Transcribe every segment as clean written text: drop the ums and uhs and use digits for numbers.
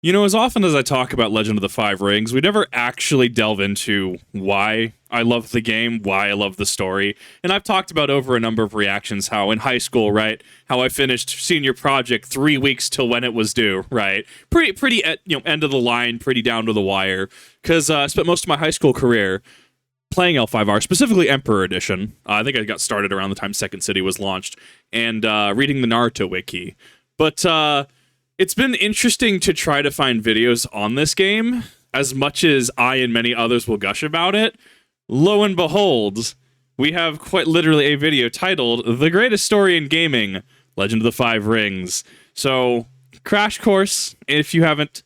You know, as often as I talk about Legend of the Five Rings, we never actually delve into why I love the game, why I love the story. And I've talked about over a number of reactions how in high school, right, how I finished senior project 3 weeks till when it was due, right? Pretty end of the line, pretty down to the wire. Because I spent most of my high school career playing L5R, specifically Emperor Edition. I think I got started around the time Second City was launched, and reading the Naruto wiki. But it's been interesting to try to find videos on this game, as much as I and many others will gush about it. Lo and behold, we have quite literally a video titled The Greatest Story in Gaming, Legend of the Five Rings. So, crash course, if you haven't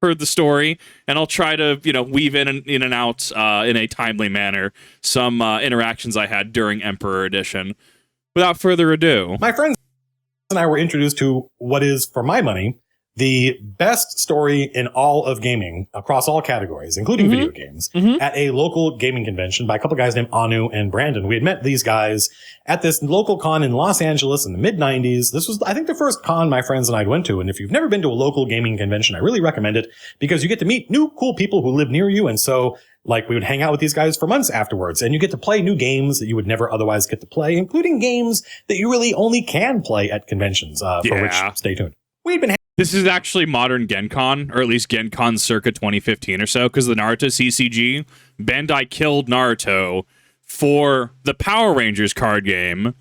heard the story, and I'll try to, weave in and out in a timely manner some interactions I had during Emperor Edition. Without further ado, my friends and I were introduced to what is, for my money, the best story in all of gaming across all categories, including video games, at a local gaming convention by a couple guys named Anu and Brandon. We had met these guys at this local con in Los Angeles in the mid-90s. This was, I think, the first con my friends and I went to. And if you've never been to a local gaming convention, I really recommend it because you get to meet new cool people who live near you. And so, we would hang out with these guys for months afterwards, and you get to play new games that you would never otherwise get to play, including games that you really only can play at conventions, for which, stay tuned. This is actually modern GenCon, or at least GenCon circa 2015 or so, because the Naruto CCG, Bandai killed Naruto for the Power Rangers card game,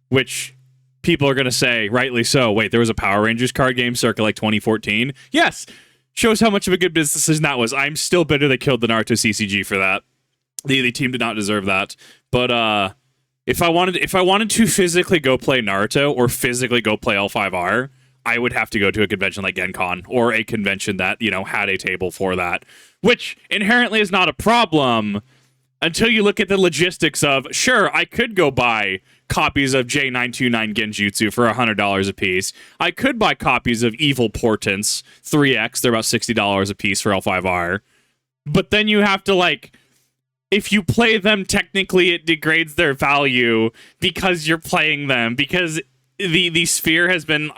which people are going to say, rightly so, wait, there was a Power Rangers card game circa 2014? Yes! Shows how much of a good business decision that was. I'm still bitter they killed the Naruto CCG for that. The team did not deserve that. But if I wanted to physically go play Naruto or physically go play L5R, I would have to go to a convention like GenCon or a convention that, had a table for that, which inherently is not a problem until you look at the logistics of, sure, I could go buy copies of J929 Genjutsu for $100 a piece. I could buy copies of Evil Portents 3X. They're about $60 a piece for L5R. But then you have to, if you play them, technically it degrades their value because you're playing them, because the sphere has been,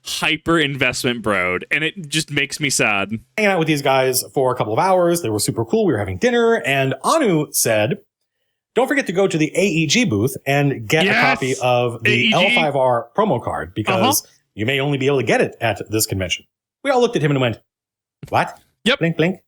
hyper investment broed, and it just makes me sad. Hanging out with these guys for a couple of hours. They were super cool. We were having dinner, and Anu said, don't forget to go to the AEG booth and get a copy of the AEG L5R promo card, because you may only be able to get it at this convention. We all looked at him and went, what? Yep. Blink, blink.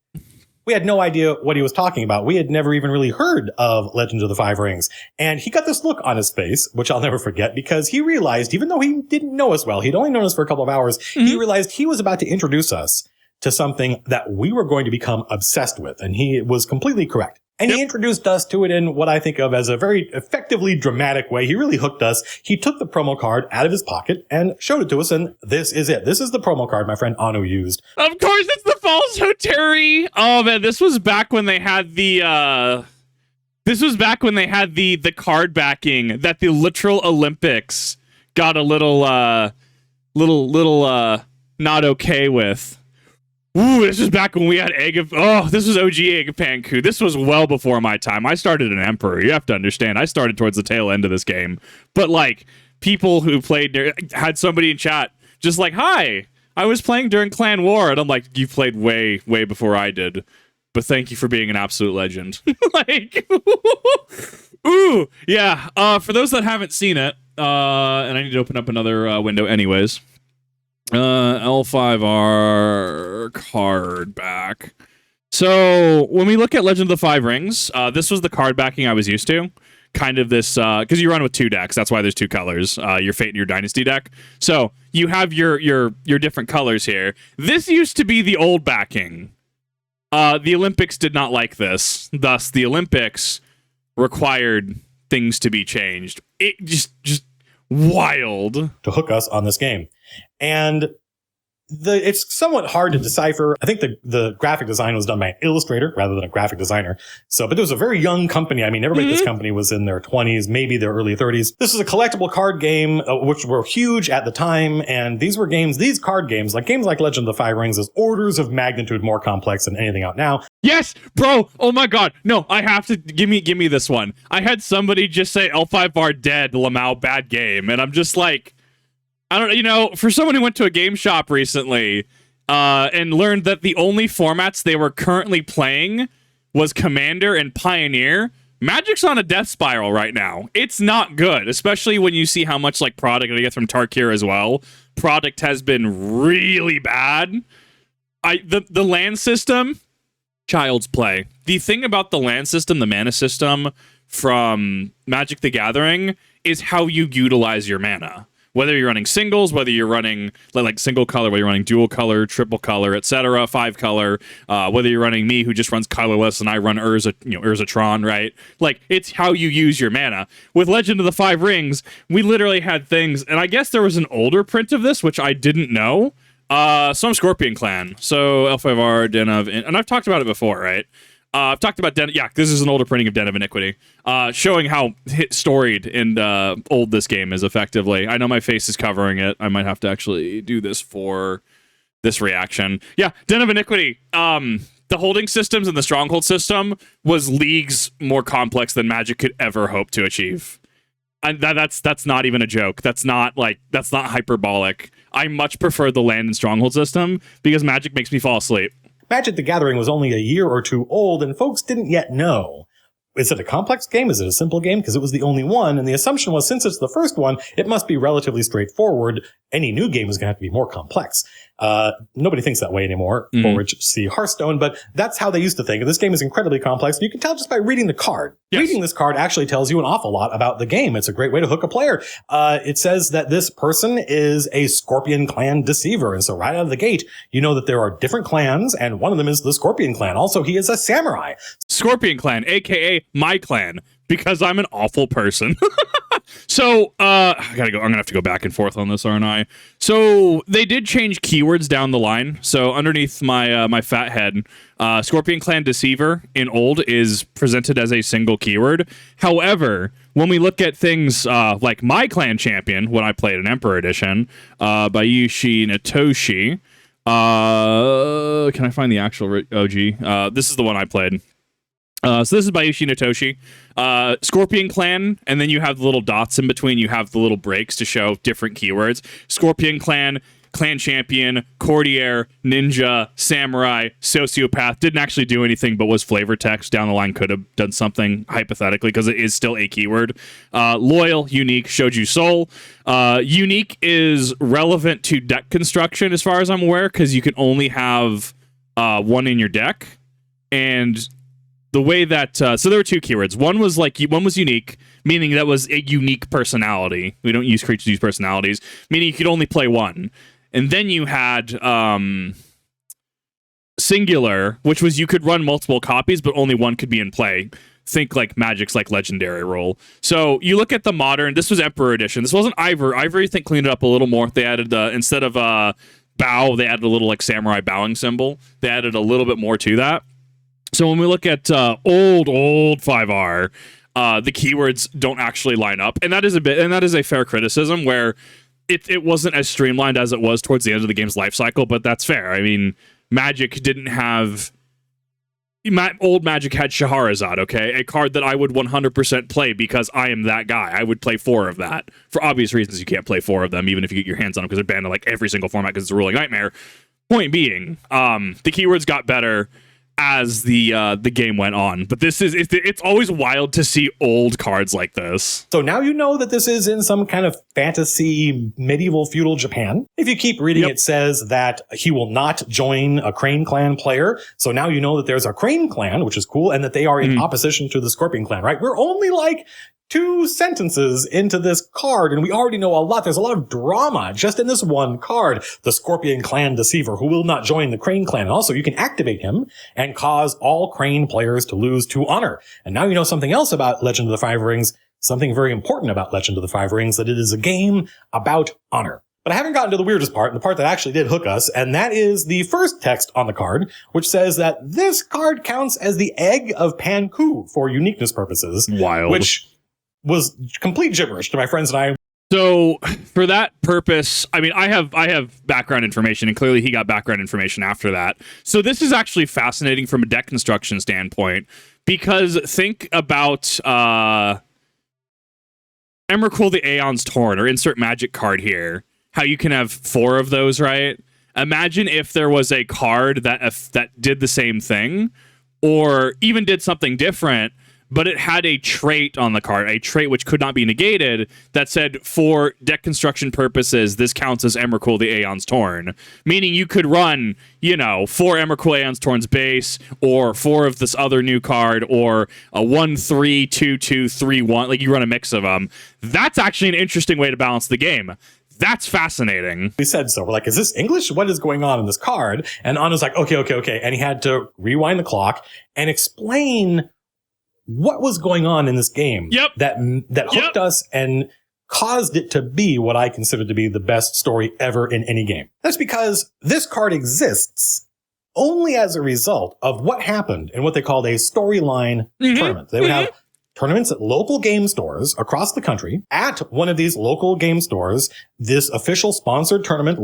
We had no idea what he was talking about. We had never even really heard of Legends of the Five Rings. And he got this look on his face, which I'll never forget, because he realized, even though he didn't know us well, he'd only known us for a couple of hours, he realized he was about to introduce us to something that we were going to become obsessed with. And he was completely correct. And he introduced us to it in what I think of as a very effectively dramatic way. He really hooked us. He took the promo card out of his pocket and showed it to us, and this is it. This is the promo card my friend Anu used. Of course, it's the False Hoteri. Oh man, this was back when they had the the card backing that the literal Olympics got a little not okay with. Ooh, this was back when we had this was OG Egg of Panku. This was well before my time. I started an Emperor. You have to understand. I started towards the tail end of this game. But, people who played, had somebody in chat just hi, I was playing during Clan War. And I'm like, you played way, way before I did. But thank you for being an absolute legend. Ooh, yeah. For those that haven't seen it, and I need to open up another window anyways. L5R card back. So when we look at Legend of the Five Rings, this was the card backing I was used to. Kind of this, because you run with two decks. That's why there's two colors. Your Fate and your Dynasty deck. So you have your different colors here. This used to be the old backing. The Olympics did not like this. Thus, the Olympics required things to be changed. It just wild to hook us on this game. And it's somewhat hard to decipher. I think the graphic design was done by an illustrator rather than a graphic designer. But it was a very young company. I mean, everybody at this company was in their 20s, maybe their early 30s. This was a collectible card game, which were huge at the time. And these card games, games like Legend of the Five Rings, is orders of magnitude more complex than anything out now. Yes, bro. Oh my God. No, I have to give me this one. I had somebody just say L5R dead, Lamau bad game. And I'm just like, I don't, for someone who went to a game shop recently, and learned that the only formats they were currently playing was Commander and Pioneer. Magic's on a death spiral right now. It's not good, especially when you see how much like product I get from Tarkir as well. Product has been really bad. The land system, child's play. The thing about the land system, the mana system from Magic the Gathering is how you utilize your mana. Whether you're running singles, whether you're running like single color, whether you're running dual color, triple color, etc., 5 color, whether you're running me who just runs colorless and I run Urzatron, right? Like, it's how you use your mana. With Legend of the Five Rings, we literally had things, and I guess there was an older print of this, which I didn't know. Some Scorpion Clan, so L5R, Den of, and I've talked about it before, right? I've talked about this is an older printing of Den of Iniquity, showing how storied and old this game is effectively. I know my face is covering it. I might have to actually do this for this reaction. Yeah, Den of Iniquity. The holding systems and the stronghold system was leagues more complex than Magic could ever hope to achieve. And that's not even a joke. That's not hyperbolic. I much prefer the land and stronghold system because Magic makes me fall asleep. Magic the Gathering was only a year or two old, and folks didn't yet know. Is it a complex game? Is it a simple game? Because it was the only one, and the assumption was since it's the first one, it must be relatively straightforward. Any new game is going to have to be more complex. Nobody thinks that way anymore, for which see Hearthstone, but that's how they used to think. This game is incredibly complex, and you can tell just by reading the card. Yes. Reading this card actually tells you an awful lot about the game. It's a great way to hook a player. It says that this person is a Scorpion Clan deceiver, and so right out of the gate, you know that there are different clans, and one of them is the Scorpion Clan. Also, he is a samurai. Scorpion Clan, aka my clan, because I'm an awful person. So, I'm gonna have to go back and forth on this, aren't I? So, they did change keywords down the line. So, underneath my my fat head, Scorpion Clan Deceiver in old is presented as a single keyword. However, when we look at things like my clan champion, when I played an Emperor Edition, Bayushi Natoshi, can I find the actual OG? This is the one I played. So this is Bayushi Natoshi, Scorpion Clan, and then you have the little dots in between. You have the little breaks to show different keywords. Scorpion Clan, Clan Champion, Courtier, Ninja, Samurai, Sociopath. Didn't actually do anything, but was flavor text. Down the line could have done something, hypothetically, because it is still a keyword. Loyal, Unique, Shoju Soul. Unique is relevant to deck construction, as far as I'm aware, because you can only have one in your deck. And the way that so there were two keywords. One was unique, meaning that was a unique personality. We don't use creatures use personalities, meaning you could only play one. And then you had singular, which was you could run multiple copies, but only one could be in play. Think like Magic's like legendary role. So you look at the modern. This was Emperor Edition. This wasn't Ivory. Ivory, I think, cleaned it up a little more. They added instead of bow, they added a little like samurai bowing symbol. They added a little bit more to that. So when we look at old 5R, the keywords don't actually line up, and that is a fair criticism where it wasn't as streamlined as it was towards the end of the game's life cycle, but that's fair. I mean, Magic didn't have old Magic had Shahrazad, okay, a card that I would 100% play because I am that guy. I would play 4 of that for obvious reasons. You can't play 4 of them even if you get your hands on them because they're banned in like every single format because it's a ruling nightmare. Point being, the keywords got better as the game went on, but it's always wild to see old cards like this. So now you know that this is in some kind of fantasy medieval feudal Japan. If you keep reading, It says that he will not join a Crane Clan player. So now you know that there's a Crane Clan, which is cool, and that they are in opposition to the Scorpion Clan, right? We're only like 2 sentences into this card, and we already know a lot. There's a lot of drama just in this one card. The Scorpion Clan Deceiver, who will not join the Crane Clan. And also, you can activate him and cause all Crane players to lose 2 honor. And now you know something else about Legend of the Five Rings, something very important about Legend of the Five Rings, that it is a game about honor. But I haven't gotten to the weirdest part, the part that actually did hook us, and that is the first text on the card, which says that this card counts as the egg of Panku for uniqueness purposes. Wild. Which was complete gibberish to my friends and I. So for that purpose, I mean, I have background information, and clearly he got background information after that. So this is actually fascinating from a deck construction standpoint, because think about Emrakul the Aeon's Torn, or insert Magic card here, how you can have 4 of those, right? Imagine if there was a card that did the same thing, or even did something different, but it had a trait on the card, a trait which could not be negated, that said, for deck construction purposes, this counts as Emrakul the Aeon's Torn. Meaning you could run, 4 Emrakul Aeon's Torn's base, or 4 of this other new card, or a 1/3, 2/2, 3/1. Like, you run a mix of them. That's actually an interesting way to balance the game. That's fascinating. We said so. We're like, is this English? What is going on in this card? And Anna's like, okay. And he had to rewind the clock and explain what was going on in this game that hooked us and caused it to be what I consider to be the best story ever in any game. That's because this card exists only as a result of what happened in what they called a storyline tournament. They would have tournaments at local game stores across the country. At one of these local game stores, this official sponsored tournament,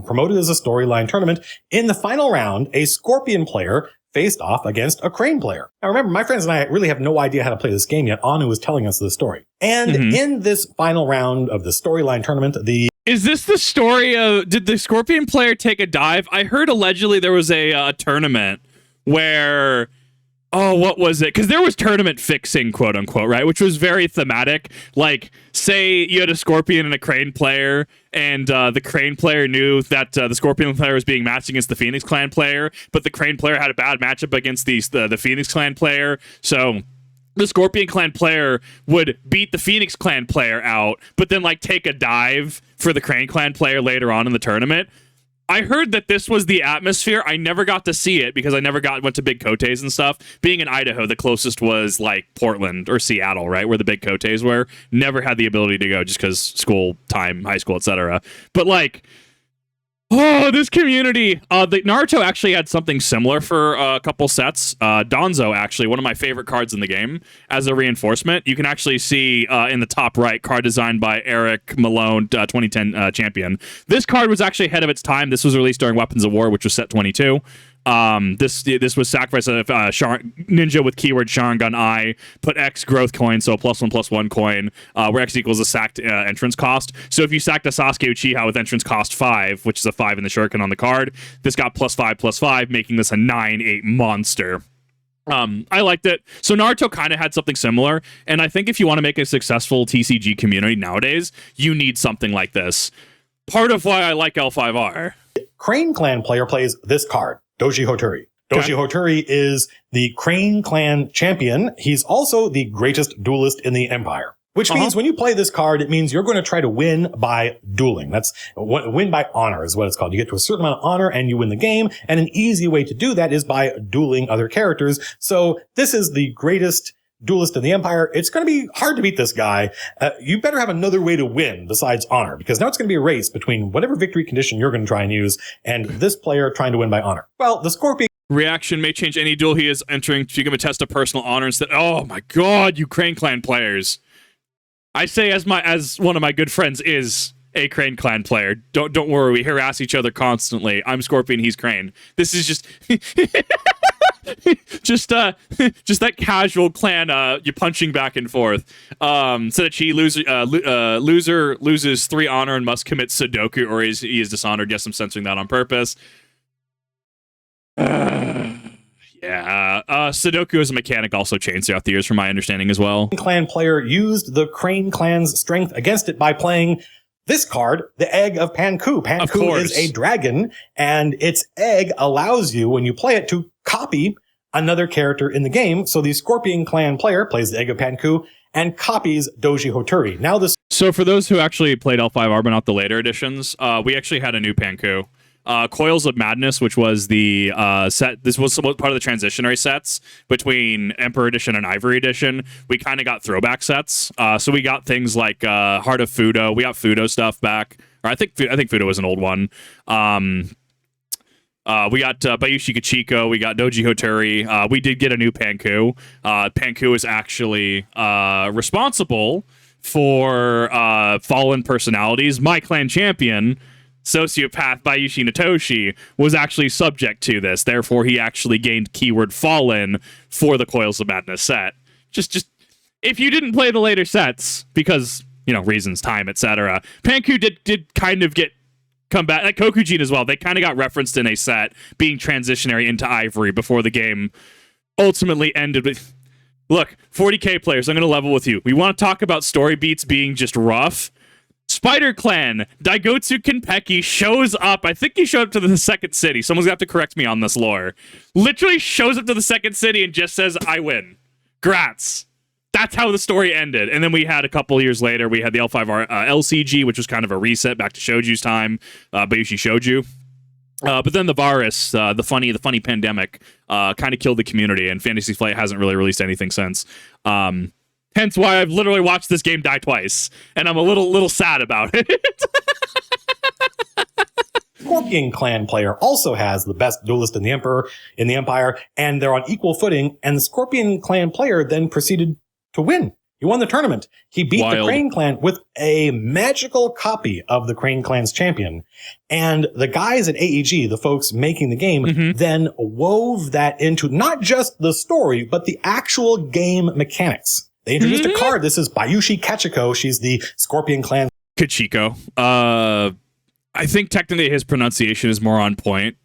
promoted as a storyline tournament, in the final round, a Scorpion player faced off against a Crane player. Now remember, my friends and I really have no idea how to play this game yet. Anu was telling us the story. And in this final round of the storyline tournament, Is this the story of, did the Scorpion player take a dive? I heard allegedly there was a tournament where, what was it? Because there was tournament fixing, quote unquote, right? Which was very thematic. Like, say you had a Scorpion and a Crane player, and the Crane player knew that the Scorpion player was being matched against the Phoenix Clan player, but the Crane player had a bad matchup against the Phoenix Clan player. So the Scorpion Clan player would beat the Phoenix Clan player out, but then take a dive for the Crane Clan player later on in the tournament. I heard that this was the atmosphere. I never got to see it because I never went to big Cotes and stuff. Being in Idaho, the closest was Portland or Seattle, right, where the big Cotes were. Never had the ability to go just because school time, high school, etc. But this community. The Naruto actually had something similar for a couple sets. Donzo, actually, one of my favorite cards in the game, as a reinforcement. You can actually see in the top right, card designed by Eric Malone, 2010 champion. This card was actually ahead of its time. This was released during Weapons of War, which was set 22. This was sacrifice of ninja with keyword Sharingan I, put X growth coin, so a +1/+1 coin, where X equals a sacked entrance cost. So if you sacked a Sasuke Uchiha with entrance cost 5, which is a 5 in the shuriken on the card, this got +5/+5, making this a 9/8 monster. I liked it. So Naruto kind of had something similar, and I think if you want to make a successful TCG community nowadays, you need something like this. Part of why I like L5R. Crane Clan player plays this card, Doji Hoturi. Doji Hoturi is the Crane Clan champion. He's also the greatest duelist in the Empire. Which means when you play this card, it means you're going to try to win by dueling. That's win by honor is what it's called. You get to a certain amount of honor and you win the game. And an easy way to do that is by dueling other characters. So this is the greatest duelist in the Empire. It's going to be hard to beat this guy. You better have another way to win besides honor, because now it's going to be a race between whatever victory condition you're going to try and use and this player trying to win by honor. Well, the Scorpion reaction may change any duel he is entering to give a test of personal honor instead. Oh my God, you Crane Clan players. I say as one of my good friends is a Crane Clan player. Don't worry, we harass each other constantly. I'm Scorpion, he's Crane. This is just just that casual clan you're punching back and forth. So that loser loses 3 honor and must commit Sudoku or he is dishonored. Yes, I'm censoring that on purpose. Sudoku as a mechanic also changed throughout the years, from my understanding as well. Clan player used the Crane Clan's strength against it by playing this card, the Egg of Panku. Panku is a dragon, and its egg allows you, when you play it, to copy another character in the game. So the Scorpion Clan player plays the Egg of Panku and copies Doji Hoturi. Now this. So for those who actually played L5R but not the later editions, we actually had a new Panku. Coils of Madness, which was the set. This was part of the transitionary sets between Emperor Edition and Ivory Edition. We kind of got throwback sets. So we got things like Heart of Fudo. We got Fudo stuff back. Or I think Fudo was an old one. We got Bayushi Kachiko. We got Doji Hoturi. We did get a new Panku. Panku is actually responsible for fallen personalities. My clan champion, sociopath Bayushi Natoshi, was actually subject to this. Therefore, he actually gained keyword fallen for the Coils of Madness set. Just if you didn't play the later sets, because, reasons, time, etc., Panku did kind of get come back. Like Kokujin as well. They kind of got referenced in a set being transitionary into Ivory before the game ultimately ended with. Look, 40k players, I'm going to level with you. We want to talk about story beats being just rough. Spider Clan, Daigotsu Kenpeki shows up. I think he showed up to the second city. Someone's going to have to correct me on this lore. Literally shows up to the second city and just says, I win. Grats. That's how the story ended. And then we had a couple years later, we had the L5R LCG, which was kind of a reset back to Shoju's time. Bayushi Shoju. But then the virus, the funny pandemic, kind of killed the community, and Fantasy Flight hasn't really released anything since. Hence why I've literally watched this game die twice, and I'm a little sad about it. Scorpion Clan player also has the best duelist in the Empire, and they're on equal footing. And the Scorpion Clan player then proceeded to win. He won the tournament. He beat the Crane Clan with a magical copy of the Crane Clan's champion. And the guys at AEG, the folks making the game, then wove that into not just the story, but the actual game mechanics. They introduced a card. This is Bayushi Kachiko. She's the Scorpion Clan. Kachiko. I think technically his pronunciation is more on point.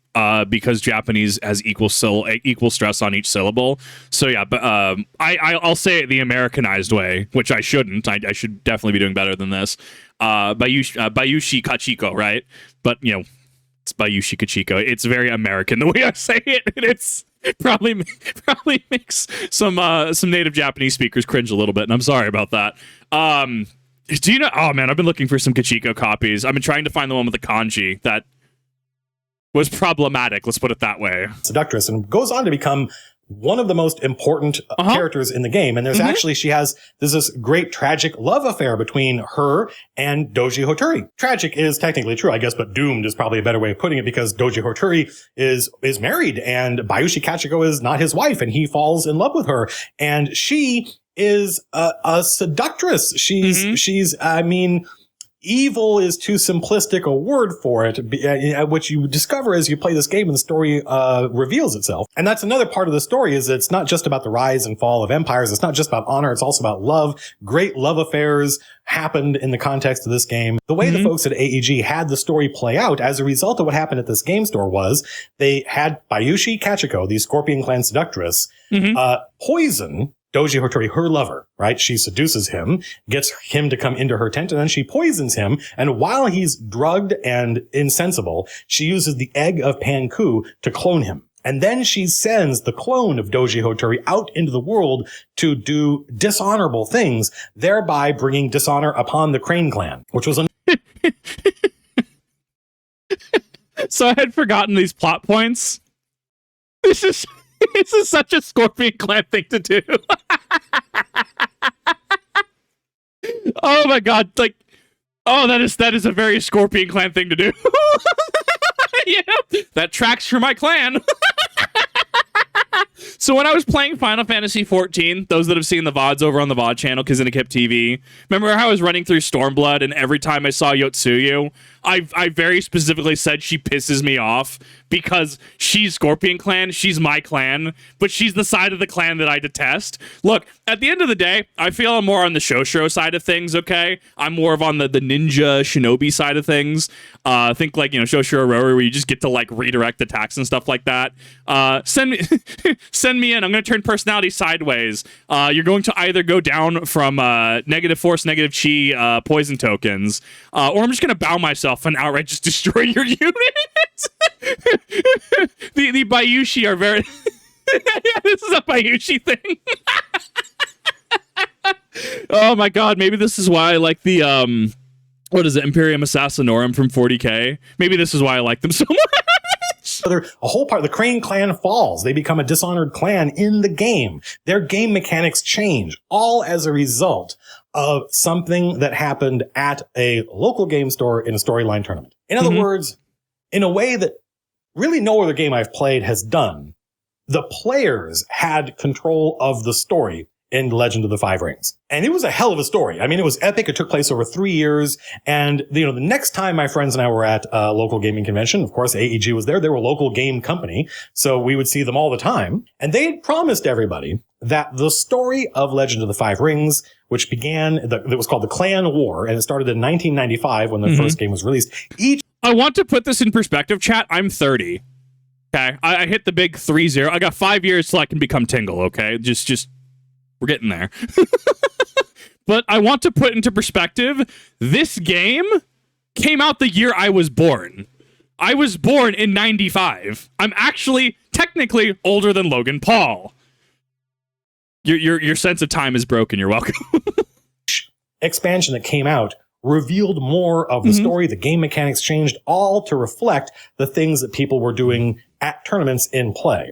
Because Japanese has equal stress on each syllable. So yeah, but I'll say it the Americanized way, which I shouldn't. I should definitely be doing better than this. Bayushi Kachiko, right? But you know, it's Bayushi Kachiko. It's very American the way I say it, and it's probably makes some native Japanese speakers cringe a little bit, and I'm sorry about that. Do you know? Oh man, I've been looking for some Kachiko copies. I've been trying to find the one with the kanji that was problematic, let's put it that way. Seductress, and goes on to become one of the most important characters in the game. And there's actually, there's this great tragic love affair between her and Doji Hoturi. Tragic is technically true, I guess, but doomed is probably a better way of putting it, because Doji Hoturi is married and Bayushi Kachiko is not his wife, and he falls in love with her. And she is a seductress. She's, I mean, evil is too simplistic a word for it, which you discover as you play this game and the story reveals itself. And that's another part of the story, is it's not just about the rise and fall of empires. It's not just about honor. It's also about love. Great love affairs happened in the context of this game. The way the folks at AEG had the story play out as a result of what happened at this game store was they had Bayushi Kachiko, the Scorpion Clan seductress, poison Doji Hoturi, her lover, right? She seduces him, gets him to come into her tent, and then she poisons him. And while he's drugged and insensible, she uses the egg of Panku to clone him. And then she sends the clone of Doji Hoturi out into the world to do dishonorable things, thereby bringing dishonor upon the Crane Clan, which was So I had forgotten these plot points. This is such a Scorpion Clan thing to do. Oh my god, like, oh, that is a very Scorpion Clan thing to do. Yeah, that tracks for my clan. So when I was playing Final Fantasy XIV, those that have seen the VODs over on the VOD channel, Kazunikip TV, remember how I was running through Stormblood, and every time I saw Yotsuyu, I very specifically said she pisses me off because she's Scorpion Clan, she's my clan, but she's the side of the clan that I detest. Look, at the end of the day, I feel I'm more on the Shoshiro side of things, okay? I'm more of on the ninja shinobi side of things. Think like, you know, Shoshiro Rory, where you just get to like redirect attacks and stuff like that. Send me in. I'm going to turn personality sideways. You're going to either go down from negative force, negative chi, poison tokens, or I'm just going to bow myself and outright just destroy your unit. The Bayushi are very... Yeah, this is a Bayushi thing. Oh my god, maybe this is why I like the... what is it, Imperium Assassinorum from 40k? Maybe this is why I like them so much. A whole part of the Crane Clan falls. They become a dishonored clan in the game. Their game mechanics change, all as a result of something that happened at a local game store in a storyline tournament. In other words, in a way that really no other game I've played has done, the players had control of the story in Legend of the Five Rings. And it was a hell of a story. I mean, it was epic. It took place over 3 years. And, you know, the next time my friends and I were at a local gaming convention, of course, AEG was there. They were a local game company. So we would see them all the time. And they had promised everybody that the story of Legend of the Five Rings, which began, that was called the Clan War, and it started in 1995 when the first game was released. I want to put this in perspective, chat. I'm 30. Okay, I hit the big 30. I got 5 years till I can become Tingle. Okay, just we're getting there. But I want to put into perspective. This game came out the year I was born. I was born in 95. I'm actually technically older than Logan Paul. Your sense of time is broken. You're welcome. Expansion that came out revealed more of the story. The game mechanics changed, all to reflect the things that people were doing at tournaments in play.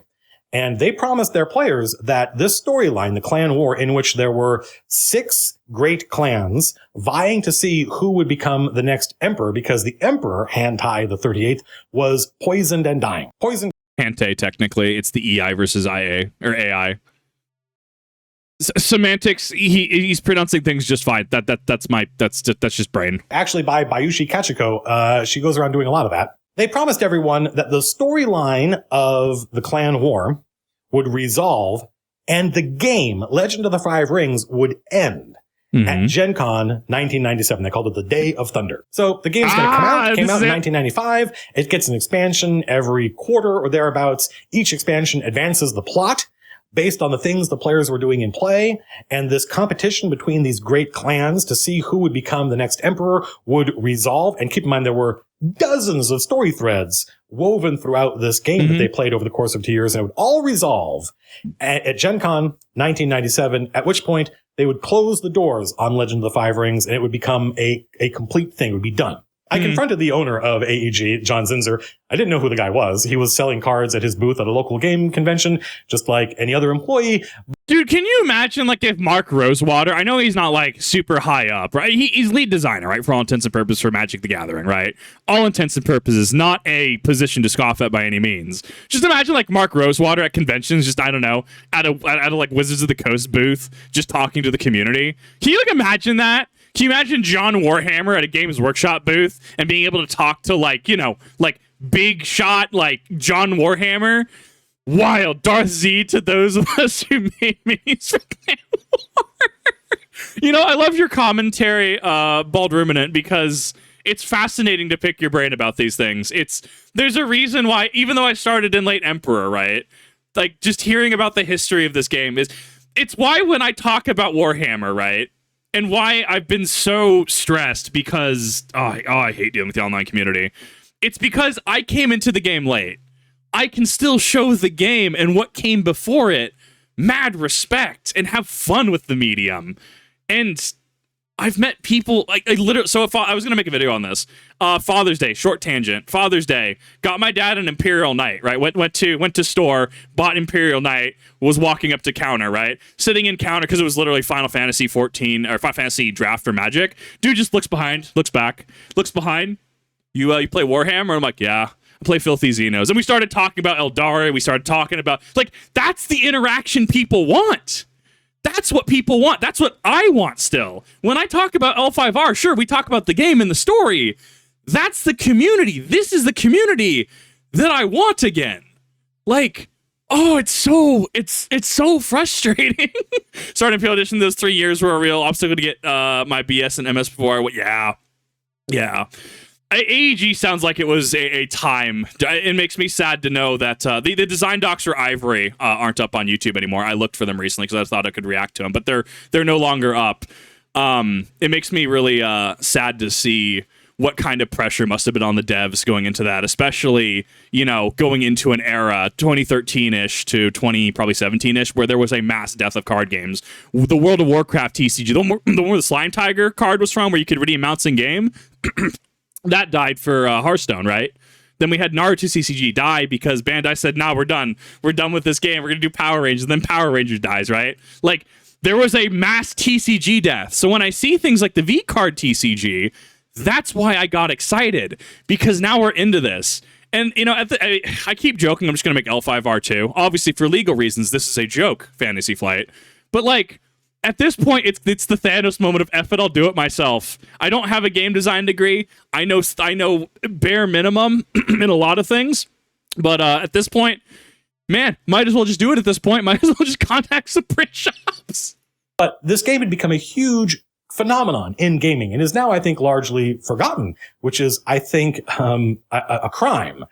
And they promised their players that this storyline, the clan war, in which there were 6 great clans vying to see who would become the next emperor, because the emperor, Hantai the 38th, was poisoned and dying. Poisoned. Hante, technically. It's the EI versus IA, or AI. Semantics, he's pronouncing things just fine. That's just brain. Actually, by Bayushi Kachiko, she goes around doing a lot of that. They promised everyone that the storyline of the clan war would resolve and the game, Legend of the Five Rings, would end at Gen Con 1997. They called it the Day of Thunder. So the game's going to come out. It came out in 1995. It gets an expansion every quarter or thereabouts. Each expansion advances the plot based on the things the players were doing in play, and this competition between these great clans to see who would become the next emperor would resolve. And keep in mind, there were dozens of story threads woven throughout this game that they played over the course of 2 years, and it would all resolve at Gen Con 1997, at which point they would close the doors on Legend of the Five Rings, and it would become a complete thing. It would be done. I confronted the owner of AEG, John Zinzer. I didn't know who the guy was. He was selling cards at his booth at a local game convention, just like any other employee. Dude, can you imagine, like, if Mark Rosewater, I know he's not, like, super high up, right? He's lead designer, right? For all intents and purposes for Magic the Gathering, right? All intents and purposes, not a position to scoff at by any means. Just imagine, like, Mark Rosewater at conventions, just, I don't know, at a like, Wizards of the Coast booth, just talking to the community. Can you, like, imagine that? Can you imagine John Warhammer at a Games Workshop booth and being able to talk to, like, you know, like, big shot, like, John Warhammer? Wild Darth Z to those of us who made minis for Clan War. You know, I love your commentary, Bald Ruminant, because it's fascinating to pick your brain about these things. There's a reason why, even though I started in late Emperor, right? Like, just hearing about the history of this game it's why when I talk about Warhammer, right? And why I've been so stressed because, I hate dealing with the online community. It's because I came into the game late. I can still show the game and what came before it mad respect and have fun with the medium. And I've met people, like, I literally, so if I was going to make a video on this. Father's Day, short tangent. Father's Day, got my dad an Imperial Knight, right? Went to store, bought Imperial Knight, was walking up to counter, right? Sitting in counter, because it was literally Final Fantasy 14, or Final Fantasy draft for Magic. Dude just looks behind, looks back, looks behind. You play Warhammer? I'm like, yeah. I play Filthy Xenos. And we started talking about Eldari. We started talking about, like, that's the interaction people want. That's what people want. That's what I want still. When I talk about L5R, sure, we talk about the game and the story. That's the community. This is the community that I want again. Like, it's so frustrating. Starting PO Edition, those 3 years were a real obstacle to get my BS and MS before. Yeah. AEG sounds like it was a time. It makes me sad to know that the design docs for Ivory aren't up on YouTube anymore. I looked for them recently because I thought I could react to them, but they're no longer up. It makes me really sad to see what kind of pressure must have been on the devs going into that, especially, you know, going into an era 2013-ish to 2017-ish where there was a mass death of card games. The World of Warcraft TCG, the one where the Slime Tiger card was from, where you could redeem mounts in game. That died for Hearthstone, right? Then we had Naruto CCG die because Bandai said, nah, we're done. We're done with this game. We're going to do Power Rangers. And then Power Rangers dies, right? Like, there was a mass TCG death. So when I see things like the V-Card TCG, that's why I got excited. Because now we're into this. And, you know, I keep joking I'm just going to make L5R2. Obviously, for legal reasons, this is a joke, Fantasy Flight. But, like, at this point, it's the Thanos moment of F it, I'll do it myself. I don't have a game design degree. I know bare minimum in a lot of things. But at this point, man, might as well just do it at this point. Might as well just contact some print shops. But this game had become a huge phenomenon in gaming and is now, I think, largely forgotten, which is, I think, a crime.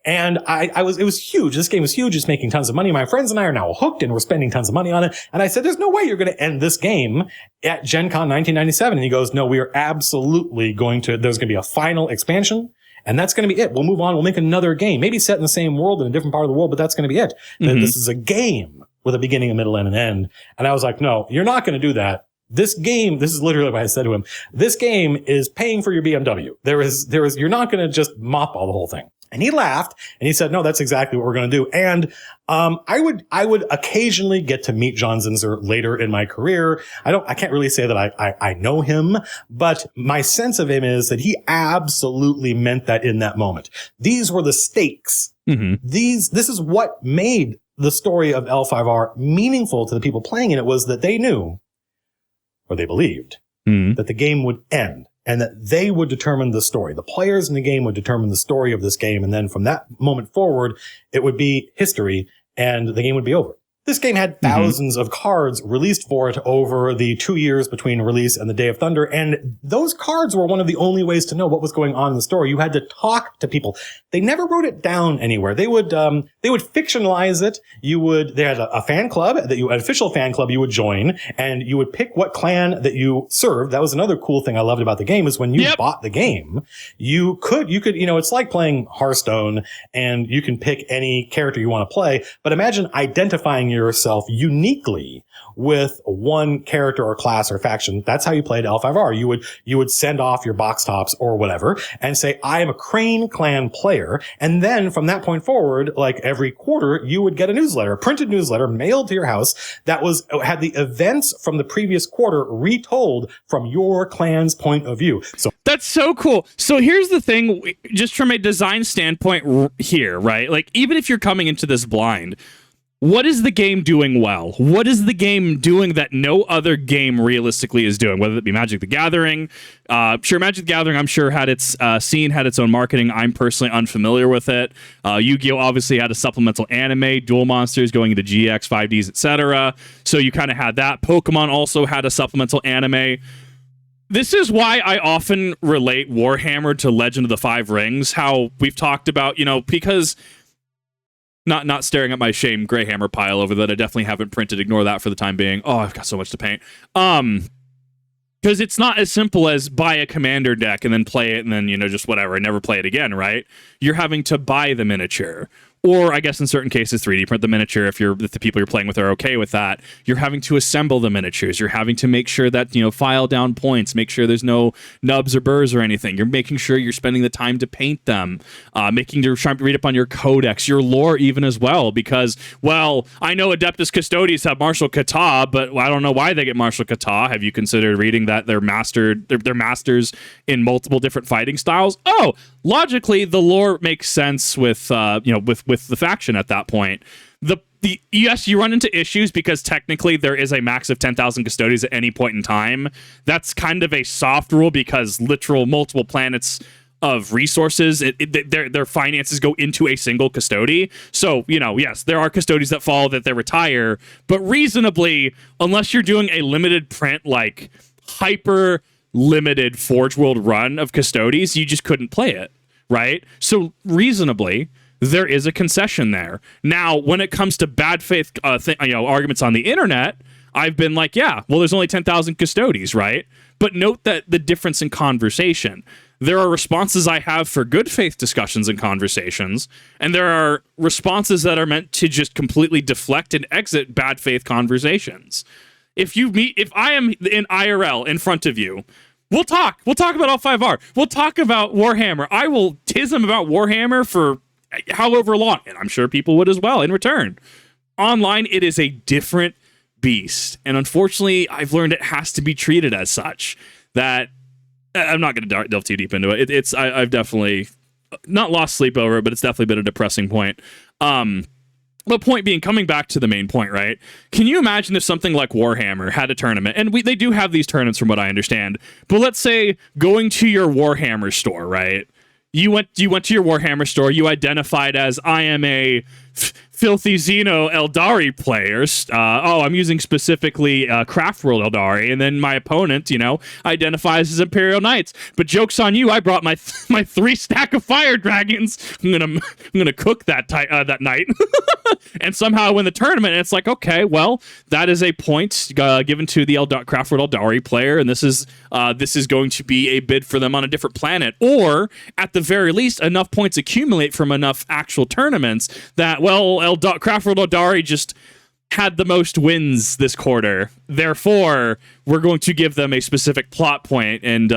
And it was huge. This game was huge. It's making tons of money. My friends and I are now hooked and we're spending tons of money on it. And I said, there's no way you're going to end this game at Gen Con 1997. And he goes, no, we are absolutely there's going to be a final expansion. And that's going to be it. We'll move on. We'll make another game, maybe set in the same world in a different part of the world, but that's going to be it. Mm-hmm. This is a game with a beginning, a middle, and an end. And I was like, no, you're not going to do that. This game, this is literally what I said to him. This game is paying for your BMW. You're not going to just mop all the whole thing. And he laughed and he said, no, that's exactly what we're going to do. And, I would occasionally get to meet John Zinser later in my career. I can't really say that I know him, but my sense of him is that he absolutely meant that in that moment. These were the stakes. Mm-hmm. This is what made the story of L5R meaningful to the people playing it. It was that they knew, or they believed, that the game would end. And that they would determine the story. The players in the game would determine the story of this game. And then from that moment forward, it would be history and the game would be over. This game had thousands of cards released for it over the 2 years between release and the Day of Thunder. And those cards were one of the only ways to know what was going on in the story. You had to talk to people. They never wrote it down anywhere. They would fictionalize it. They had a fan club an official fan club you would join, and you would pick what clan that you served. That was another cool thing I loved about the game is when you bought the game, you could, it's like playing Hearthstone and you can pick any character you want to play, but imagine identifying yourself uniquely with one character or class or faction. That's how you played L5R. You would send off your box tops or whatever and say, I am a Crane clan player. And then from that point forward, like every quarter, you would get a printed newsletter mailed to your house that had the events from the previous quarter retold from your clan's point of view. So that's so cool. So here's the thing, just from a design standpoint here, right? Like, even if you're coming into this blind, what is the game doing well? What is the game doing that no other game realistically is doing? Whether it be Magic the Gathering. Magic the Gathering, I'm sure, had its scene, had its own marketing. I'm personally unfamiliar with it. Yu-Gi-Oh! Obviously had a supplemental anime, Duel Monsters going into GX, 5Ds, etc. So you kind of had that. Pokemon also had a supplemental anime. This is why I often relate Warhammer to Legend of the Five Rings, how we've talked about, because... Not staring at my shame Greyhammer pile over that I definitely haven't printed. Ignore that for the time being. Oh, I've got so much to paint. Because it's not as simple as buy a commander deck and then play it and then, just whatever, and never play it again, right? You're having to buy the miniature. Or I guess in certain cases, 3D print the miniature if the people you're playing with are okay with that. You're having to assemble the miniatures. You're having to make sure that, file down points, make sure there's no nubs or burrs or anything. You're making sure you're spending the time to paint them, trying to read up on your codex, your lore even as well, because, well, I know Adeptus Custodes have Martial Kata, but I don't know why they get Martial Kata. Have you considered reading that they're masters in multiple different fighting styles? Oh, logically, the lore makes sense with the faction at that point. Yes, you run into issues because technically there is a max of 10,000 Custodes at any point in time. That's kind of a soft rule because literal multiple planets of resources, their finances go into a single custody. So, yes, there are custodies that fall that they retire, but reasonably, unless you're doing a limited print, like hyper limited Forge World run of custodies, you just couldn't play it, right? So reasonably, there is a concession there. Now, when it comes to bad faith arguments on the internet, I've been like, there's only 10,000 custodies, right? But note that the difference in conversation. There are responses I have for good faith discussions and conversations, and there are responses that are meant to just completely deflect and exit bad faith conversations. If I am in IRL in front of you, we'll talk. We'll talk about L5R. We'll talk about Warhammer. I will tism about Warhammer for however long, and I'm sure people would as well in return. Online, it is a different beast, and unfortunately, I've learned it has to be treated as such. That I'm not going to delve too deep into it. I've definitely not lost sleep over it, but it's definitely been a depressing point. The point being, coming back to the main point, right? Can you imagine if something like Warhammer had a tournament? And they do have these tournaments from what I understand. But let's say going to your Warhammer store, right? You went to your Warhammer store, you identified as, I am a filthy Xeno Eldari players. I'm using specifically Craft World Eldari, and then my opponent, identifies as Imperial Knights. But joke's on you, I brought my 3 stack of fire dragons. I'm gonna cook that night, and somehow I win the tournament. And it's like, okay, well, that is a point given to the Craft World Eldari player, and this is going to be a bid for them on a different planet, or at the very least, enough points accumulate from enough actual tournaments that, well, Craft World Eldari just had the most wins this quarter. Therefore, we're going to give them a specific plot point, and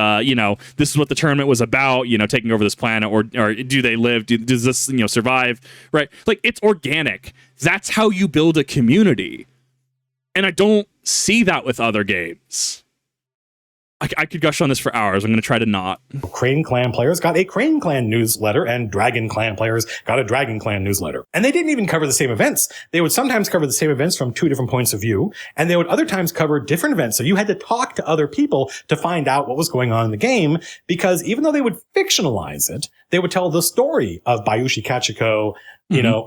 this is what the tournament was about. Taking over this planet, or do they live? Does this survive? Right? Like, it's organic. That's how you build a community, and I don't see that with other games. I could gush on this for hours. I'm going to try to not. Crane Clan players got a Crane Clan newsletter, and Dragon Clan players got a Dragon Clan newsletter. And they didn't even cover the same events. They would sometimes cover the same events from 2 different points of view, and they would other times cover different events. So you had to talk to other people to find out what was going on in the game, because even though they would fictionalize it, they would tell the story of Bayushi Kachiko,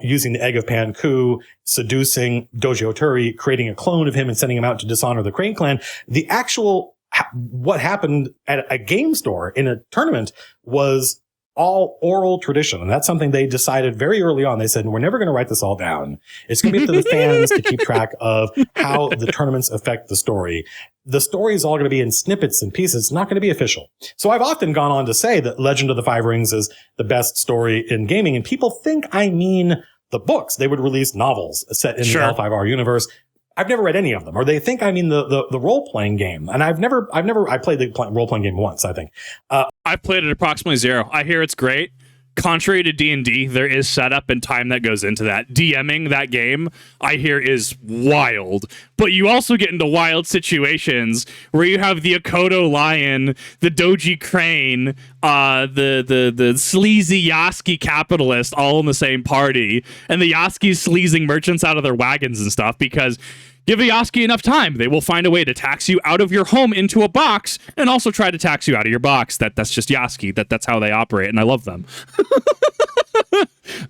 using the egg of Panku, seducing Doji Oturi, creating a clone of him and sending him out to dishonor the Crane Clan. The actual what happened at a game store in a tournament was all oral tradition. And that's something they decided very early on. They said, we're never going to write this all down. It's going to be up to the fans to keep track of how the tournaments affect the story. The story is all going to be in snippets and pieces. It's not going to be official. So I've often gone on to say that Legend of the Five Rings is the best story in gaming. And people think I mean the books. They would release novels set in the L5R universe. I've never read any of them, or they think I mean the role-playing game. And I played the role-playing game once, I think. I've played it approximately 0. I hear it's great. Contrary to D&D, there is setup and time that goes into that. DMing that game, I hear, is wild. But you also get into wild situations where you have the Akodo Lion, the Doji Crane, the sleazy Yaski capitalist all in the same party, and the Yaski's sleazing merchants out of their wagons and stuff, because give a Yaski enough time, they will find a way to tax you out of your home into a box, and also try to tax you out of your box. That's just Yaski. That's how they operate, and I love them.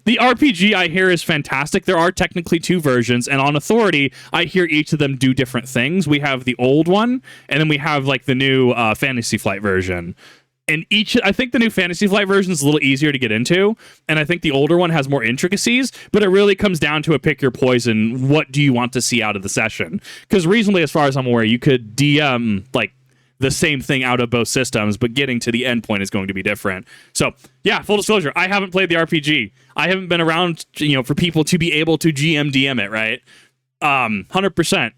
The RPG, I hear, is fantastic. There are technically 2 versions, and on Authority, I hear each of them do different things. We have the old one, and then we have like the new Fantasy Flight version. And I think the new Fantasy Flight version is a little easier to get into, and I think the older one has more intricacies, but it really comes down to a pick your poison. What do you want to see out of the session? Because reasonably, as far as I'm aware, you could DM like the same thing out of both systems, but getting to the end point is going to be different. So yeah, full disclosure, I haven't played the RPG. I haven't been around, for people to be able to DM it, right? 100%.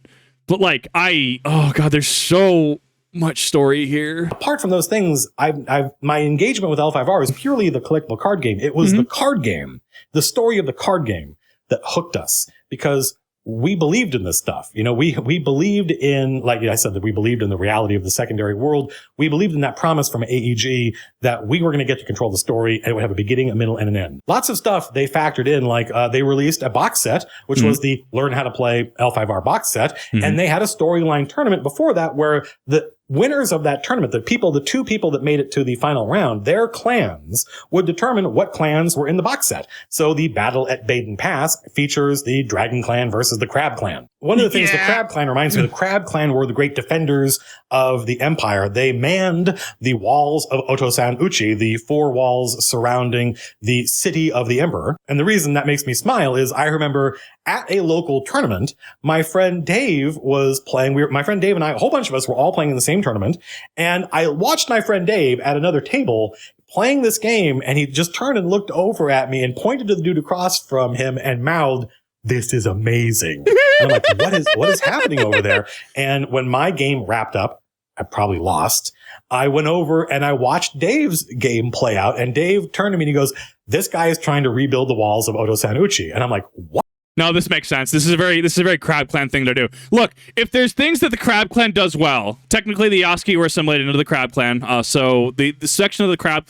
But like, oh God, there's so much story here. Apart from those things, my engagement with L5R is purely the collectible card game. It was the card game, the story of the card game, that hooked us, because we believed in this stuff. We believed in, like I said, that we believed in the reality of the secondary world. We believed in that promise from AEG that we were going to get to control the story, and it would have a beginning, a middle, and an end. Lots of stuff they factored in, like they released a box set, which was the Learn How to Play L5R box set, and they had a storyline tournament before that where the winners of that tournament, the 2 people that made it to the final round, their clans would determine what clans were in the box set. So the battle at Baden Pass features the Dragon Clan versus the Crab Clan. One of the things the Crab Clan reminds me of, the Crab Clan were the great defenders of the Empire. They manned the walls of Otosan Uchi, the 4 walls surrounding the city of the Emperor. And the reason that makes me smile is I remember at a local tournament, my friend Dave was playing. My friend Dave and I, a whole bunch of us, were all playing in the same tournament. And I watched my friend Dave at another table playing this game, and he just turned and looked over at me and pointed to the dude across from him and mouthed, "This is amazing." And I'm like, what is happening over there? And when my game wrapped up, I probably lost. I went over and I watched Dave's game play out, and Dave turned to me and he goes, "This guy is trying to rebuild the walls of Otosan Uchi." And I'm like, what? No, this makes sense. This is a very Crab Clan thing to do. Look, if there's things that the Crab Clan does well, technically the Yaski were assimilated into the Crab Clan. So the section of the Crab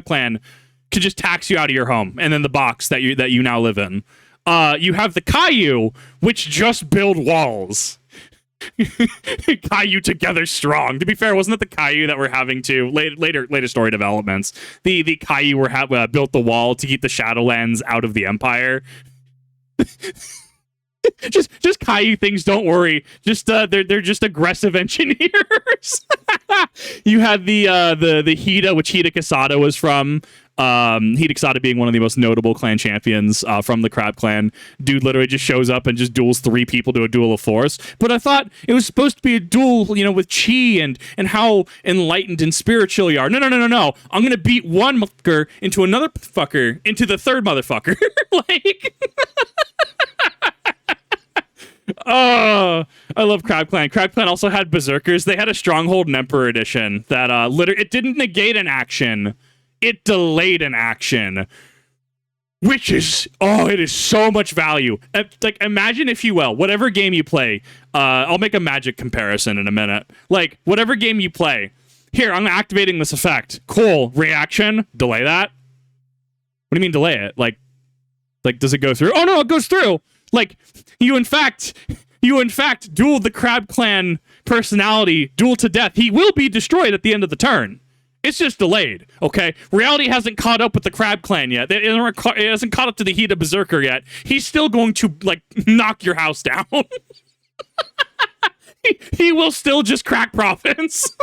Clan could just tax you out of your home, and then the box that you now live in. You have the Caillou, which just build walls. Caillou together strong. To be fair, wasn't it the Caillou that were having to later story developments? The Caillou built the wall to keep the Shadowlands out of the Empire. just Caillou things, don't worry. Just they're just aggressive engineers. You had the Hida, which Hida Kasada was from. Hida Kasada being one of the most notable clan champions from the Crab Clan. Dude literally just shows up and just duels 3 people to a duel of force. But I thought it was supposed to be a duel, you know, with chi and how enlightened and spiritual you are. No. I'm gonna beat one motherfucker into another fucker into the third motherfucker. Like. Oh, I love Crab Clan. Crab Clan also had Berserkers. They had a Stronghold and Emperor edition that literally it didn't negate an action. It delayed an action, which is, it is so much value. Like, imagine, if you will, whatever game you play, I'll make a Magic comparison in a minute. Like, whatever game you play, here, I'm activating this effect. Cool, reaction, delay that. What do you mean delay it? Like, does it go through? Oh, no, it goes through. Like, you in fact dueled the Crab Clan personality, duel to death. He will be destroyed at the end of the turn. It's just delayed, okay? Reality hasn't caught up with the Crab Clan yet. It hasn't caught up to the Hida Berserker yet. He's still going to, like, knock your house down. he will still just crack province.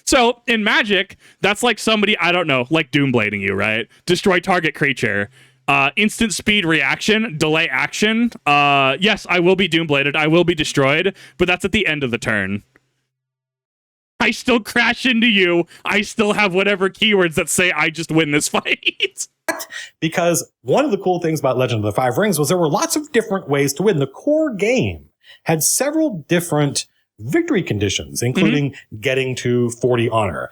So, in Magic, that's like somebody, I don't know, like Doomblading you, right? Destroy target creature. Instant speed reaction, delay action. Yes, I will be Doombladed. I will be destroyed, but that's at the end of the turn. I still crash into you. I still have whatever keywords that say I just win this fight. Because one of the cool things about Legend of the Five Rings was there were lots of different ways to win. The core game had several different victory conditions, including getting to 40 honor,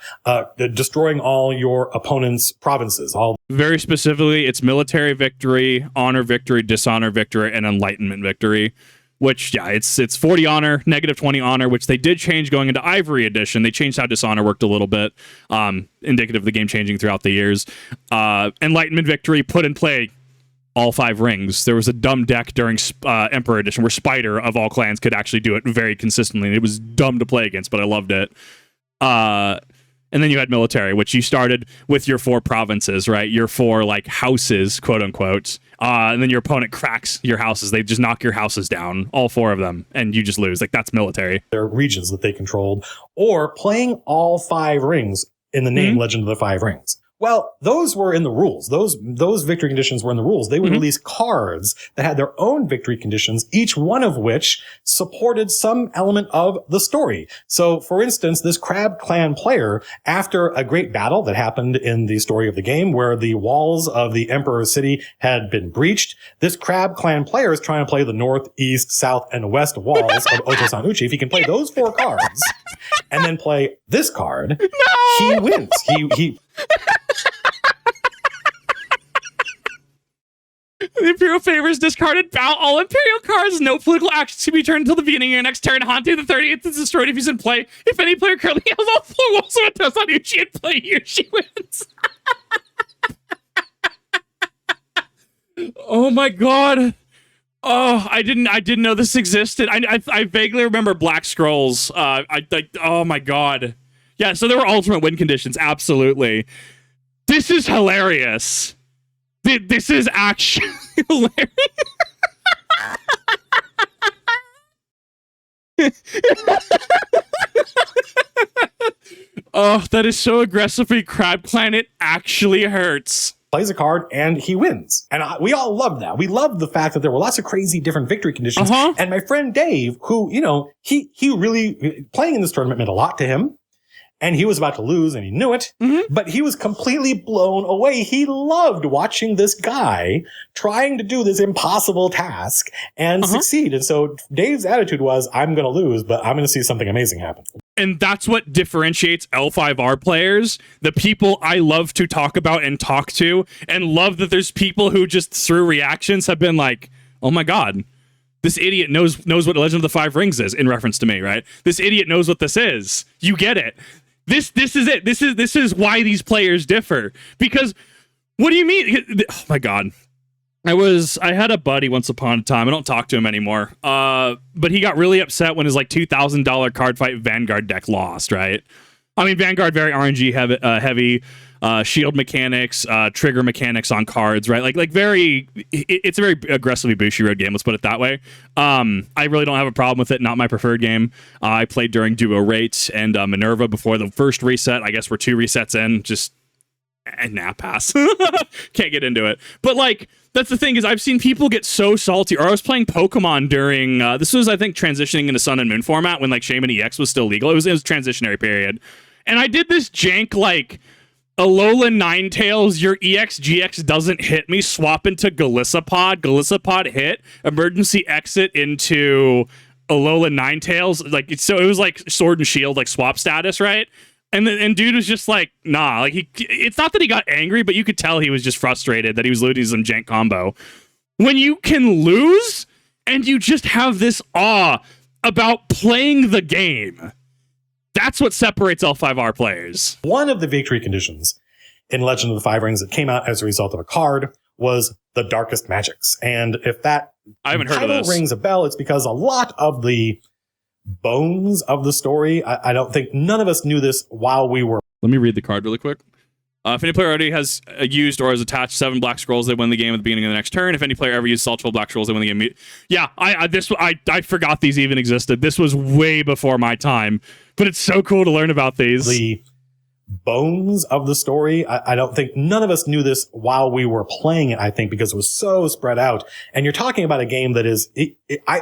destroying all your opponent's provinces. Very specifically, it's military victory, honor victory, dishonor victory, and enlightenment victory. Which, yeah, it's 40 honor, negative 20 honor, which they did change going into Ivory Edition. They changed how dishonor worked a little bit, indicative of the game changing throughout the years. Enlightenment victory put in play all 5 rings. There was a dumb deck during Emperor Edition where Spider of all clans could actually do it very consistently. And it was dumb to play against, but I loved it. And then you had military, which you started with your 4 provinces, right? Your 4 like houses, quote unquote. And then your opponent cracks your houses. They just knock your houses down, all 4 of them, and you just lose. Like, that's military. Their regions that they controlled, or playing all 5 rings in the name Legend of the Five Rings. Well, those were in the rules. Those victory conditions were in the rules. They would release cards that had their own victory conditions, each one of which supported some element of the story. So, for instance, this Crab Clan player, after a great battle that happened in the story of the game where the walls of the Emperor's city had been breached, this Crab Clan player is trying to play the north, east, south, and west walls of Otosan Uchi. If he can play those 4 cards and then play this card, he wins. He The Imperial favor is discarded. Bow all Imperial cards. No political actions can be turned until the beginning of your next turn. Hante the 30th is destroyed if he's in play. If any player currently has all 4 walls of Otosan Uchi in play, he or she wins. Oh my god. Oh, I didn't know this existed. I vaguely remember Black Scrolls. Oh my god. Yeah, so there were alternate win conditions, absolutely. This is hilarious. This is actually hilarious. Oh, that is so aggressively Crab Clan, it actually hurts. Plays a card and he wins. And we all loved that. We loved the fact that there were lots of crazy different victory conditions. And my friend Dave, who, you know, he really, playing in this tournament meant a lot to him. And he was about to lose and he knew it, but he was completely blown away. He loved watching this guy trying to do this impossible task and succeed. And so Dave's attitude was, I'm going to lose, but I'm going to see something amazing happen. And that's what differentiates L5R players, the people I love to talk about and talk to, and love that there's people who just through reactions have been like, oh my God, this idiot knows what Legend of the Five Rings is, in reference to me, right? This idiot knows what this is. You get it. This is it. This is why these players differ. Because what do you mean? Oh my God. I had a buddy once upon a time. I don't talk to him anymore. But he got really upset when his like $2,000 card fight Vanguard deck lost, right? I mean, Vanguard very RNG heavy, shield mechanics, trigger mechanics on cards, right? Like very, it's a very aggressively Bushiroad game. Let's put it that way. I really don't have a problem with it. Not my preferred game. I played during Duo Rates and Minerva before the first reset. I guess we're 2 resets in. Just pass. Can't get into it. But like, that's the thing is I've seen people get so salty. Or I was playing Pokemon during this was I think transitioning into Sun and Moon format when like Shaman EX was still legal. It was transitionary period, and I did this jank like Alolan Ninetales. Your EX GX doesn't hit me. Swap into Galissapod. Galissapod hit. Emergency exit into Alolan Ninetales. Like so it was like Sword and Shield like swap status, right? And dude was just like, nah, like it's not that he got angry, but you could tell he was just frustrated that he was losing some jank combo. When you can lose and you just have this awe about playing the game, that's what separates L5R players. One of the victory conditions in Legend of the Five Rings that came out as a result of a card was the Darkest Magics. And if that I haven't heard of this. Rings a bell, it's because a lot of the bones of the story, I don't think none of us knew this while we were. Let me read the card really quick. If any player already has used or has attached 7 black scrolls, they win the game at the beginning of the next turn. If any player ever used salt 12 black scrolls, they win the game. Yeah, I forgot these even existed. This was way before my time, but it's so cool to learn about these. The bones of the story, I don't think none of us knew this while we were playing it, I think, because it was so spread out. And you're talking about a game that is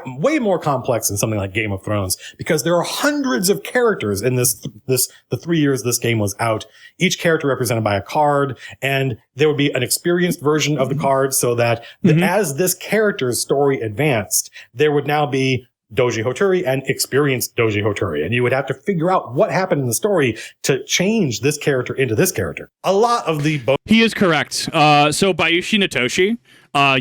way more complex than something like Game of Thrones, because there are hundreds of characters in the 3 years this game was out, each character represented by a card, and there would be an experienced version of the card so that as this character's story advanced, there would now be Doji Hoturi and experienced Doji Hoturi. And you would have to figure out what happened in the story to change this character into this character. A lot of the... He is correct. So Bayushi Natoshi,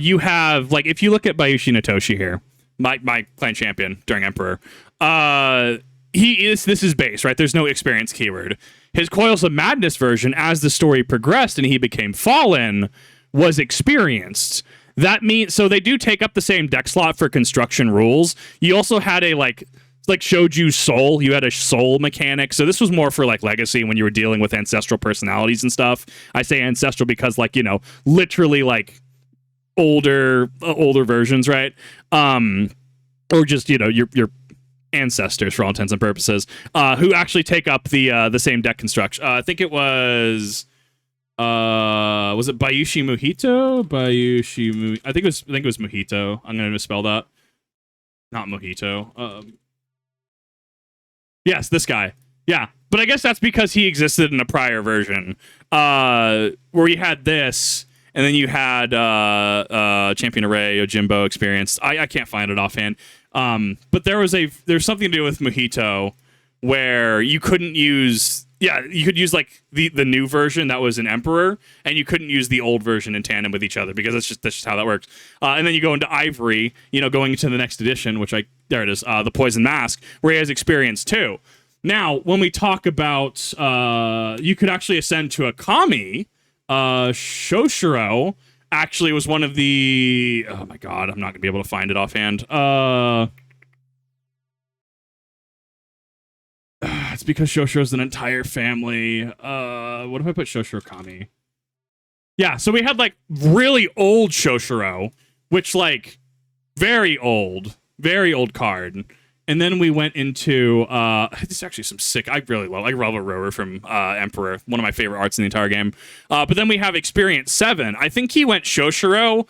you have, like, if you look at Bayushi Natoshi here, my clan champion during Emperor, this is base, right? There's no experience keyword. His Coils of Madness version, as the story progressed and he became Fallen, was experienced. That means, so they do take up the same deck slot for construction rules. You also had a like Shoju Soul. You had a soul mechanic. So this was more for like legacy when you were dealing with ancestral personalities and stuff. I say ancestral because like, you know, literally like older versions, right? Or just, you know, your ancestors for all intents and purposes, who actually take up the same deck construction. I think it was it Bayushi Mojito? I think it was Mojito. I'm gonna misspell that. Not Mojito. Yes, this guy. Yeah, but I guess that's because he existed in a prior version, where you had this, and then you had Champion Array, Yojimbo Experience. I can't find it offhand. But there's something to do with Mojito where you couldn't use. Yeah, you could use like the new version that was an Emperor, and you couldn't use the old version in tandem with each other because that's just how that works. And then you go into Ivory, you know, going into the next edition, there it is, the Poison Mask, where he has experience too. Now, when we talk about, you could actually ascend to a Kami. Shoshiro actually was one of the. Oh my god, I'm not gonna be able to find it offhand. It's because Shoshiro's an entire family. What if I put Shoshiro Kami? Yeah, so we had like really old Shoshiro, which like very old card. And then we went into this is actually some sick. I really love Rower from Emperor, one of my favorite arts in the entire game. But then we have Experience 7. I think he went Shoshiro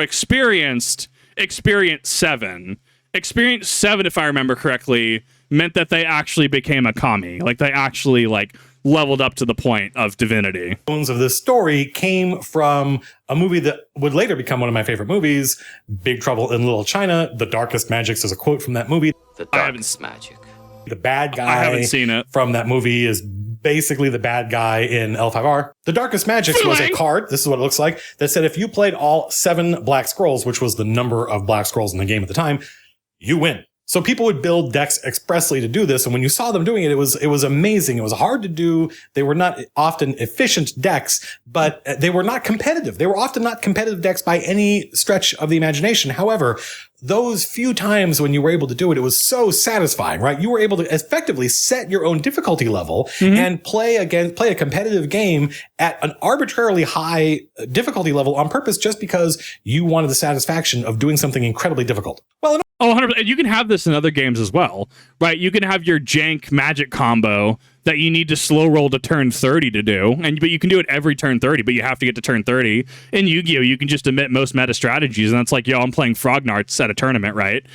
experienced Experience 7. Experience 7, if I remember correctly, meant that they actually became a kami. Like they actually like leveled up to the point of divinity. Bones of this story came from a movie that would later become one of my favorite movies, Big Trouble in Little China. The Darkest Magics is a quote from that movie. The Darkest Magic. The bad guy I haven't seen it. From that movie is basically the bad guy in L5R. The Darkest Magics was a card, this is what it looks like, that said if you played all 7 black scrolls, which was the number of black scrolls in the game at the time, you win. So people would build decks expressly to do this. And when you saw them doing it, it was amazing. It was hard to do. They were not often efficient decks, but they were not competitive. They were often not competitive decks by any stretch of the imagination. However, those few times when you were able to do it, it was so satisfying, right? You were able to effectively set your own difficulty level and play a competitive game at an arbitrarily high difficulty level on purpose just because you wanted the satisfaction of doing something incredibly difficult. Well, Oh, 100%. You can have this in other games as well, right? You can have your jank magic combo that you need to slow roll to turn 30 to do, but you can do it every turn 30, but you have to get to turn 30. In Yu-Gi-Oh, you can just omit most meta strategies, and that's like, yo, I'm playing Frognarts at a tournament, right?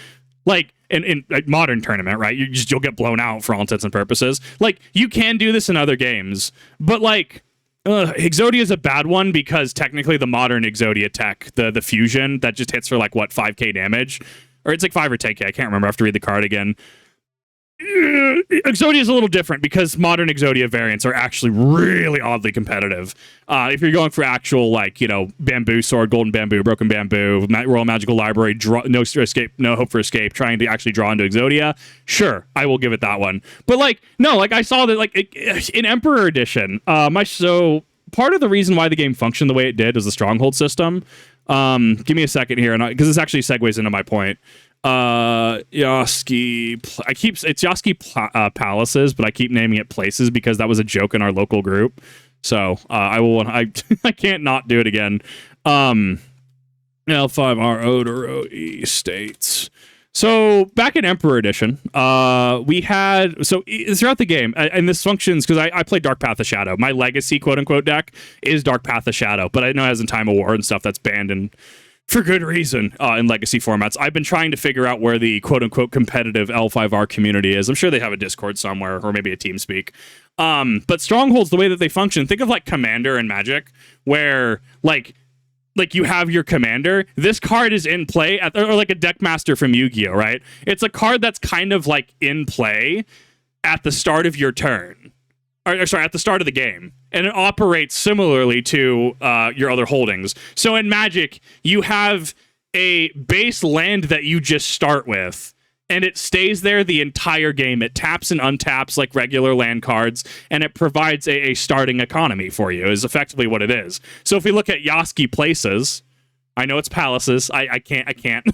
Like, in a modern tournament, right? You'll get blown out for all intents and purposes. Like, you can do this in other games, but like, Exodia is a bad one because technically the modern Exodia tech, the fusion that just hits for like, what, 5k damage? Or it's like 5 or 10k. I can't remember. I have to read the card again. Exodia is a little different because modern Exodia variants are actually really oddly competitive. If you're going for actual, like, you know, bamboo sword, golden bamboo, broken bamboo, royal magical library, no hope for escape, trying to actually draw into Exodia, sure, I will give it that one. But like, no, like I saw that like in Emperor Edition, so part of the reason why the game functioned the way it did was the stronghold system. Give me a second here, because this actually segues into my point. Yoski, it's Yoski Palaces, but I keep naming it places because that was a joke in our local group. So I can't not do it again. L5R Odoro states. So back in Emperor Edition, we had throughout the game, and this functions because I play Dark Path of Shadow. My legacy quote unquote deck is Dark Path of Shadow, but I know it has in Time of War and stuff that's banned and for good reason in legacy formats. I've been trying to figure out where the quote unquote competitive L5R community is. I'm sure they have a Discord somewhere or maybe a TeamSpeak. But strongholds, the way that they function, think of like Commander and Magic, where like you have your commander. This card is in play, or like a deck master from Yu-Gi-Oh, right? It's a card that's kind of like in play at the start of your turn. Or sorry, at the start of the game. And it operates similarly to your other holdings. So in Magic, you have a base land that you just start with, and it stays there the entire game. It taps and untaps like regular land cards, and it provides a starting economy for you, is effectively what it is. So if we look at Yoski Places, I know it's Palaces. I can't.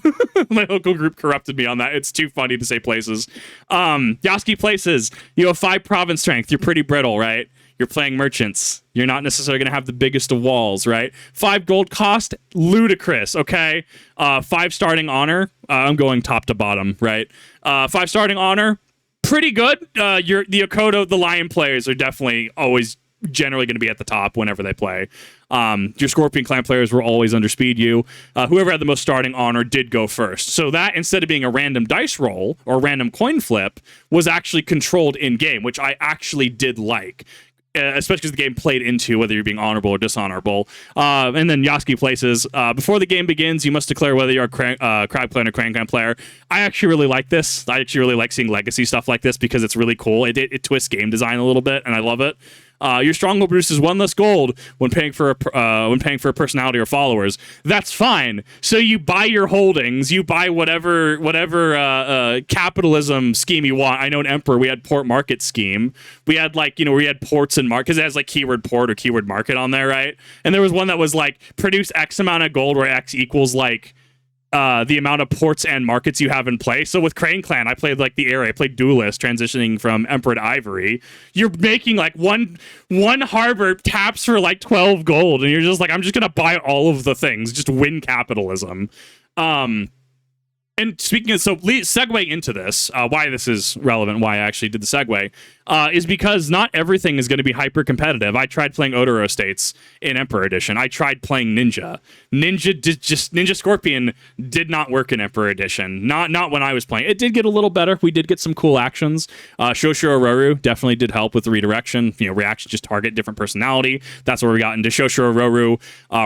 My local group corrupted me on that. It's too funny to say places. Yoski Places, you have 5 province strength. You're pretty brittle, right? You're playing merchants. You're not necessarily going to have the biggest of walls, right? 5 gold cost, ludicrous, okay? 5 starting honor. I'm going top to bottom, right? 5 starting honor, pretty good. The Okoto, the Lion players are definitely always generally going to be at the top whenever they play. Your Scorpion Clan players will always underspeed you. Whoever had the most starting honor did go first. So that, instead of being a random dice roll or random coin flip, was actually controlled in-game, which I actually did like. Especially because the game played into whether you're being honorable or dishonorable. And then Yoski Places. Before the game begins, you must declare whether you're a Crab Clan or Crane Clan player. I actually really like this. I actually really like seeing legacy stuff like this because it's really cool. It twists game design a little bit, and I love it. Your stronghold produces 1 less gold when paying for a personality or followers. That's fine. So you buy your holdings, you buy whatever capitalism scheme you want. I know in Emperor we had port market scheme. We had we had ports and market because it has like keyword port or keyword market on there, right? And there was one that was like produce X amount of gold where X equals like the amount of ports and markets you have in play. So with Crane Clan, I played like the era. I played Duelist, transitioning from Emperor to Ivory. You're making like one harbor taps for like 12 gold, and you're just like, I'm just gonna buy all of the things, just win capitalism. And speaking of, segueing into this, why this is relevant, why I actually did the segue, is because not everything is going to be hyper competitive. I tried playing Odoro States in Emperor Edition. I tried playing Ninja. Ninja Scorpion did not work in Emperor Edition. Not when I was playing. It did get a little better. We did get some cool actions. Shoshiro Roru definitely did help with the redirection. Reaction just target different personality. That's where we got into Shoshiro Roru.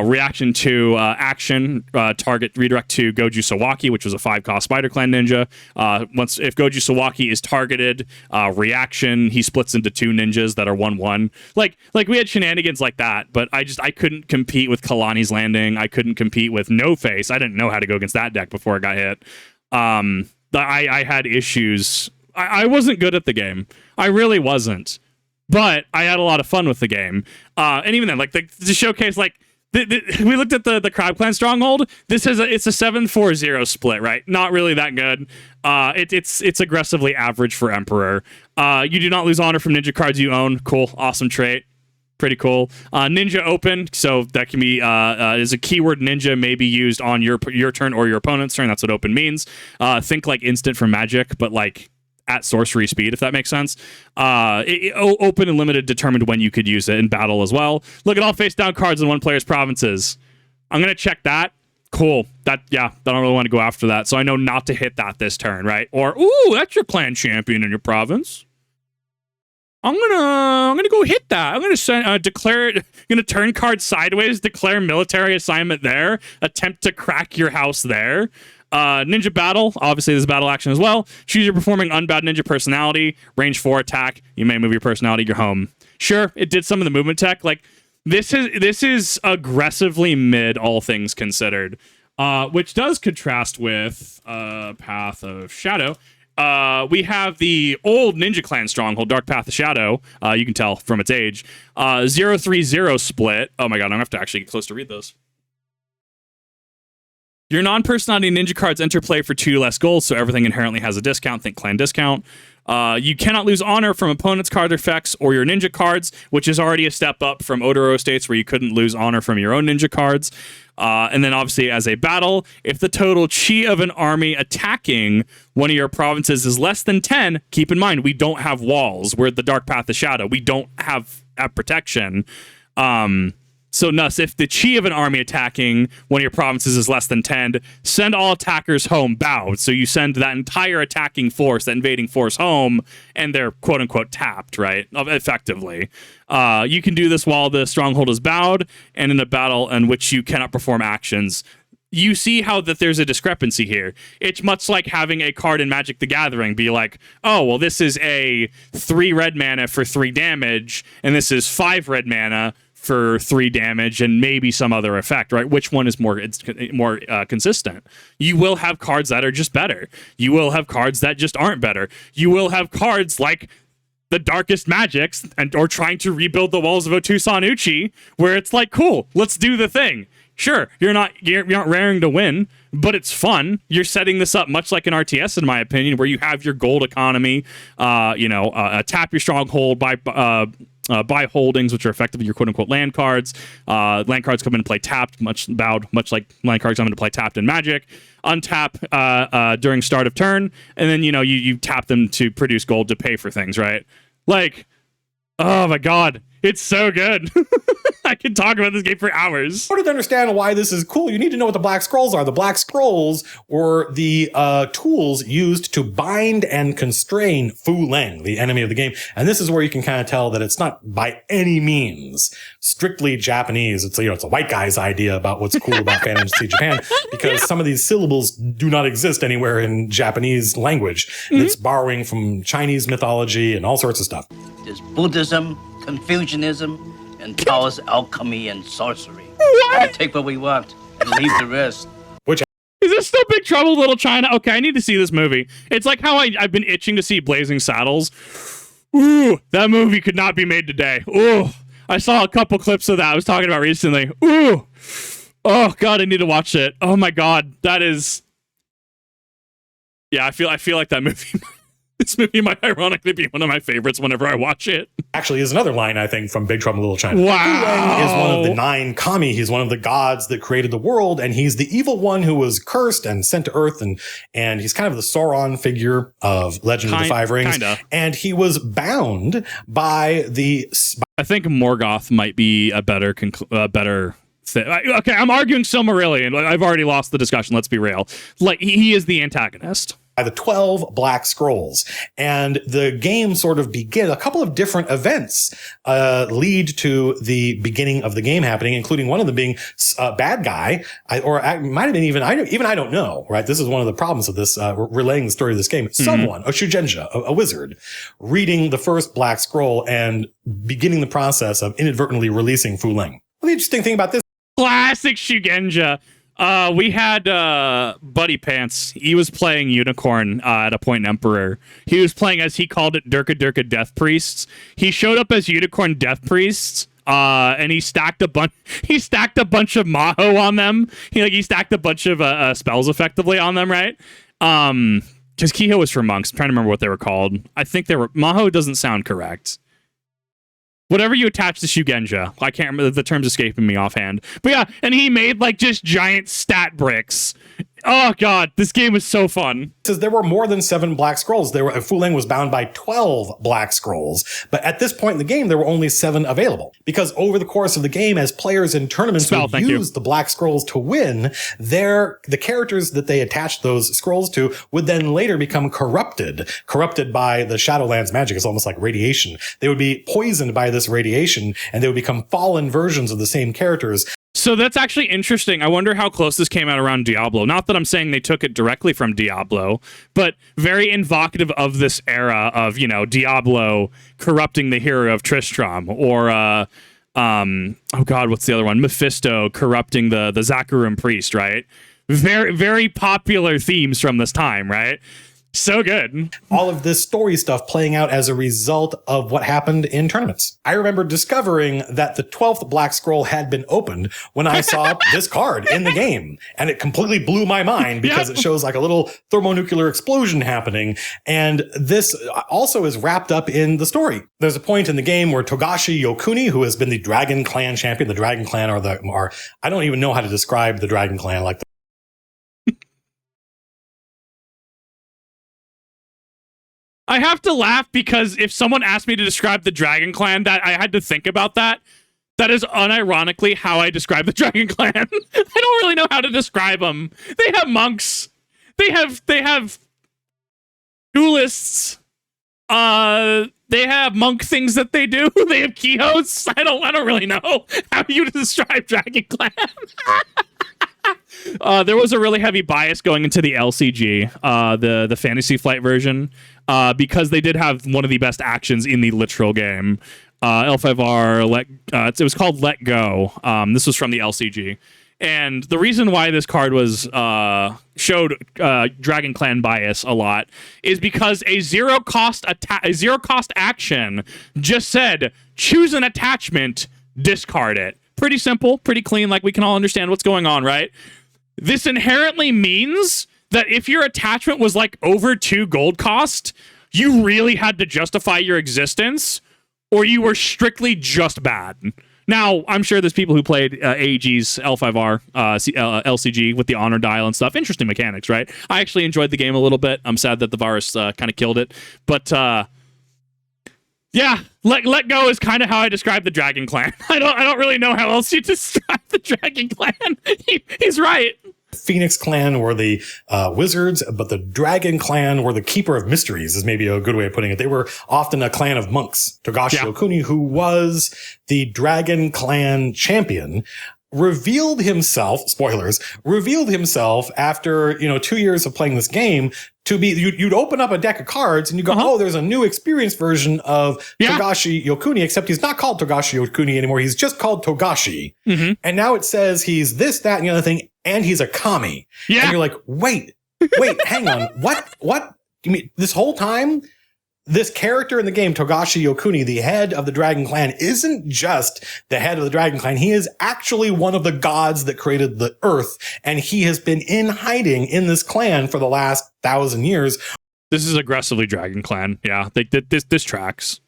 Reaction to action, target redirect to Goju Sawaki, which was a 5-cost Spider Clan ninja. If Goju Sawaki is targeted, reaction, he splits into 2 ninjas that are 1/1. Like we had shenanigans like that, but I couldn't compete with Kalani's Landing. I couldn't compete with No Face. I didn't know how to go against that deck before it got hit. I had issues. I wasn't good at the game. I really wasn't. But I had a lot of fun with the game. And even then, like, to showcase, like, we looked at the Crab Clan Stronghold. It's a 7-4-0 split, right? Not really that good. It's aggressively average for Emperor. You do not lose honor from ninja cards you own. Cool, awesome trait. Pretty cool. Ninja open, so that can be is a keyword ninja may be used on your turn or your opponent's turn. That's what open means. Think like instant from Magic, but like at sorcery speed, if that makes sense. Open and limited determined when you could use it in battle as well. Look at all face down cards in one player's provinces. I'm gonna check that. Cool. I don't really want to go after that, so I know not to hit that this turn, right? Or ooh, that's your clan champion in your province. I'm gonna go hit that. I'm gonna send declare. Gonna turn card sideways, declare military assignment there. Attempt to crack your house there. Ninja battle. Obviously, there's battle action as well. Choose your performing unbound ninja personality. Range 4 attack. You may move your personality to your home. Sure, it did some of the movement tech. Like this is aggressively mid, all things considered. Which does contrast with Path of Shadow. We have the old Ninja Clan Stronghold, Dark Path of Shadow. You can tell from its age. 0-3-0 split. Oh my god, I'm gonna have to actually get close to read those. Your non-personality ninja cards enter play for 2 less gold, so everything inherently has a discount. Think clan discount. You cannot lose honor from opponent's card effects or your ninja cards, which is already a step up from Odoro states where you couldn't lose honor from your own ninja cards. And then obviously as a battle, if the total chi of an army attacking one of your provinces is less than 10, keep in mind, we don't have walls. We're the Dark Path of Shadow. We don't have protection. So thus, if the chi of an army attacking one of your provinces is less than 10, send all attackers home bowed. So you send that entire attacking force, that invading force home, and they're quote-unquote tapped, right? Effectively. You can do this while the stronghold is bowed, and in a battle in which you cannot perform actions. You see how that there's a discrepancy here. It's much like having a card in Magic the Gathering be like, oh, well, this is a 3 red mana for 3 damage, and this is 5 red mana for 3 damage and maybe some other effect, right? Which one is more consistent? You will have cards that are just better. You will have cards that just aren't better. You will have cards like the Darkest Magics or trying to rebuild the walls of Otusanuchi, where it's like, cool, let's do the thing. Sure, you're not raring to win, but it's fun. You're setting this up much like an RTS, in my opinion, where you have your gold economy. Tap your stronghold buy holdings, which are effectively your quote-unquote land cards. Land cards come into play tapped, much like land cards come into play tapped in Magic. Untap during start of turn, and then you tap them to produce gold to pay for things, right? Like, oh my god, it's so good. I can talk about this game for hours. In order to understand why this is cool, you need to know what the Black Scrolls are. The Black Scrolls were the tools used to bind and constrain Fu Leng, the enemy of the game. And this is where you can kind of tell that it's not by any means strictly Japanese. It's it's a white guy's idea about what's cool about fantasy Japan, because some of these syllables do not exist anywhere in Japanese language. Mm-hmm. It's borrowing from Chinese mythology and all sorts of stuff. There's Buddhism, Confucianism, and Taoist alchemy and sorcery. What? We take what we want and leave the rest. Which is this still Big Trouble in Little China? Okay, I need to see this movie. It's like how I've been itching to see Blazing Saddles. Ooh, that movie could not be made today. Ooh, I saw a couple clips of that I was talking about recently. Ooh, oh god, I need to watch it. Oh my god, that is. Yeah, I feel like that movie. This movie might ironically be one of my favorites whenever I watch it. Actually is another line, I think, from Big Trouble in Little China. Wow. Fu Leng is one of the 9 kami. He's one of the gods that created the world, and he's the evil one who was cursed and sent to Earth, and he's kind of the Sauron figure of Legend of the Five Rings. Kinda. And he was bound by the... I think Morgoth might be a better okay, I'm arguing Silmarillion. I've already lost the discussion, let's be real. Like, he is the antagonist. By the 12 Black Scrolls. And the game sort of begins, a couple of different events lead to the beginning of the game happening, including one of them being a bad guy, or might have been even I don't know, right? This is one of the problems of this, relaying the story of this game. Mm-hmm. Someone, a Shugenja, a wizard, reading the first Black Scroll and beginning the process of inadvertently releasing Fu Leng. Well, the interesting thing about this. Classic Shugenja. We had Buddy Pants. He was playing Unicorn at a point in Emperor. He was playing, as he called it, Durka Durka Death Priests. He showed up as Unicorn Death Priests, and he stacked a bunch. He stacked a bunch of Maho on them. He stacked a bunch of spells effectively on them, right? Because Kiho was for monks. I'm trying to remember what they were called. I think they were Maho. Doesn't sound correct. Whatever you attach to Shugenja. I can't remember, the term's escaping me offhand. But yeah, and he made like just giant stat bricks. Oh god, this game was so fun. It says there were more than 7 black scrolls. Fu Leng was bound by 12 black scrolls. But at this point in the game, there were only 7 available. Because over the course of the game, as players in tournaments would use the black scrolls to win, the characters that they attached those scrolls to would then later become corrupted by the Shadowlands magic. It's almost like radiation. They would be poisoned by this radiation, and they would become fallen versions of the same characters. So that's actually interesting. I wonder how close this came out around Diablo. Not that I'm saying they took it directly from Diablo, but very invocative of this era of, Diablo corrupting the hero of Tristram, or oh god, what's the other one? Mephisto corrupting the Zakarum priest, right? Very, very popular themes from this time, right? So good. All of this story stuff playing out as a result of what happened in tournaments. I remember discovering that the 12th black scroll had been opened when I saw this card in the game. And it completely blew my mind because it shows like a little thermonuclear explosion happening. And this also is wrapped up in the story. There's a point in the game where Togashi Yokuni, who has been the Dragon Clan champion, the Dragon Clan are I don't even know how to describe the Dragon Clan, like I have to laugh because if someone asked me to describe the Dragon Clan, that I had to think about that. That is unironically how I describe the Dragon Clan. I don't really know how to describe them. They have monks. They have duelists. They have monk things that they do. They have keyhotes. I don't really know how you describe Dragon Clan. There was a really heavy bias going into the LCG, the Fantasy Flight version, because they did have one of the best actions in the literal game. L5R, it was called Let Go. This was from the LCG. And the reason why this card was showed Dragon Clan bias a lot is because a zero cost action just said, choose an attachment, discard it. Pretty simple, pretty clean, like we can all understand what's going on, right? This inherently means that if your attachment was like over 2 gold cost, you really had to justify your existence, or you were strictly just bad. Now, I'm sure there's people who played AEG's L5R, LCG with the honor dial and stuff. Interesting mechanics, right? I actually enjoyed the game a little bit. I'm sad that the virus kind of killed it. But yeah, let go is kind of how I describe the Dragon Clan. I don't really know how else you describe the Dragon Clan. He's right. Phoenix Clan were the wizards, but the Dragon Clan were the keeper of mysteries, is maybe a good way of putting it. They were often a clan of monks. Togashi Okuni, who was the Dragon Clan champion, revealed himself after, 2 years of playing this game to be, you'd open up a deck of cards and you go, oh, there's a new experienced version of Togashi Yokuni, except he's not called Togashi Yokuni anymore. He's just called Togashi. Mm-hmm. And now it says he's this, that, and the other thing, and he's a kami. Yeah. And you're like, wait, hang on. What? You mean this whole time? This character in the game, Togashi Yokuni, the head of the Dragon Clan, isn't just the head of the Dragon Clan. He is actually one of the gods that created the earth. And he has been in hiding in this clan for the last 1,000 years. This is aggressively Dragon Clan. Yeah, this tracks.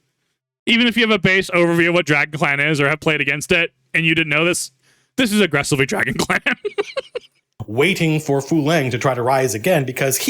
Even if you have a base overview of what Dragon Clan is or have played against it and you didn't know this is aggressively Dragon Clan. Waiting for Fu Leng to try to rise again because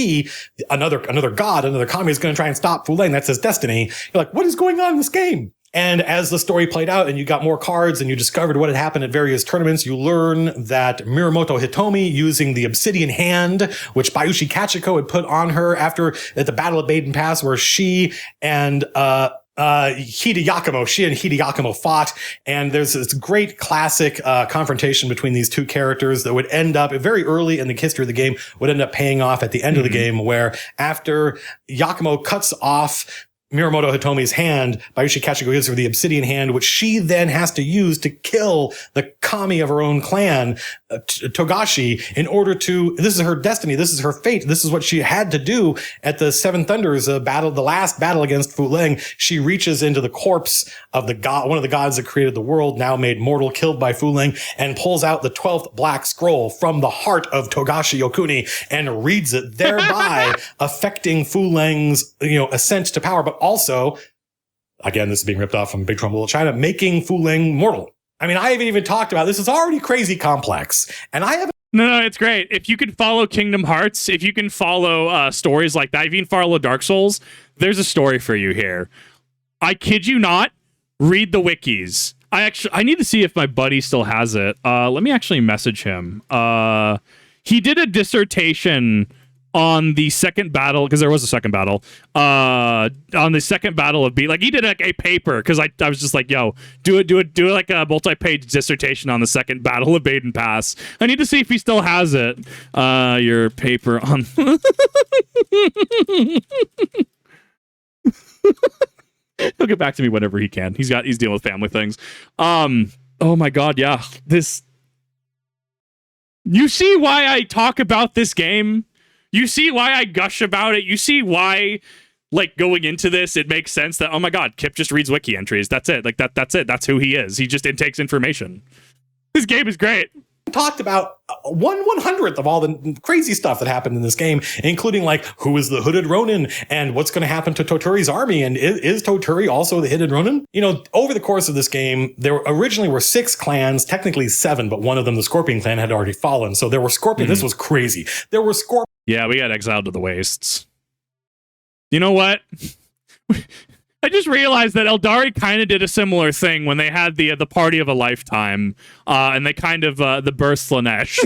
another god, another kami is going to try and stop Fu Leng. That's his destiny. You're like, what is going on in this game? And as the story played out and you got more cards and you discovered what had happened at various tournaments, you learn that Miramoto Hitomi, using the obsidian hand, which Bayushi Kachiko had put on her at the Battle of Baden Pass, where she and Hida Yakumo fought, and there's this great classic confrontation between these two characters that would end up very early in the history of the game, would end up paying off at the end of the game, where after Yakumo cuts off Miyamoto Hitomi's hand, Bayushi Kachiko gives her the obsidian hand, which she then has to use to kill the kami of her own clan, Togashi, in order to, this is her destiny, this is her fate, this is what she had to do at the Seven Thunders battle, the last battle against Fu Leng. She reaches into the corpse of the god, one of the gods that created the world, now made mortal, killed by Fu Leng, and pulls out the 12th black scroll from the heart of Togashi Yokuni and reads it, thereby affecting Fu Leng's, ascent to power, but also, again, this is being ripped off from Big Trouble in China, making Fu Leng mortal. I mean, I haven't even talked about this. It's already crazy complex, and I haven't. No, it's great. If you can follow Kingdom Hearts, if you can follow stories like that, if you can follow Dark Souls, there's a story for you here. I kid you not. Read the wikis. I need to see if my buddy still has it. Let me actually message him. He did a dissertation on the second battle, because there was a second battle, on the second battle of B. Like, he did like a paper, because I was just like, yo, do it like a multi-page dissertation on the second battle of Baden Pass. I need to see if he still has it. Your paper on... He'll get back to me whenever he can. He's dealing with family things. Oh my god, yeah. You see why I talk about this game? You see why I gush about it? You see why, like, going into this, it makes sense that, oh my god, Kip just reads wiki entries. That's it. Like, that's it. That's who he is. He just intakes information. This game is great. Talked about 1/100th of all the crazy stuff that happened in this game, including like who is the hooded Ronin and what's going to happen to Toturi's army, and is Toturi also the hooded Ronin? Over the course of this game, there originally were 6 clans, technically 7, but one of them, the Scorpion clan, had already fallen. So there were Scorpion. This was crazy. There were Scorpion. Yeah, we got exiled to the wastes. You know what? I just realized that Eldari kind of did a similar thing when they had the party of a lifetime, and they kind of the birth Slanesh.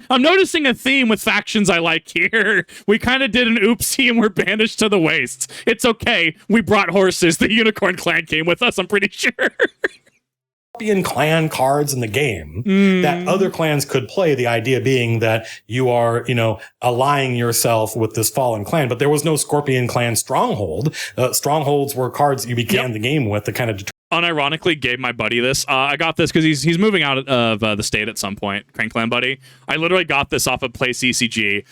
I'm noticing a theme with factions I like here. We kind of did an oopsie and we're banished to the wastes. It's okay. We brought horses. The Unicorn Clan came with us, I'm pretty sure. Clan cards in the game that other clans could play, the idea being that you are, allying yourself with this fallen clan, but there was no Scorpion Clan stronghold. Strongholds were cards you began the game with to kind of unironically gave my buddy this. I got this because he's moving out of the state at some point. Crank Clan buddy. I literally got this off of Play CCG.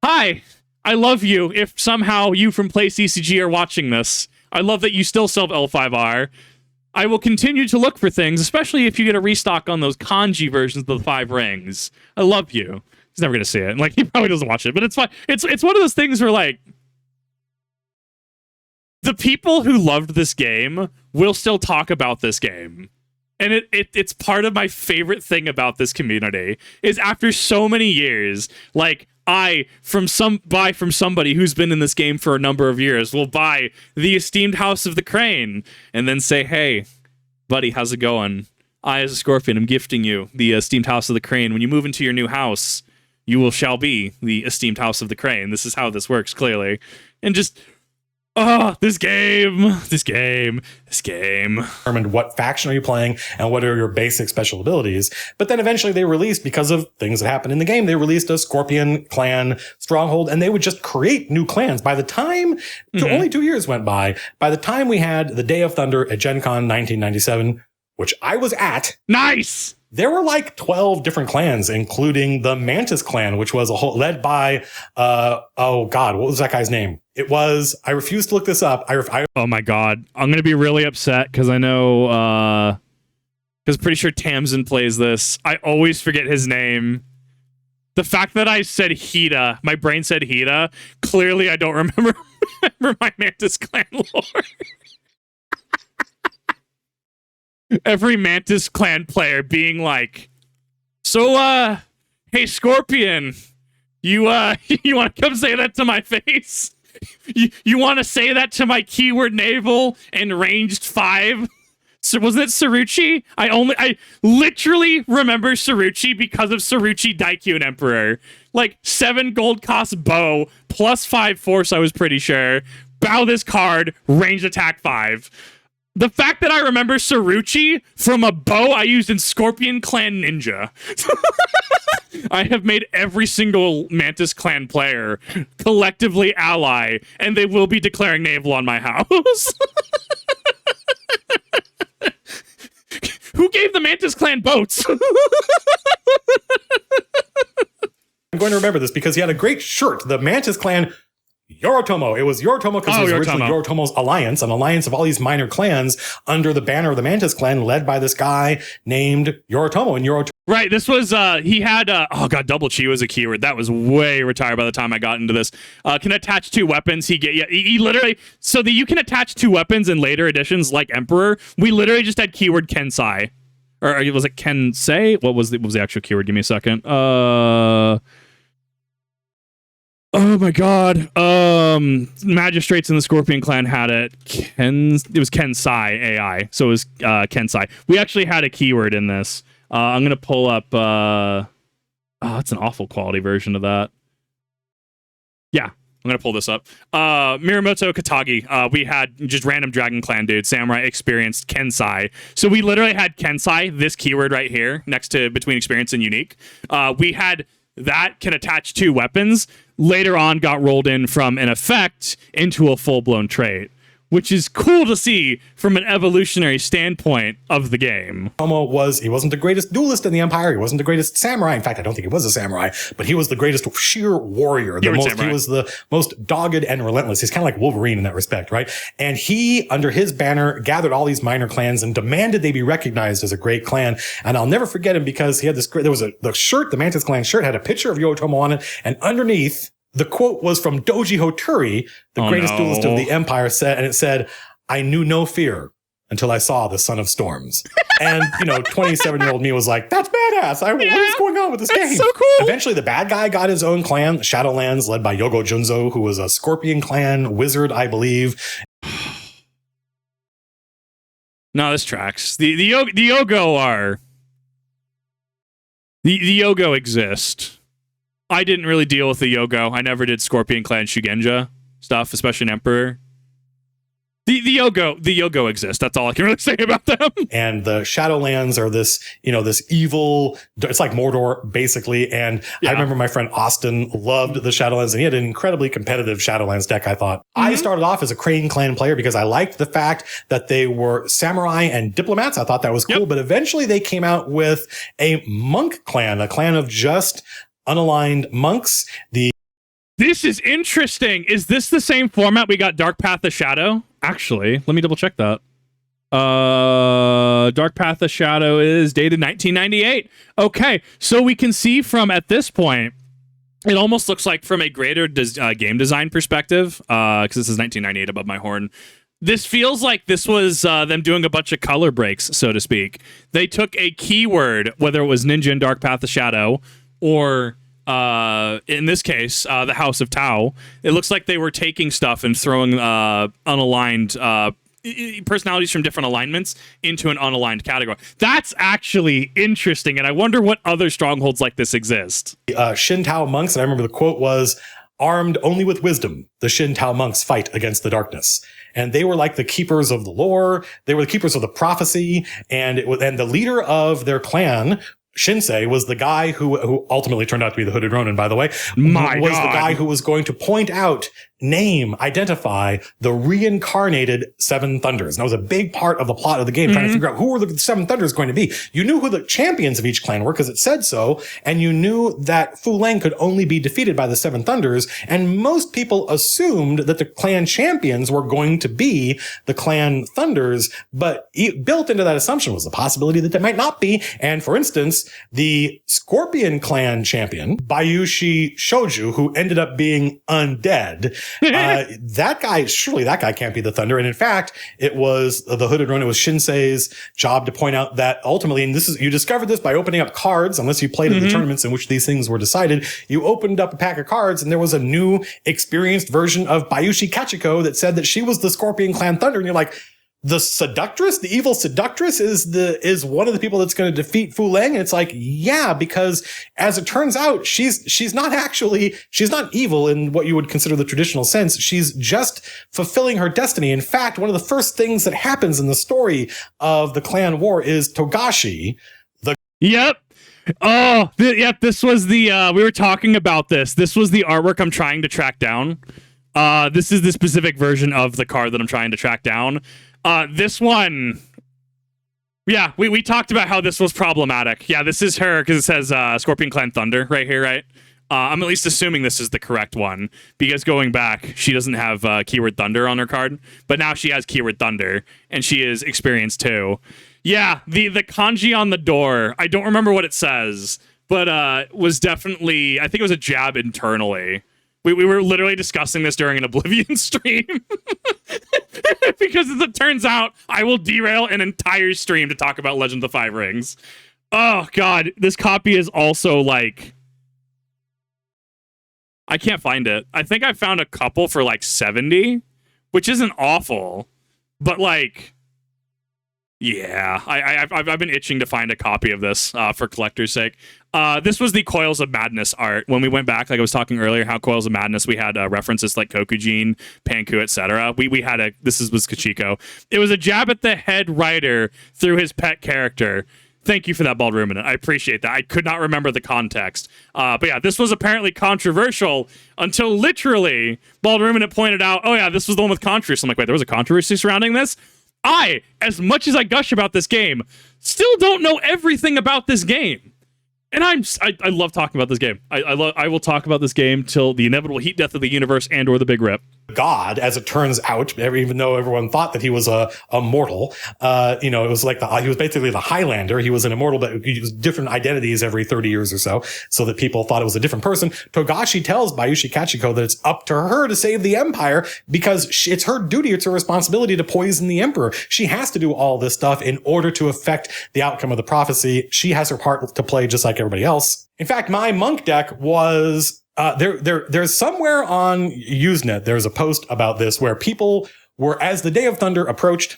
Hi, I love you. If somehow you from Play CCG are watching this, I love that you still sell L5R. I will continue to look for things, especially if you get a restock on those kanji versions of the 5 rings. I love you. He's never going to see it. Like, he probably doesn't watch it, but it's fine. It's one of those things where, like, the people who loved this game will still talk about this game. And it's part of my favorite thing about this community is after so many years, like, from somebody who's been in this game for a number of years, will buy the esteemed House of the Crane and then say, hey, buddy, how's it going? I, as a Scorpion, am gifting you the esteemed House of the Crane. When you move into your new house, you shall be the esteemed House of the Crane. This is how this works, clearly. And just... this game. Determined what faction are you playing and what are your basic special abilities. But then eventually they released, because of things that happened in the game, they released a Scorpion Clan stronghold, and they would just create new clans. By the time, only 2 years went by the time we had the Day of Thunder at Gen Con 1997, which I was at. Nice! There were like 12 different clans, including the Mantis clan, which was led by, oh God, what was that guy's name? It was, I refuse to look this up. Oh my God. I'm going to be really upset because I know, because pretty sure Tamsin plays this. I always forget his name. The fact that I said Hida, my brain said Hida, clearly I don't remember my Mantis clan lore. Every Mantis clan player being like, so, hey, Scorpion, you want to come say that to my face? You want to say that to my keyword naval and ranged 5? So wasn't it Saruchi? I literally remember Saruchi because of Saruchi Daikyu Emperor. Like 7 gold cost bow plus 5 force, I was pretty sure. Bow this card, ranged attack 5. The fact that I remember Saruchi from a bow I used in Scorpion Clan Ninja. I have made every single Mantis Clan player collectively ally, and they will be declaring naval on my house. Who gave the Mantis Clan boats? I'm going to remember this because he had a great shirt. The Mantis Clan Yoritomo. It was Yoritomo because it was originally Yoritomo's alliance, an alliance of all these minor clans under the banner of the Mantis Clan, led by this guy named Yoritomo. And Yoritomo. Right. This was, he had, double chi was a keyword. That was way retired by the time I got into this. Can attach 2 weapons. He literally, so that you can attach 2 weapons in later editions like Emperor. We literally just had keyword Kensai. Or was it Kensei? What was the actual keyword? Give me a second. Oh my god. Magistrates in the Scorpion Clan had it. It was Kensai AI. So it was Kensai. We actually had a keyword in this. I'm gonna pull up that's an awful quality version of that. Yeah, I'm gonna pull this up. Miramoto Katagi. We had just random Dragon Clan dude, Samurai experienced Kensai. So we literally had Kensai, this keyword right here, next to between experience and unique. We had that can attach 2 weapons. Later on got rolled in from an effect into a full-blown trait, which is cool to see from an evolutionary standpoint of the game. He wasn't the greatest duelist in the Empire. He wasn't the greatest samurai. In fact, I don't think he was a samurai, but he was the greatest sheer warrior. He was the most dogged and relentless. He's kind of like Wolverine in that respect, right? And he, under his banner, gathered all these minor clans and demanded they be recognized as a great clan. And I'll never forget him because he had this great, the shirt, the Mantis Clan shirt had a picture of Yoritomo on it. And underneath, the quote was from Doji Hotori, the greatest duelist of the Empire, and it said, "I knew no fear until I saw the Son of Storms." And, 27-year-old me was like, that's badass. What is going on with this game? So cool. Eventually, the bad guy got his own clan, Shadowlands, led by Yogo Junzo, who was a Scorpion Clan wizard, I believe. No, this tracks. The Yogo are... The Yogo exist. I didn't really deal with the Yogo. I never did Scorpion Clan Shugenja stuff, especially in Emperor. The Yogo exist. That's all I can really say about them. And the Shadowlands are this, this evil, it's like Mordor, basically. And I remember my friend Austin loved the Shadowlands, and he had an incredibly competitive Shadowlands deck, I thought. I started off as a Crane Clan player because I liked the fact that they were samurai and diplomats. I thought that was cool. But eventually they came out with a monk clan, a clan of just unaligned monks. This is interesting. Is this the same format we got Dark Path of Shadow? Actually, let me double check that. Dark Path of Shadow is dated 1998. Okay, so we can see from at this point, it almost looks like from a greater game design perspective, because this is 1998 above my horn. This feels like this was them doing a bunch of color breaks, so to speak. They took a keyword, whether it was Ninja and Dark Path of Shadow, or in this case, the House of Tao. It looks like they were taking stuff and throwing unaligned personalities from different alignments into an unaligned category. That's actually interesting, and I wonder what other strongholds like this exist. Shin Tao monks, and I remember the quote was, "Armed only with wisdom, the Shin Tao monks fight against the darkness." And they were like the keepers of the lore. They were the keepers of the prophecy. And the leader of their clan, Shinsei, was the guy who ultimately turned out to be the Hooded Ronin, by the way, the guy who was going to point out, name, identify the reincarnated Seven Thunders. And that was a big part of the plot of the game, trying to figure out who were the Seven Thunders going to be. You knew who the champions of each clan were because it said so, and you knew that Fu Leng could only be defeated by the Seven Thunders, and most people assumed that the clan champions were going to be the clan Thunders, but built into that assumption was the possibility that they might not be. And for instance, the Scorpion clan champion, Bayushi Shoju, who ended up being undead, that guy can't be the Thunder. And in fact, it was the Hooded Ronin. It was Shinsei's job to point out that ultimately, and you discovered this by opening up cards, unless you played in the tournaments in which these things were decided, you opened up a pack of cards and there was a new experienced version of Bayushi Kachiko that said that she was the Scorpion Clan Thunder. And you're like, the seductress, the evil seductress is one of the people that's going to defeat Fu Leng. And it's like, yeah, because as it turns out, she's not evil in what you would consider the traditional sense. She's just fulfilling her destiny. In fact, one of the first things that happens in the story of the clan war is Togashi. Yep. Oh, yep. This was the, we were talking about this. This was the artwork I'm trying to track down. This is the specific version of the card that I'm trying to track down. This one, yeah, we talked about how this was problematic. Yeah, this is her because it says Scorpion Clan Thunder right here, right? I'm at least assuming this is the correct one because going back, she doesn't have keyword Thunder on her card, but now she has keyword Thunder and she is experienced too. Yeah, the kanji on the door, I don't remember what it says, but was definitely, I think it was a jab internally. We were literally discussing this during an Oblivion stream. Because as it turns out, I will derail an entire stream to talk about Legend of the Five Rings. Oh, God. This copy is also, like... I can't find it. I think I found a couple for, like, 70, which isn't awful. But, like... Yeah, I've been itching to find a copy of this for collector's sake. This was the Coils of Madness art. When we went back, like I was talking earlier, how Coils of Madness, we had references like Kokujin, Panku, etc. We had was Kachiko. It was a jab at the head writer through his pet character. Thank you for that, Bald Ruminant. I appreciate that. I could not remember the context. But yeah, this was apparently controversial until literally Bald Ruminant pointed out, oh yeah, this was the one with controversy. I'm like, wait, there was a controversy surrounding this? As much as I gush about this game, still don't know everything about this game. And I love talking about this game. I will talk about this game till the inevitable heat death of the universe and or the big rip. God, as it turns out, even though everyone thought that he was a mortal, it was like he was basically the Highlander. He was an immortal, but he used different identities every 30 years or so that people thought it was a different person. Togashi tells Bayushi Kachiko that it's up to her to save the empire because it's her duty, it's her responsibility to poison the emperor. She has to do all this stuff in order to affect the outcome of the prophecy. She has her part to play just like everybody else. In fact, my monk deck was... There's somewhere on Usenet, there's a post about this where people were, as the Day of Thunder approached,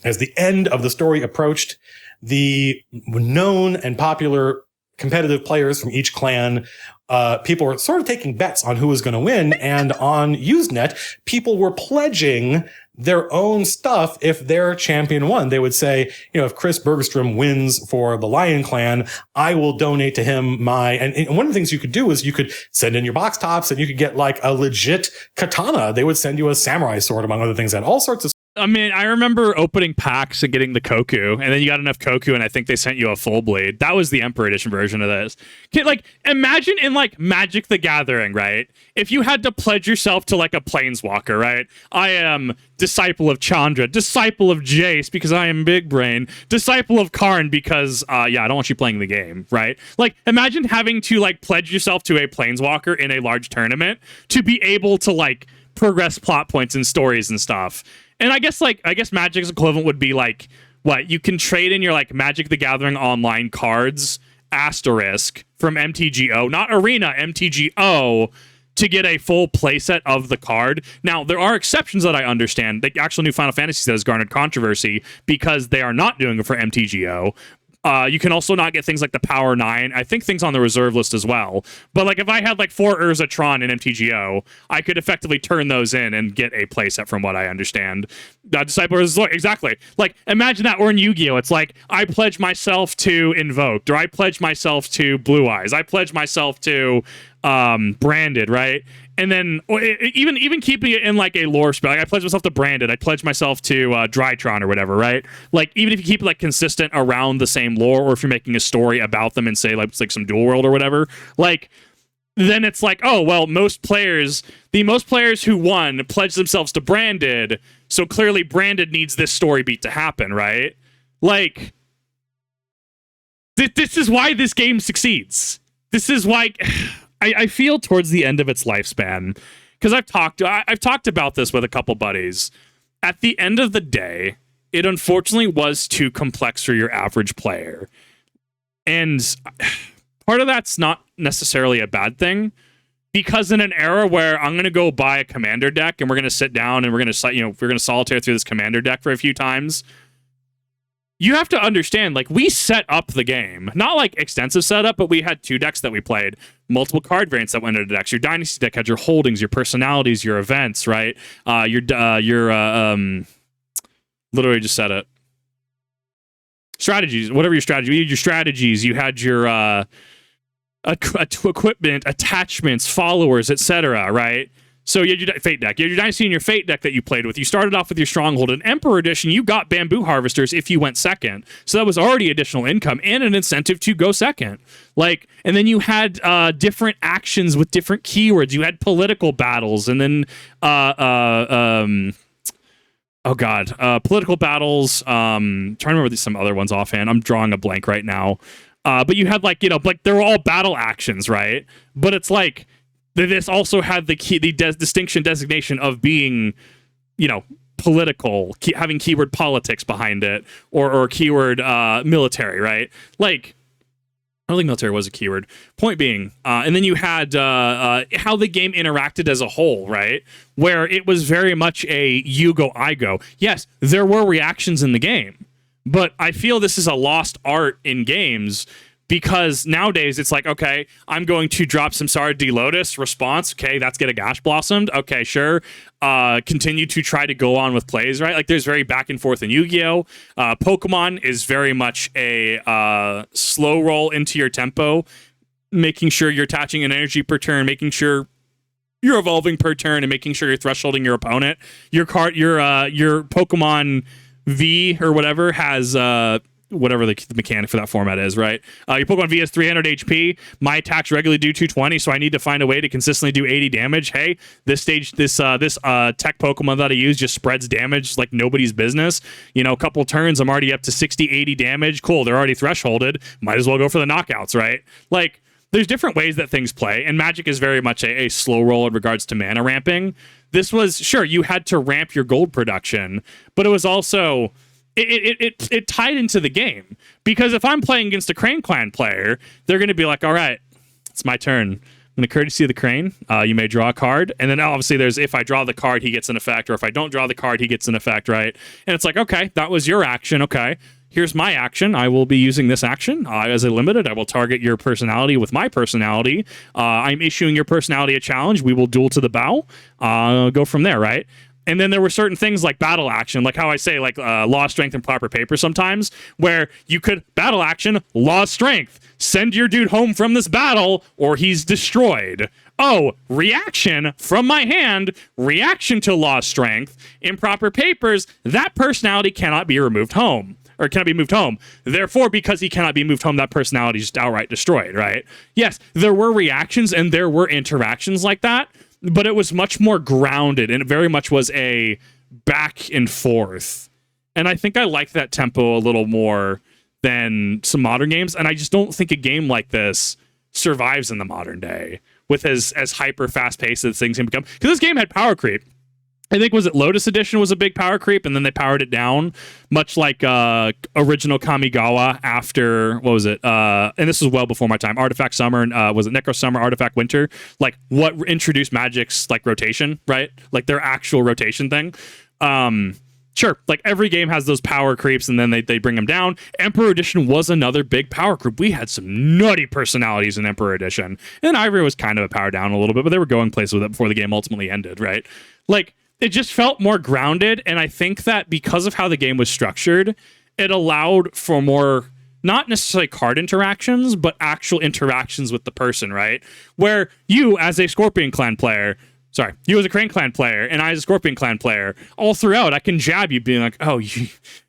as the end of the story approached, the known and popular competitive players from each clan, people were sort of taking bets on who was going to win. And on Usenet, people were pledging their own stuff if their champion won. They would say, if Chris Bergstrom wins for the Lion Clan, I will donate to him and one of the things you could do is you could send in your box tops and you could get like a legit katana. They would send you a samurai sword, among other things, and all sorts of. I mean, I remember opening packs and getting the Koku, and then you got enough Koku, and I think they sent you a full blade. That was the Emperor Edition version of this. Imagine in, Magic the Gathering, right? If you had to pledge yourself to, a Planeswalker, right? I am disciple of Chandra, disciple of Jace, because I am big brain, disciple of Karn, because, I don't want you playing the game, right? Imagine having to, pledge yourself to a Planeswalker in a large tournament to be able to, progress plot points and stories and stuff. And I guess Magic's equivalent would be what you can trade in your Magic the Gathering online cards asterisk from MTGO, not Arena, MTGO, to get a full playset of the card. Now, there are exceptions that I understand. The actual new Final Fantasy set has garnered controversy because they are not doing it for MTGO. You can also not get things like the Power 9. I think things on the reserve list as well. But if I had 4 Urza Tron in MTGO, I could effectively turn those in and get a playset from what I understand. Disciple is exactly. Imagine that we're in Yu-Gi-Oh! It's I pledge myself to Invoked, or I pledge myself to Blue Eyes. I pledge myself to Branded, right? And then even keeping it in a lore spell, I pledge myself to Branded, I pledge myself to Drytron or whatever, right? Even if you keep it consistent around the same lore, or if you're making a story about them and say some Dual World or whatever, then it's oh well, the most players who won pledged themselves to Branded, so clearly Branded needs this story beat to happen, right? This is why this game succeeds. This is why I feel towards the end of its lifespan, because I've talked about this with a couple buddies. At the end of the day, it unfortunately was too complex for your average player. And part of that's not necessarily a bad thing, Because in an era where I'm going to go buy a commander deck and we're going to sit down and we're going to solitaire through this commander deck for a few times, you have to understand, like, we set up the game. Not like extensive setup, but we had 2 decks that we played. Multiple card variants that went into the decks. Your Dynasty deck had your holdings, your personalities, your events, right? Literally just said it. Strategies, whatever your strategy. You had your strategies. You had your equipment, attachments, followers, etc. Right? So you had your Fate deck. You had your Dynasty and your Fate deck that you played with. You started off with your Stronghold. In Emperor Edition, you got Bamboo Harvesters if you went second. So that was already additional income and an incentive to go second. Like, and then you had different actions with different keywords. You had political battles, and then political battles. Trying to remember some other ones offhand. I'm drawing a blank right now. But you had like they were all battle actions, right? But it's like this also had the distinction designation of being, political, having keyword politics behind it, or keyword military, right? Like, I don't think military was a keyword. Point being, and then you had how the game interacted as a whole, right? Where it was very much a you go, I go. Yes, there were reactions in the game, but I feel this is a lost art in games because nowadays it's like, okay, I'm going to drop some Samsara D Lotus response. Okay, that's get a Gash Blossomed. Okay, sure. Continue to try to go on with plays, right? Like there's very back and forth in Yu-Gi-Oh! Pokemon is very much a slow roll into your tempo, making sure you're attaching an energy per turn, making sure you're evolving per turn, and making sure you're thresholding your opponent. Your Pokemon V or whatever has whatever the mechanic for that format is, right? Your Pokemon V has 300 HP. My attacks regularly do 220, so I need to find a way to consistently do 80 damage. Hey, this tech Pokemon that I use just spreads damage like nobody's business. A couple turns, I'm already up to 60, 80 damage. Cool, they're already thresholded. Might as well go for the knockouts, right? Like, there's different ways that things play, and Magic is very much a slow roll in regards to mana ramping. This was, sure, you had to ramp your gold production, but it was also... It tied into the game, because if I'm playing against a Crane Clan player, they're going to be like, all right, it's my turn. I'm going to courtesy of the Crane. You may draw a card. And then obviously there's, if I draw the card, he gets an effect, or if I don't draw the card, he gets an effect, right? And it's like, okay, that was your action. Okay, here's my action. I will be using this action as a limited. I will target your personality with my personality. I'm issuing your personality a challenge. We will duel to the bow. Go from there, right? And then there were certain things like battle action, like how I say, like law, strength, and proper paper sometimes, where you could battle action, law, strength, send your dude home from this battle or he's destroyed. Oh, reaction from my hand, reaction to law, strength, improper papers, that personality cannot be removed home. Or cannot be moved home. Therefore, because he cannot be moved home, that personality is just outright destroyed, right? Yes, there were reactions and there were interactions like that, but it was much more grounded, and it very much was a back and forth. And I think I like that tempo a little more than some modern games, and I just don't think a game like this survives in the modern day with as hyper fast-paced as things can become. Because this game had power creep. I think, was it Lotus Edition was a big power creep, and then they powered it down, much like original Kamigawa after, what was it? And this was well before my time. Artifact Summer, and was it Necro Summer, Artifact Winter? Like, what introduced Magic's, like, rotation, right? Like, their actual rotation thing. Sure, like, every game has those power creeps, and then they bring them down. Emperor Edition was another big power creep. We had some nutty personalities in Emperor Edition. And Ivory was kind of a power down a little bit, but they were going places with it before the game ultimately ended, right? Like, it just felt more grounded, and I think that because of how the game was structured, it allowed for more, not necessarily card interactions, but actual interactions with the person, right? Where you, as a Scorpion Clan player, you as a Crane Clan player, and I as a Scorpion Clan player, all throughout, I can jab you, being like, oh,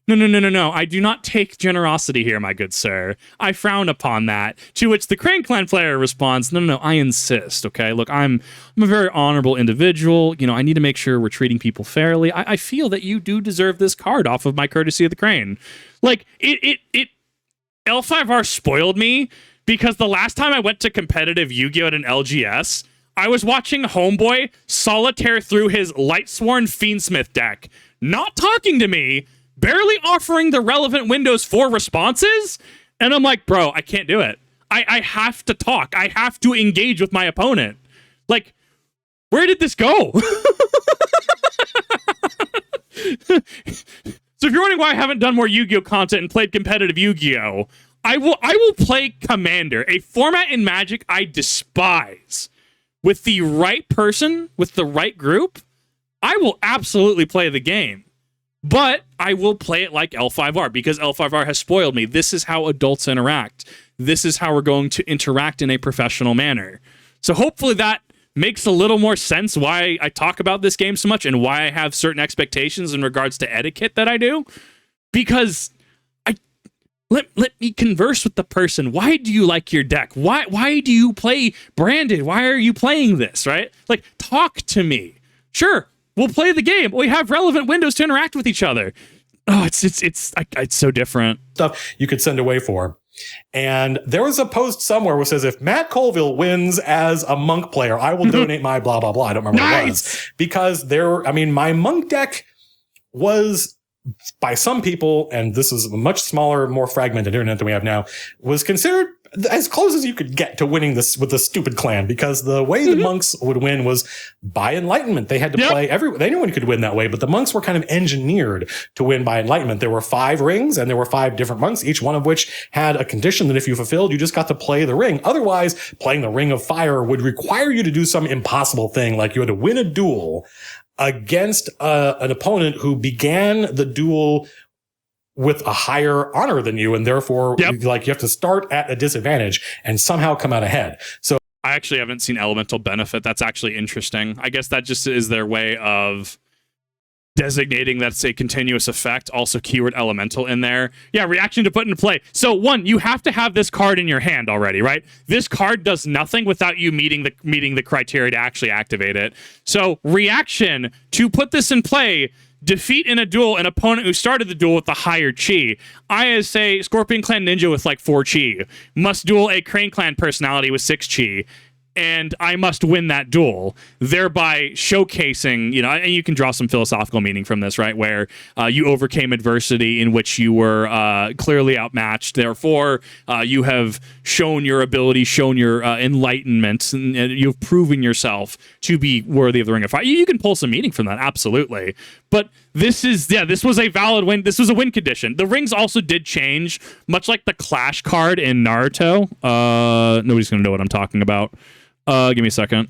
no, I do not take generosity here, my good sir. I frown upon that. To which the Crane Clan player responds, no, I insist, okay? Look, I'm a very honorable individual. I need to make sure we're treating people fairly. I feel that you do deserve this card off of my courtesy of the Crane. Like, L5R spoiled me, because the last time I went to competitive Yu-Gi-Oh! At an LGS, I was watching Homeboy solitaire through his Lightsworn Fiendsmith deck, not talking to me, barely offering the relevant windows for responses, and I'm like, bro, I can't do it. I have to talk. I have to engage with my opponent. Like, where did this go? So if you're wondering why I haven't done more Yu-Gi-Oh content and played competitive Yu-Gi-Oh, I will play Commander, a format in Magic I despise. With the right person, with the right group, I will absolutely play the game. But I will play it like L5R because L5R has spoiled me. This is how adults interact. This is how we're going to interact in a professional manner. So hopefully that makes a little more sense why I talk about this game so much and why I have certain expectations in regards to etiquette that I do. Because let me converse with the person. Why do you like your deck? Why do you play Branded? Why are you playing this, right? Like, talk to me. Sure, we'll play the game. We have relevant windows to interact with each other. Oh, it's so different. Stuff you could send away for. And there was a post somewhere which says, if Matt Colville wins as a monk player, I will donate my blah, blah, blah. I don't remember what it was. Because my monk deck was, by some people, and this is a much smaller, more fragmented internet than we have now, was considered as close as you could get to winning this with the stupid clan, because the way the monks would win was by enlightenment. They had to play anyone could win that way, but the monks were kind of engineered to win by enlightenment. There were 5 rings and there were 5 different monks, each one of which had a condition that if you fulfilled, you just got to play the ring. Otherwise, playing the Ring of Fire would require you to do some impossible thing, like you had to win a duel against an opponent who began the duel with a higher honor than you, and therefore you have to start at a disadvantage and somehow come out ahead. So I actually haven't seen elemental benefit. That's actually interesting. I guess that just is their way of designating that's a continuous effect. Also keyword elemental in there. Yeah, reaction to put into play. So one, you have to have this card in your hand already, right? This card does nothing without you meeting the criteria to actually activate it. So reaction to put this in play: defeat in a duel an opponent who started the duel with the higher chi. I, as a Scorpion Clan ninja with like 4 chi, must duel a Crane Clan personality with 6 chi, and I must win that duel, thereby showcasing, and you can draw some philosophical meaning from this, right? Where you overcame adversity in which you were clearly outmatched. Therefore, you have shown your ability, shown your enlightenment, and you've proven yourself to be worthy of the Ring of Fire. You can pull some meaning from that, absolutely. But this was a valid win. This was a win condition. The rings also did change, much like the Clash card in Naruto. Nobody's going to know what I'm talking about. Give me a second.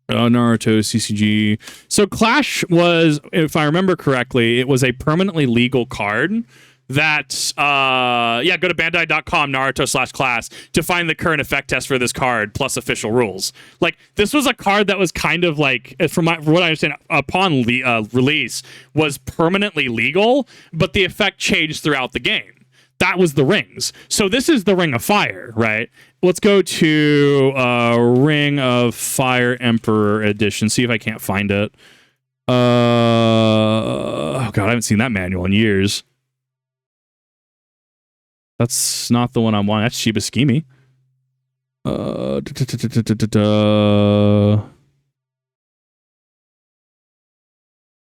Naruto, CCG. So Clash was, if I remember correctly, it was a permanently legal card that, go to bandai.com, Naruto/class, to find the current effect test for this card, plus official rules. Like, this was a card that was kind of like, from what I understand, upon release, was permanently legal, but the effect changed throughout the game. That was the rings. So this is the Ring of Fire, right? Let's go to Ring of Fire Emperor Edition. See if I can't find it. Oh God, I haven't seen that manual in years. That's not the one I'm wanting. That's Shibaskimi.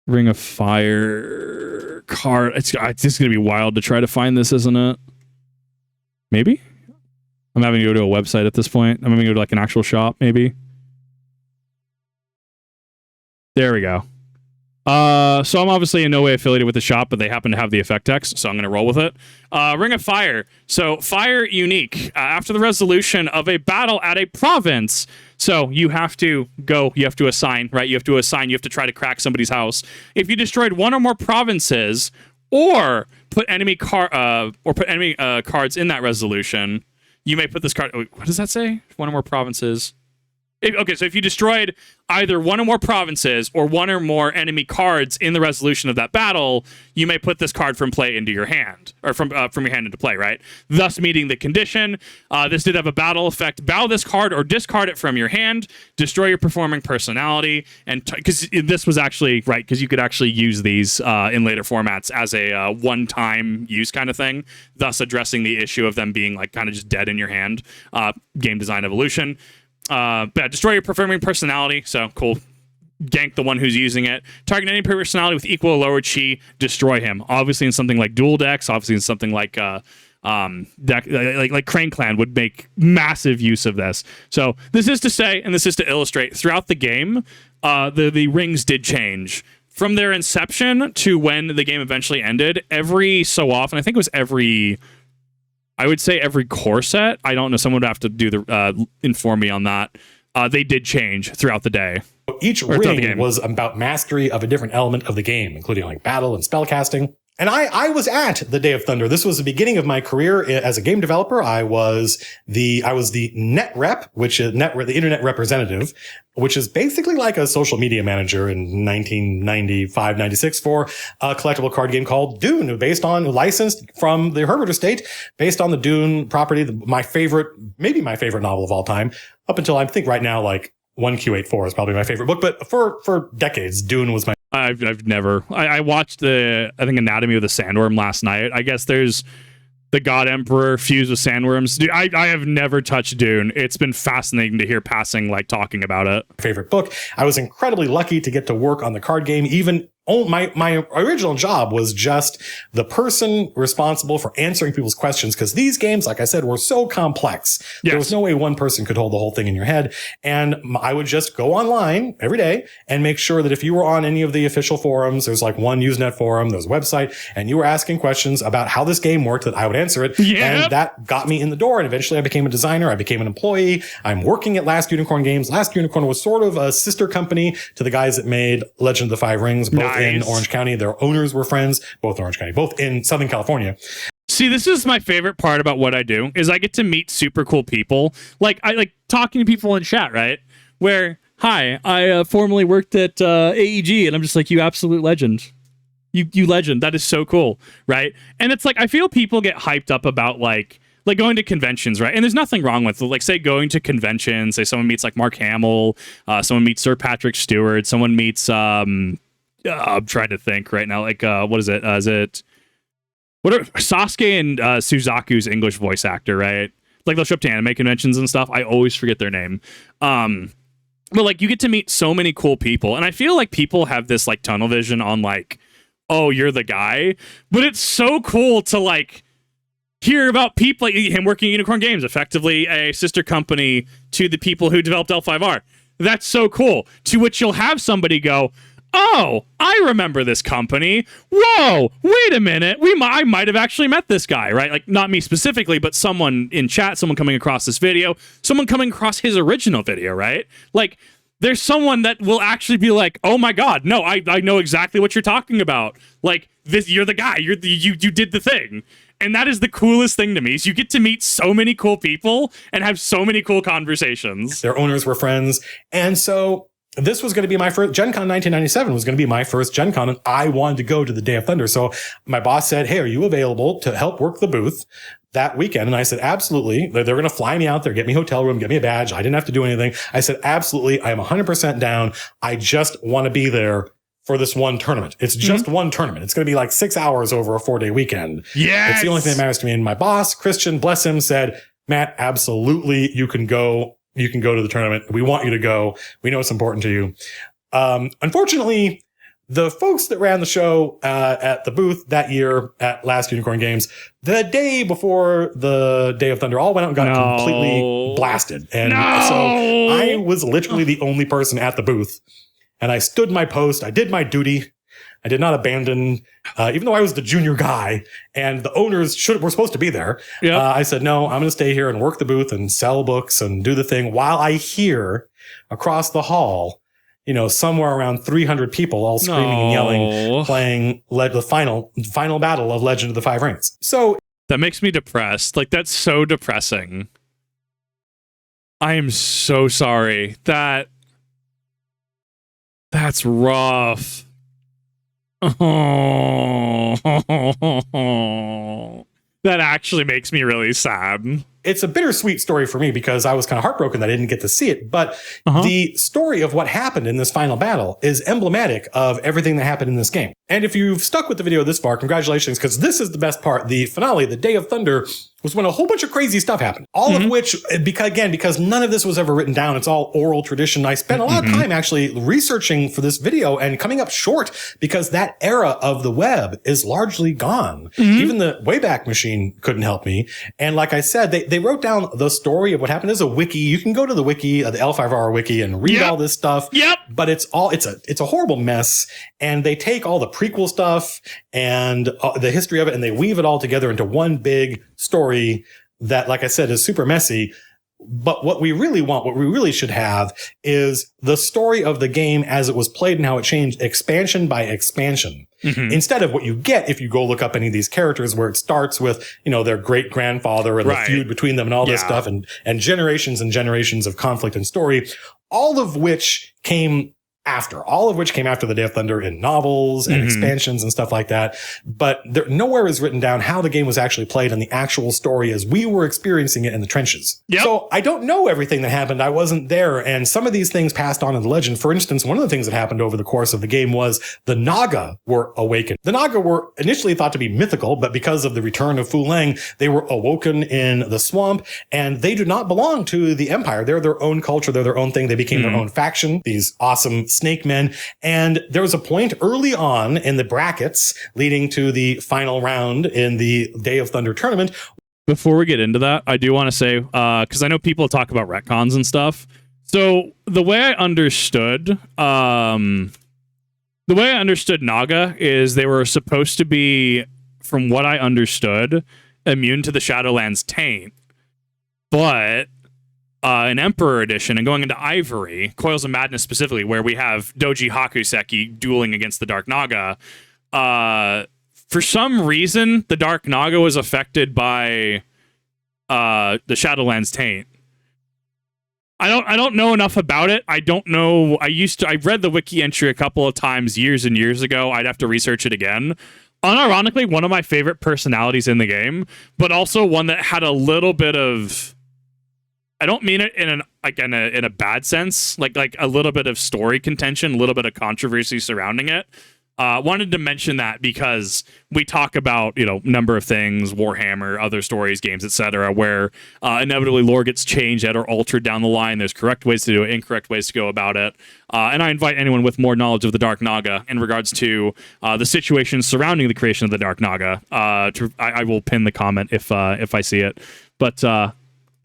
Ring of Fire card. It's just gonna be wild to try to find this, isn't it? Maybe I'm having to go to a website at this point. I'm gonna go to like an actual shop, maybe. There we go. So I'm obviously in no way affiliated with the shop, but they happen to have the effect text, so I'm going to roll with it. Ring of Fire. So Fire unique. After the resolution of a battle at a province, so you have to assign, right? You have to try to crack somebody's house. If you destroyed one or more provinces, or put enemy cards in that resolution, you may put this card. What does that say? One or more provinces. So if you destroyed either one or more provinces or one or more enemy cards in the resolution of that battle, you may put this card from play into your hand, or from your hand into play, right? Thus meeting the condition. This did have a battle effect. Bow this card or discard it from your hand. Destroy your performing personality. And because this was actually, right, because you could actually use these in later formats as a one-time use kind of thing, thus addressing the issue of them being like kind of just dead in your hand. Game design evolution. Destroy your performing personality. So cool. Gank the one who's using it. Target any personality with equal or lower chi. Destroy him. Obviously in something like dual decks. Obviously in something like like Crane Clan would make massive use of this. So this is to say, and this is to illustrate, throughout the game, the rings did change. From their inception to when the game eventually ended, every so often, I think it was every core set. I don't know. Someone would have to inform me on that. They did change throughout the day. Each ring was about mastery of a different element of the game, including like battle and spellcasting. And I was at the Day of Thunder. This was the beginning of my career as a game developer. I was the net rep, which is the internet representative, which is basically like a social media manager in 1995, 96 for a collectible card game called Dune, licensed from the Herbert estate, based on the Dune property, maybe my favorite novel of all time, up until I think right now, like 1Q84 is probably my favorite book. But for decades, Dune was my I've never. I watched I think Anatomy of the Sandworm last night. I guess there's the God Emperor fused with sandworms. Dude, I have never touched Dune. It's been fascinating to hear passing talking about it. Favorite book. I was incredibly lucky to get to work on the card game. Even my original job was just the person responsible for answering people's questions, because these games, like I said, were so complex. Yes. There was no way one person could hold the whole thing in your head. And I would just go online every day and make sure that if you were on any of the official forums, there's like one Usenet forum, there's a website, and you were asking questions about how this game worked, that I would answer it. Yep. And that got me in the door. And eventually I became a designer. I became an employee. I'm working at Last Unicorn Games. Last Unicorn was sort of a sister company to the guys that made Legend of the Five Rings, both in Orange County. Their owners were friends, both in Southern California. See, this is my favorite part about what I do, is I get to meet super cool people. Like, I like talking to people in chat, right? Where, hi, I formerly worked at AEG, and I'm just like, you absolute legend. You legend. That is so cool, right? And it's like, I feel people get hyped up about like going to conventions, right? And there's nothing wrong with say going to conventions. Say someone meets like Mark Hamill, someone meets Sir Patrick Stewart, someone meets I'm trying to think right now. What is it? Sasuke and Suzaku's English voice actor, right? Like they'll show up to anime conventions and stuff. I always forget their name. But like you get to meet so many cool people, and I feel like people have this like tunnel vision on like, oh, you're the guy. But it's so cool to hear about people like him working at Unicorn Games, effectively a sister company to the people who developed L5R. That's so cool. To which you'll have somebody go, oh, I remember this company. Whoa, wait a minute. I might have actually met this guy, right? Like not me specifically, but someone in chat, someone coming across this video, someone coming across his original video, right? Like there's someone that will actually be like, oh my God, no, I know exactly what you're talking about. Like this, you're the guy, you did the thing. And that is the coolest thing to me, is you get to meet so many cool people and have so many cool conversations. Their owners were friends. And so this was going to be my first Gen Con 1997 was going to be my first Gen Con, and I wanted to go to the Day of Thunder. So my boss said, hey, are you available to help work the booth that weekend? And I said, absolutely. They're going to fly me out there, get me a hotel room, get me a badge. I didn't have to do anything. I said, absolutely. I am 100% down. I just want to be there for this one tournament. It's just one tournament. It's going to be like 6 hours over a 4-day weekend. Yes. It's the only thing that matters to me. And my boss, Christian, bless him, said, Matt, absolutely. You can go. You can go to the tournament. We want you to go. We know it's important to you. Unfortunately, the folks that ran the show at the booth that year at Last Unicorn Games, the day before the Day of Thunder, all went out and got completely blasted. And so I was literally the only person at the booth. And I stood my post. I did my duty. I did not abandon, even though I was the junior guy and the owners were supposed to be there. Yep. I said, no, I'm going to stay here and work the booth and sell books and do the thing while I hear across the hall, somewhere around 300 people all screaming and yelling, playing the final battle of Legend of the Five Rings. So that makes me depressed. Like, that's so depressing. I am so sorry. That's rough. Oh, that actually makes me really sad. It's a bittersweet story for me because I was kind of heartbroken that I didn't get to see it. But the story of what happened in this final battle is emblematic of everything that happened in this game. And if you've stuck with the video this far, congratulations, because this is the best part. The finale, the Day of Thunder, was when a whole bunch of crazy stuff happened. All of which, because none of this was ever written down. It's all oral tradition. I spent a lot of time actually researching for this video and coming up short because that era of the web is largely gone. Even the Wayback Machine couldn't help me. And like I said, they wrote down the story of what happened as a wiki. You can go to the wiki, the L5R wiki, and read all this stuff. But it's a horrible mess. And they take all the prequel stuff and the history of it, and they weave it all together into one big story that, like I said, is super messy. But what we really should have is the story of the game as it was played and how it changed expansion by expansion. Instead of what you get if you go look up any of these characters where it starts with, their great grandfather and the feud between them and all this stuff and generations and generations of conflict and story, all of which came after the Day of Thunder in novels and expansions and stuff like that. But nowhere is written down how the game was actually played and the actual story as we were experiencing it in the trenches. So I don't know everything that happened. I wasn't there. And some of these things passed on in the legend. For instance, one of the things that happened over the course of the game was the Naga were awakened. The Naga were initially thought to be mythical, but because of the return of Fu Lang, they were awoken in the swamp, and they do not belong to the Empire. They're their own culture. They're their own thing. They became their own faction, these awesome snake men. And there was a point early on in the brackets leading to the final round in the Day of Thunder tournament. Before we get into that, I do want to say, because I know people talk about retcons and stuff. So the way I understood Naga is they were supposed to be, from what I understood, immune to the Shadowlands taint. But in Emperor Edition and going into Ivory, Coils of Madness specifically, where we have Doji Hakuseki dueling against the Dark Naga, for some reason, the Dark Naga was affected by the Shadowlands taint. I don't know enough about it. I don't know. I read the wiki entry a couple of times years and years ago. I'd have to research it again. Unironically, one of my favorite personalities in the game, but also one that had a little bit of, I don't mean it in a bad sense, like a little bit of story contention, a little bit of controversy surrounding it. Wanted to mention that because we talk about, number of things, Warhammer, other stories, games, etc., where inevitably lore gets changed or altered down the line. There's correct ways to do it, incorrect ways to go about it. And I invite anyone with more knowledge of the Dark Naga in regards to the situation surrounding the creation of the Dark Naga. I will pin the comment if I see it. But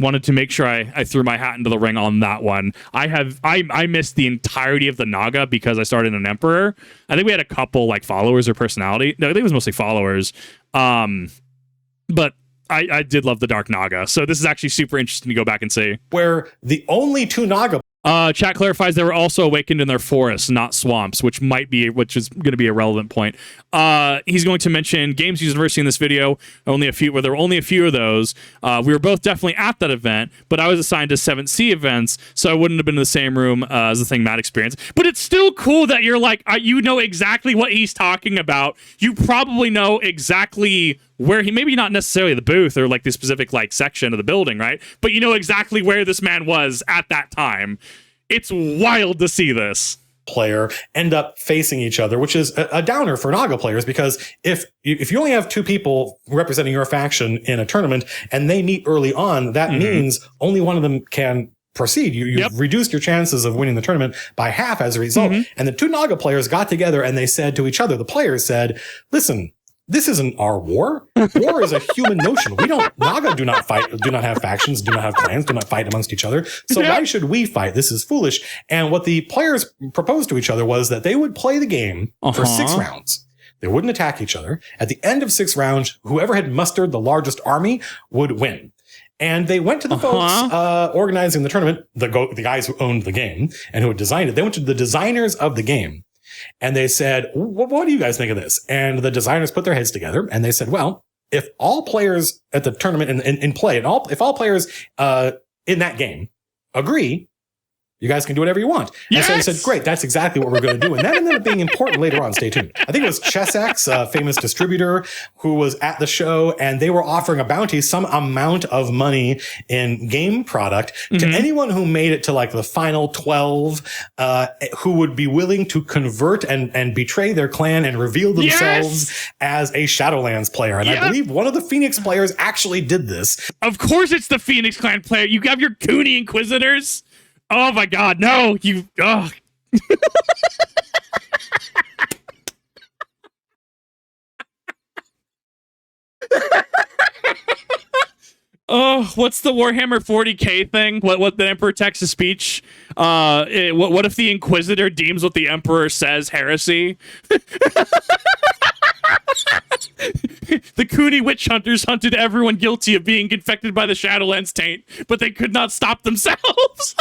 wanted to make sure I threw my hat into the ring on that one. I missed the entirety of the Naga because I started an Emperor. I think we had a couple followers or personality. No, I think it was mostly followers. But I did love the Dark Naga. So this is actually super interesting to go back and see. Where the only two Naga Chat clarifies they were also awakened in their forests, not swamps, which is going to be a relevant point. He's going to mention Games University in this video. There were only a few of those. We were both definitely at that event, but I was assigned to 7th C events, so I wouldn't have been in the same room as the thing Matt experienced. But it's still cool that you're you know exactly what he's talking about. You probably know exactly where he, maybe not necessarily the booth or the specific section of the building, right? But you know exactly where this man was at that time. It's wild to see this player end up facing each other, which is a downer for Naga players, because if you only have two people representing your faction in a tournament and they meet early on, that means only one of them can proceed. You've reduced your chances of winning the tournament by half as a result. And the two Naga players got together and they said to each other, the players said, listen, this isn't our war. War is a human notion. Naga do not fight, do not have factions, do not have clans, do not fight amongst each other. So why should we fight? This is foolish. And what the players proposed to each other was that they would play the game for 6 rounds. They wouldn't attack each other. At the end of 6 rounds, whoever had mustered the largest army would win. And they went to the folks organizing the tournament, the guys who owned the game and who had designed it. They went to the designers of the game. And they said, what do you guys think of this? And the designers put their heads together and they said, well, if all players at the tournament in play, and if all players in that game agree You guys can do whatever you want. And so he said, great, that's exactly what we're going to do. And that ended up being important later on. Stay tuned. I think it was ChessX, a famous distributor, who was at the show, and they were offering a bounty, some amount of money in game product to anyone who made it to like the final 12, who would be willing to convert and betray their clan and reveal themselves as a Shadowlands player. And I believe one of the Phoenix players actually did this. Of course it's the Phoenix Clan player. You have your Cooney Inquisitors. Oh my God, no, you, oh. Oh, what's the Warhammer 40K thing? What the Emperor texts speech? What if the Inquisitor deems what the Emperor says heresy? The Cooney witch hunters hunted everyone guilty of being infected by the Shadowlands taint, but they could not stop themselves.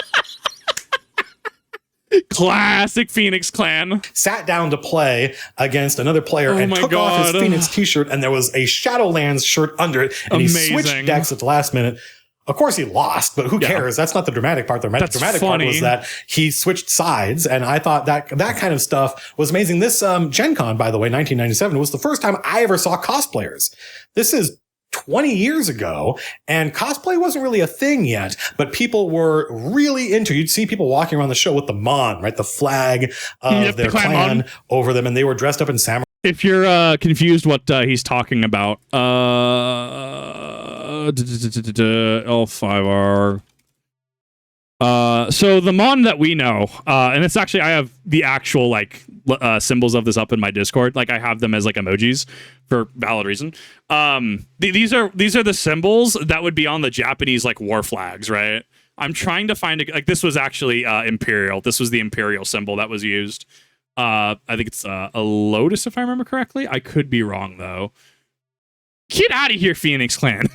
Classic Phoenix Clan. Sat down to play against another player and took off his Phoenix t-shirt, and there was a Shadowlands shirt under it, and he switched decks at the last minute. Of course, he lost, but who cares? That's not the dramatic part. The dramatic part was that he switched sides, and I thought that kind of stuff was amazing. This Gen Con, by the way, 1997, was the first time I ever saw cosplayers. This is 20 years ago, and cosplay wasn't really a thing yet, but people were really into it. You'd see people walking around the show with the Mon, right? The flag of their clan over them, and they were dressed up in samurai. If you're confused what he's talking about, L5R. So the Mon that we know, and it's actually, I have the actual like symbols of this up in my Discord. Like I have them as like emojis for valid reason. These are the symbols that would be on the Japanese like war flags, right? I'm trying to find like this was actually Imperial. This was the Imperial symbol that was used. I think it's a lotus if I remember correctly. I could be wrong though. Get out of here, Phoenix Clan.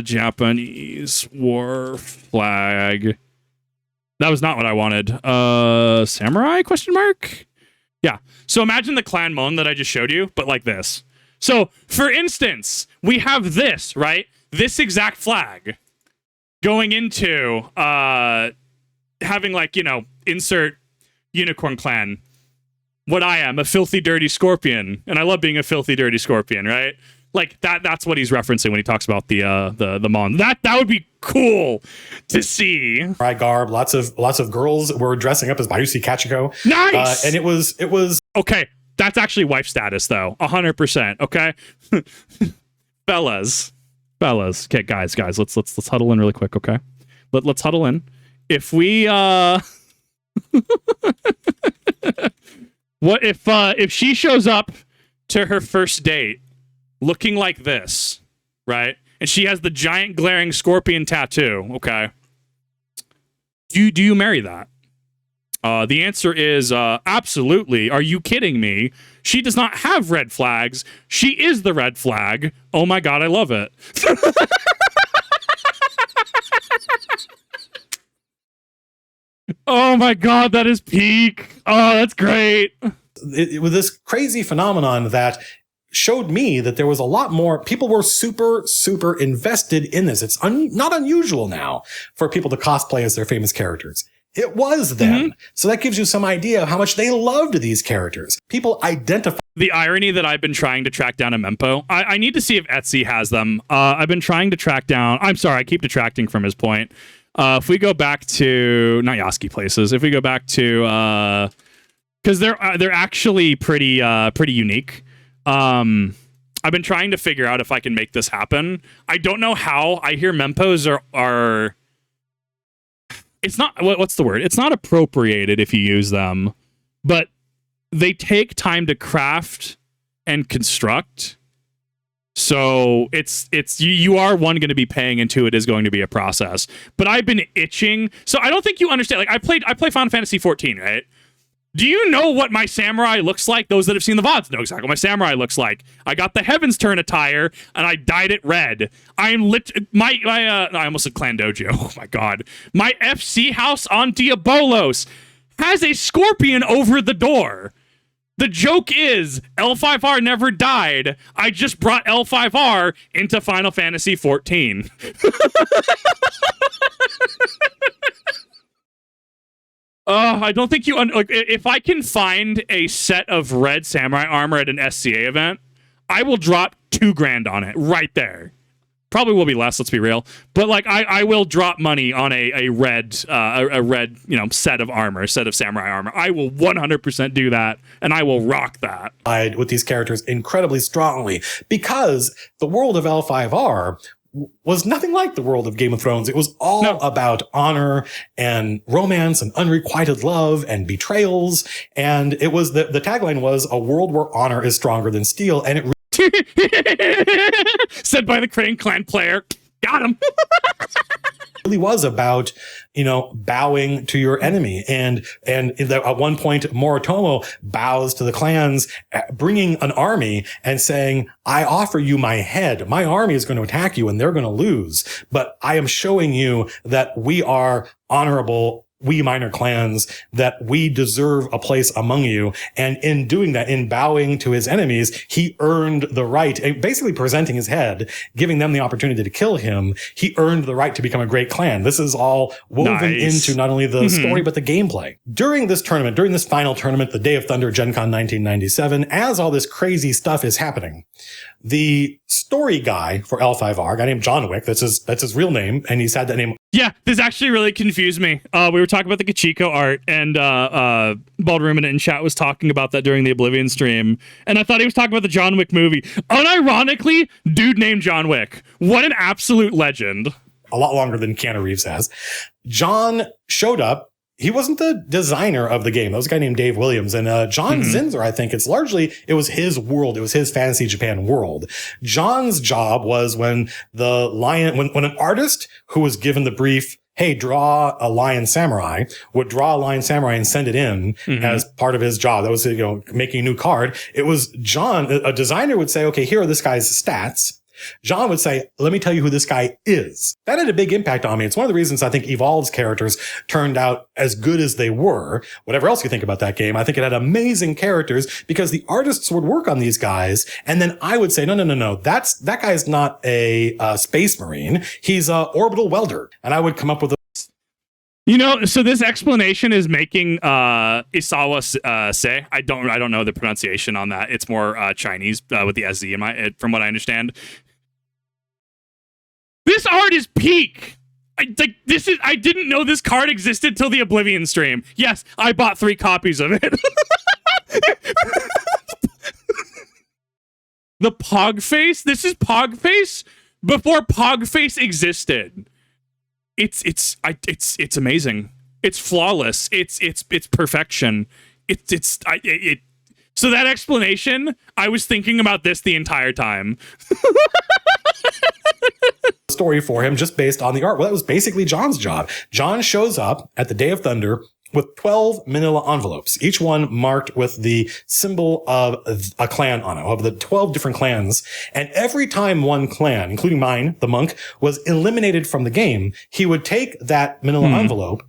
Japanese war flag. That was not what I wanted. Samurai question mark? Yeah. So imagine the clan Mon that I just showed you, but like this. So for instance, we have this, right? This exact flag going into having like, you know, insert unicorn clan. What I am, a filthy, dirty scorpion. And I love being a filthy, dirty scorpion, right? Like that's what he's referencing when he talks about the Mon. That would be cool to see. Right, garb. Lots of girls were dressing up as Bayushi Kachiko. Nice. And it was okay. That's actually wife status though. 100%. Okay. fellas. Okay, guys. Let's huddle in really quick. Okay. Let's huddle in. If we what if she shows up to her first date looking like this, right? And she has the giant glaring scorpion tattoo, okay? Do you marry that? The answer is absolutely. Are you kidding me? She does not have red flags. She is the red flag. Oh my God, I love it. Oh my God, that is peak. Oh, that's great. It was this crazy phenomenon that showed me that there was a lot more. People were super, super invested in this. It's not unusual now for people to cosplay as their famous characters. It was then. So that gives you some idea of how much they loved these characters. People identify. The irony that I've been trying to track down a Mempo. I need to see if Etsy has them. I've been trying to track down. I'm sorry, I keep detracting from his point. If we go back to not Yasky places, if we go back to because they're actually pretty unique. I've been trying to figure out if I can make this happen. I don't know how. I hear Mempos are it's not what's the word? It's not appropriated if you use them, but they take time to craft and construct. So it's you are going to be paying into it is going to be a process. But I've been itching. So I don't think you understand. Like I play Final Fantasy 14, right? Do you know what my samurai looks like? Those that have seen the VODs know exactly what my samurai looks like. I got the Heaven's Turn attire and I dyed it red. I am I almost said Clan Dojo. Oh my God. My FC house on Diabolos has a scorpion over the door. The joke is L5R never died. I just brought L5R into Final Fantasy 14. I don't think you... like, if I can find a set of red samurai armor at an SCA event, I will drop $2,000 on it right there. Probably will be less, let's be real. But like, I will drop money on a red, set of armor, set of samurai armor. I will 100% do that, and I will rock that. With these characters incredibly strongly, because the world of L5R was nothing like the world of Game of Thrones. It was all about honor and romance and unrequited love and betrayals. And it was the tagline was a world where honor is stronger than steel. And it said by the Crane Clan player. Got him. really was about, bowing to your enemy. And at one point, Moritomo bows to the clans, bringing an army and saying, I offer you my head. My army is going to attack you and they're going to lose. But I am showing you that we are honorable, we minor clans, that we deserve a place among you. And in doing that, in bowing to his enemies, he earned the right, basically presenting his head, giving them the opportunity to kill him. He earned the right to become a great clan. This is all woven into not only the story, but the gameplay. During this final tournament, the Day of Thunder Gen Con 1997, as all this crazy stuff is happening, the story guy for L5R, a guy named John Wick, that's his real name, and he's had that name. Yeah, this actually really confused me. We were talking about the Kachiko art, and Bald Ruminant in chat was talking about that during the Oblivion stream, and I thought he was talking about the John Wick movie. Unironically, dude named John Wick. What an absolute legend. A lot longer than Keanu Reeves has. John showed up. He wasn't the designer of the game. That was a guy named Dave Williams. And John Zinzer, I think it was his world. It was his Fantasy Japan world. John's job was when an artist who was given the brief, hey, draw a lion samurai, would draw a lion samurai and send it in as part of his job. That was, making a new card. It was John, a designer would say, okay, here are this guy's stats. John would say, let me tell you who this guy is. That had a big impact on me. It's one of the reasons I think Evolve's characters turned out as good as they were. Whatever else you think about that game, I think it had amazing characters because the artists would work on these guys. And then I would say, no. That guy's not a space marine. He's a orbital welder. And I would come up with so this explanation is making Isawa say. I don't know the pronunciation on that. It's more Chinese with the SZ from what I understand. This art is peak. I didn't know this card existed till the Oblivion stream. Yes, I bought 3 copies of it. The Pog Face. This is Pog Face before Pog Face existed. It's amazing. It's flawless. It's perfection. So that explanation, I was thinking about this the entire time. story for him just based on the art. Well, that was basically John's job. John shows up at the Day of Thunder with 12 manila envelopes, each one marked with the symbol of a clan on it, of the 12 different clans. And every time one clan, including mine, the monk, was eliminated from the game, he would take that manila envelope,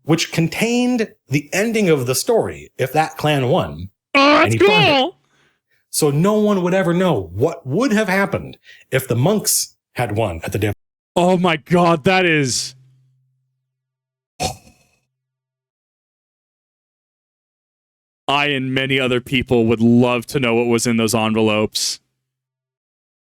which contained the ending of the story if that clan won. Oh, that's cool. So no one would ever know what would have happened if the monks had won at the Day of Oh my God, that is... I and many other people would love to know what was in those envelopes.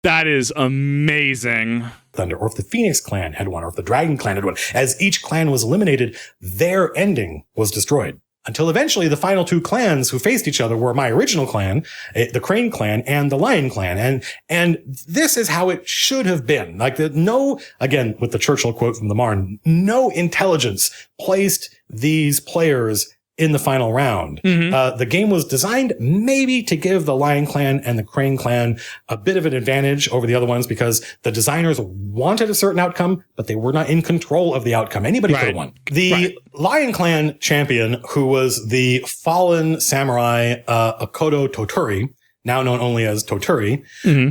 That is amazing. Thunder, or if the Phoenix clan had won, or if the Dragon clan had won. As each clan was eliminated, their ending was destroyed. Until eventually the final 2 clans who faced each other were my original clan, the Crane clan, and the Lion clan. And this is how it should have been. Like again, with the Churchill quote from the Marne, no intelligence placed these players in the final round. The game was designed maybe to give the Lion Clan and the Crane Clan a bit of an advantage over the other ones because the designers wanted a certain outcome, but they were not in control of the outcome. Anybody could have won. The Lion Clan champion, who was the fallen samurai Akodo Toturi, now known only as Toturi,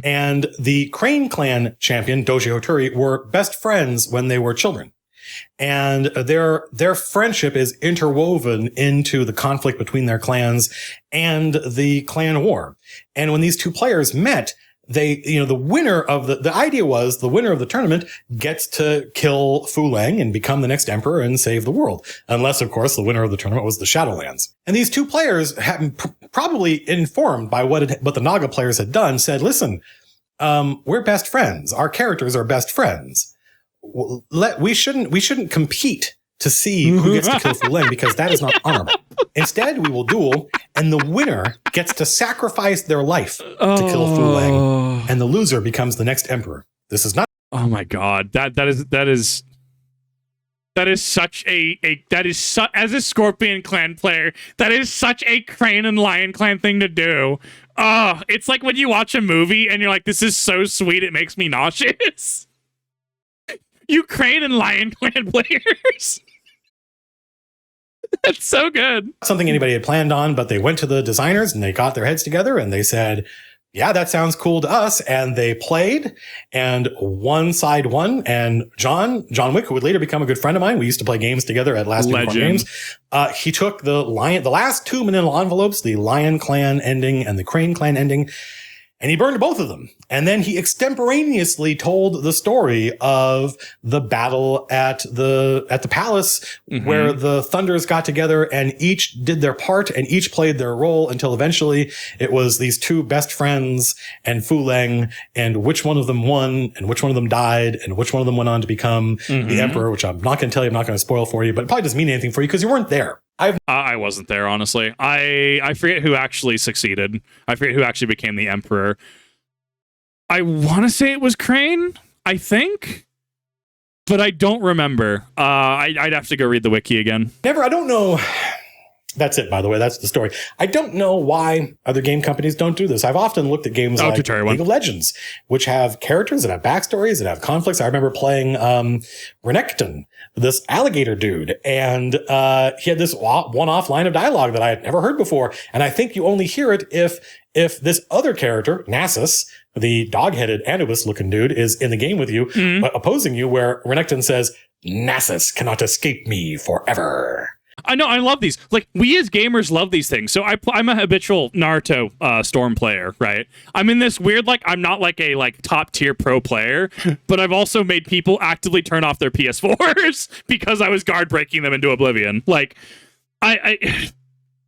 and the Crane Clan champion, Doji Hoturi, were best friends when they were children. And their friendship is interwoven into the conflict between their clans and the clan war. And when these two players met, the winner of the idea was the winner of the tournament gets to kill Fu Lang and become the next emperor and save the world. Unless, of course, the winner of the tournament was the Shadowlands. And these two players, probably informed by what the Naga players had done, said, listen, we're best friends. Our characters are best friends. We shouldn't compete to see who gets to kill Fu Lang because that is not honorable. Instead, we will duel, and the winner gets to sacrifice their life to kill Fu Lang, and the loser becomes the next emperor. This is not. Oh my god, that is such as a Scorpion Clan player, that is such a Crane and Lion Clan thing to do. Oh, it's like when you watch a movie and you're like, this is so sweet, it makes me nauseous. You Crane and Lion Clan players. That's so good. Something anybody had planned on, but they went to the designers and they got their heads together and they said, yeah, that sounds cool to us. And they played, and one side won. And John Wick, who would later become a good friend of mine, we used to play games together at Last Unicorn Games. He took the last two manila envelopes, the Lion Clan ending and the Crane Clan ending, and he burned both of them. And then he extemporaneously told the story of the battle at the palace, where the Thunders got together and each did their part and each played their role until eventually it was these two best friends and Fu Lang, and which one of them won and which one of them died and which one of them went on to become the emperor, which I'm not going to tell you, I'm not going to spoil for you, but it probably doesn't mean anything for you because you weren't there. I wasn't there, honestly. I forget who actually succeeded. I forget who actually became the emperor. I want to say it was Crane, I think, but I don't remember. I'd have to go read the wiki again. I don't know. That's it, by the way. That's the story. I don't know why other game companies don't do this. I've often looked at games like League of Legends, which have characters that have backstories, that have conflicts. I remember playing Renekton, this alligator dude, and he had this one-off line of dialogue that I had never heard before. And I think you only hear it if this other character, Nasus, the dog-headed Anubis-looking dude, is in the game with you, opposing you, where Renekton says, "Nasus cannot escape me forever." I know, I love these. Like, we as gamers love these things. So I'm a habitual Naruto Storm player, right? I'm in this weird, like, I'm not like a top tier pro player, but I've also made people actively turn off their PS4s because I was guard breaking them into oblivion. Like,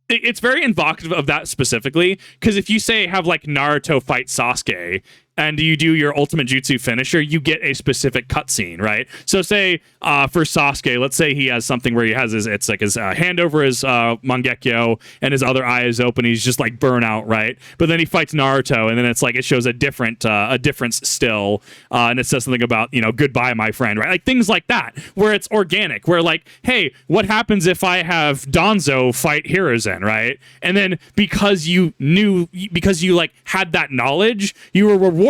it's very invocative of that specifically, because if you say have like Naruto fight Sasuke and you do your ultimate jutsu finisher, you get a specific cutscene, right? So say for Sasuke, let's say he has something where he has his hand over his Mangekyo and his other eye is open. He's just like burnout, right? But then he fights Naruto, and then it's like it shows a difference still, and it says something about goodbye, my friend, right? Like things like that, where it's organic. Where like, hey, what happens if I have Danzo fight Hiruzen, right? And then because you like had that knowledge, you were rewarded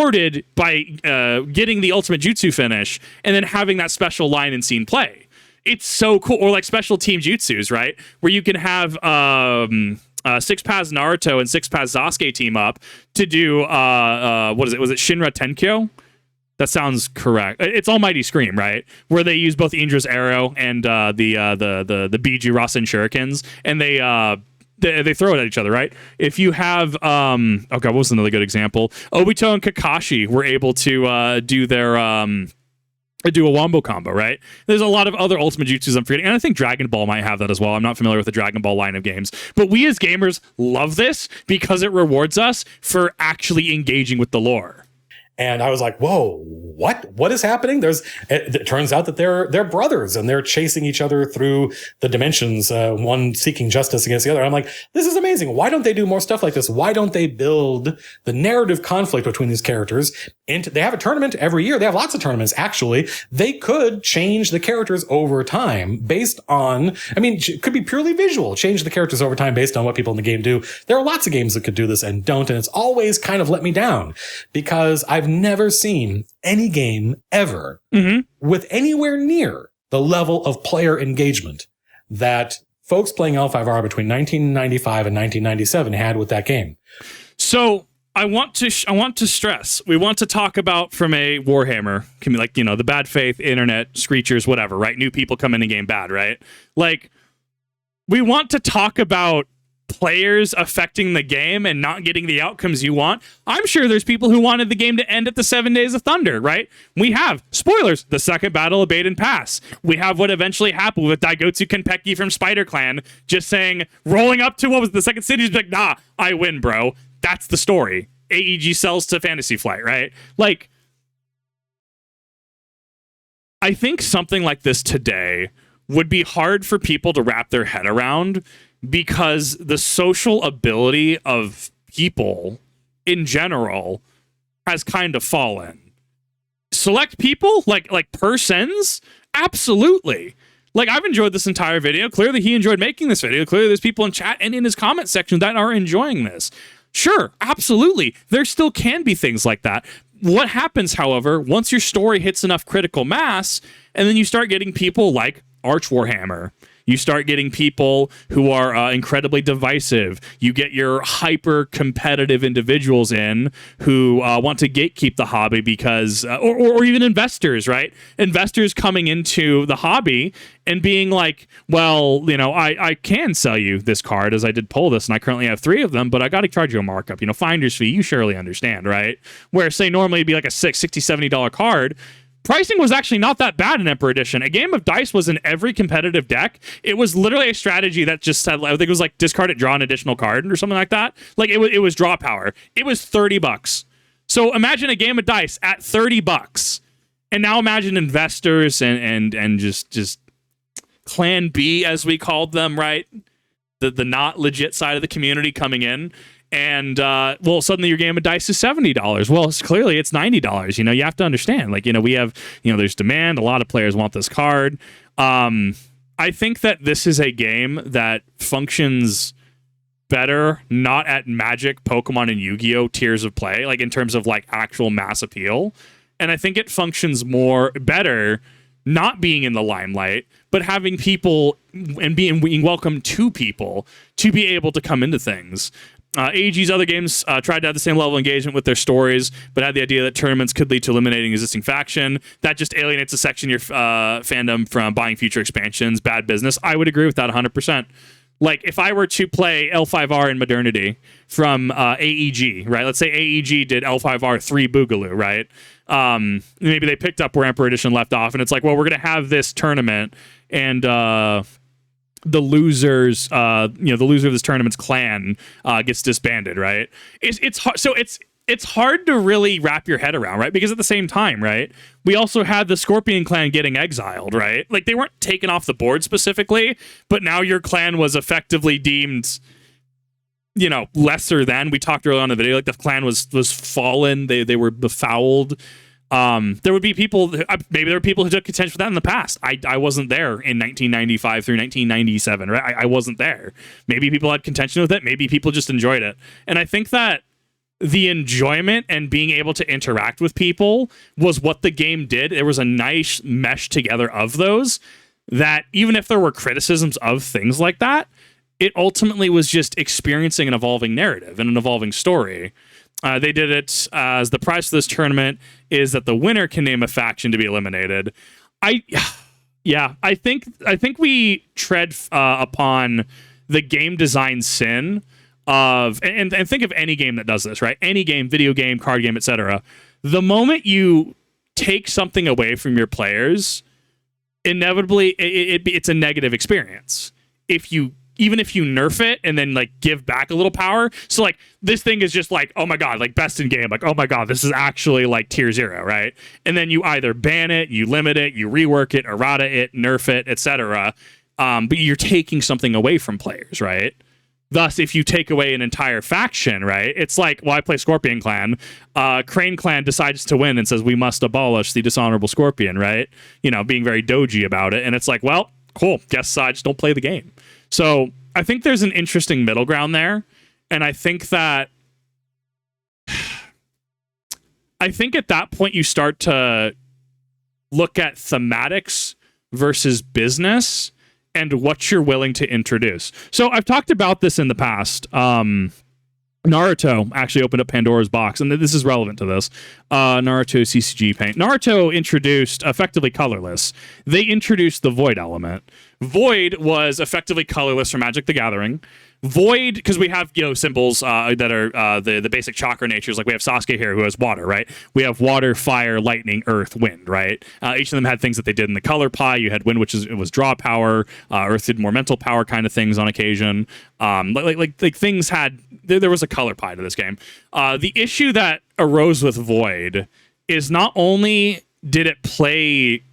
by getting the ultimate jutsu finish and then having that special line and scene play. It's so cool. Or like special team jutsus, right? Where you can have Six Paths Naruto and Six Paths Sasuke team up to do what is it? Was it Shinra Tenkyo? That sounds correct. It's Almighty Scream, right? Where they use both Indra's arrow and the Biju Rasen shurikens, and they throw it at each other, right? If you have, what was another good example? Obito and Kakashi were able to do a wombo combo, right? There's a lot of other ultimate jutsus I'm forgetting, and I think Dragon Ball might have that as well. I'm not familiar with the Dragon Ball line of games, but we as gamers love this because it rewards us for actually engaging with the lore. And I was like, whoa, what is happening? It turns out that they're brothers and they're chasing each other through the dimensions, one seeking justice against the other. I'm like, this is amazing. Why don't they do more stuff like this? Why don't they build the narrative conflict between these characters? They have a tournament every year. They have lots of tournaments, actually. They could change the characters over time based on, it could be purely visual, change the characters over time based on what people in the game do. There are lots of games that could do this and don't, and it's always kind of let me down because I've never seen any game ever with anywhere near the level of player engagement that folks playing L5R between 1995 and 1997 had with that game. So I want to stress. We want to talk about from a Warhammer, can be like, the bad faith, internet, screechers, whatever, right? New people come in the game bad, right? Like, we want to talk about players affecting the game and not getting the outcomes you want. I'm sure there's people who wanted the game to end at the 7 Days of Thunder, right? We have, spoilers, the second Battle of Baden Pass. We have what eventually happened with Daigotsu Kenpeki from Spider Clan just saying, rolling up to what was the second city, he's like, nah, I win, bro. That's the story. AEG sells to Fantasy Flight, right? Like, I think something like this today would be hard for people to wrap their head around because the social ability of people in general has kind of fallen. Select people, like persons, absolutely. Like, I've enjoyed this entire video. Clearly, he enjoyed making this video. Clearly, there's people in chat and in his comment section that are enjoying this. Sure, absolutely. There still can be things like that. What happens, however, once your story hits enough critical mass, and then you start getting people like Arch Warhammer, you start getting people who are incredibly divisive. You get your hyper competitive individuals in who want to gatekeep the hobby because, or even investors, right? Investors coming into the hobby and being like, well, I can sell you this card as I did pull this and I currently have 3 of them, but I got to charge you a markup, finder's fee. You surely understand, right? Where say normally it'd be like a $60, $70 card. Pricing was actually not that bad in Emperor Edition. A game of dice was in every competitive deck. It was literally a strategy that just said, I think it was like discard it, draw an additional card or something like that. Like it was draw power. It was $30. So imagine a game of dice at $30. And now imagine investors and just Clan B, as we called them, right? The not legit side of the community coming in. And, suddenly your game of dice is $70. Well, clearly it's $90. You have to understand. Like, we have, there's demand. A lot of players want this card. I think that this is a game that functions better, not at Magic, Pokemon, and Yu-Gi-Oh! Tiers of play, like in terms of like actual mass appeal. And I think it functions better not being in the limelight, but having people and being welcome to people to be able to come into things. AEG's other games tried to have the same level of engagement with their stories, but had the idea that tournaments could lead to eliminating existing faction. That just alienates a section of your fandom from buying future expansions. Bad business. I would agree with that 100%. Like, if I were to play L5R in Modernity from AEG, right? Let's say AEG did L5R 3 Boogaloo, right? Maybe they picked up where Emperor Edition left off, and it's like, well, we're going to have this tournament, and the losers, the loser of this tournament's clan gets disbanded, right? It's hard. So it's hard to really wrap your head around, right? Because at the same time, right, we also had the Scorpion clan getting exiled, right? Like, they weren't taken off the board specifically, but now your clan was effectively deemed, lesser than. We talked earlier on in the video, like the clan was fallen. They were befouled. There would be people, maybe there were people who took contention for that in the past. I wasn't there in 1995 through 1997, right? I wasn't there. Maybe people had contention with it. Maybe people just enjoyed it. And I think that the enjoyment and being able to interact with people was what the game did. There was a nice mesh together of those that even if there were criticisms of things like that, it ultimately was just experiencing an evolving narrative and an evolving story. They did it as the prize for this tournament is that the winner can name a faction to be eliminated. I think we tread upon the game design sin of, and think of any game that does this, right? Any game, video game, card game, etc. The moment you take something away from your players, inevitably it's a negative experience. Even if you nerf it and then like give back a little power. So like this thing is just like, oh my God, like best in game. Like, oh my God, this is actually like tier 0, right? And then you either ban it, you limit it, you rework it, errata it, nerf it, etc. But you're taking something away from players, right? Thus, if you take away an entire faction, right? It's like, well, I play Scorpion Clan. Crane Clan decides to win and says, we must abolish the dishonorable Scorpion, right? Being very doji about it. And it's like, well, cool. Guess I just don't play the game. So I think there's an interesting middle ground there. And I think that at that point you start to look at thematics versus business and what you're willing to introduce. So I've talked about this in the past. Naruto actually opened up Pandora's box, and this is relevant to this. Naruto CCG paint. Naruto introduced effectively colorless. They introduced the void element. Void was effectively colorless for Magic the Gathering. Void, because we have symbols that are the basic chakra natures. Like we have Sasuke here, who has water, right? We have water, fire, lightning, earth, wind, right? Each of them had things that they did in the color pie. You had wind, which was draw power. Earth did more mental power kind of things on occasion. Like things had there was a color pie to this game. The issue that arose with Void is not only did it play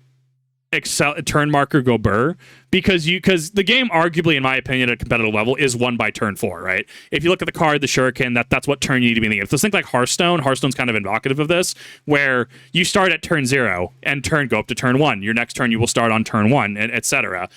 turn marker go burr, because the game arguably, in my opinion, at a competitive level is won by turn 4, right? If you look at the card, the Shuriken, that's what turn you need to be in the game. So think like Hearthstone's kind of evocative of this, where you start at turn 0 and go up to turn 1. Your next turn you will start on turn 1, etc.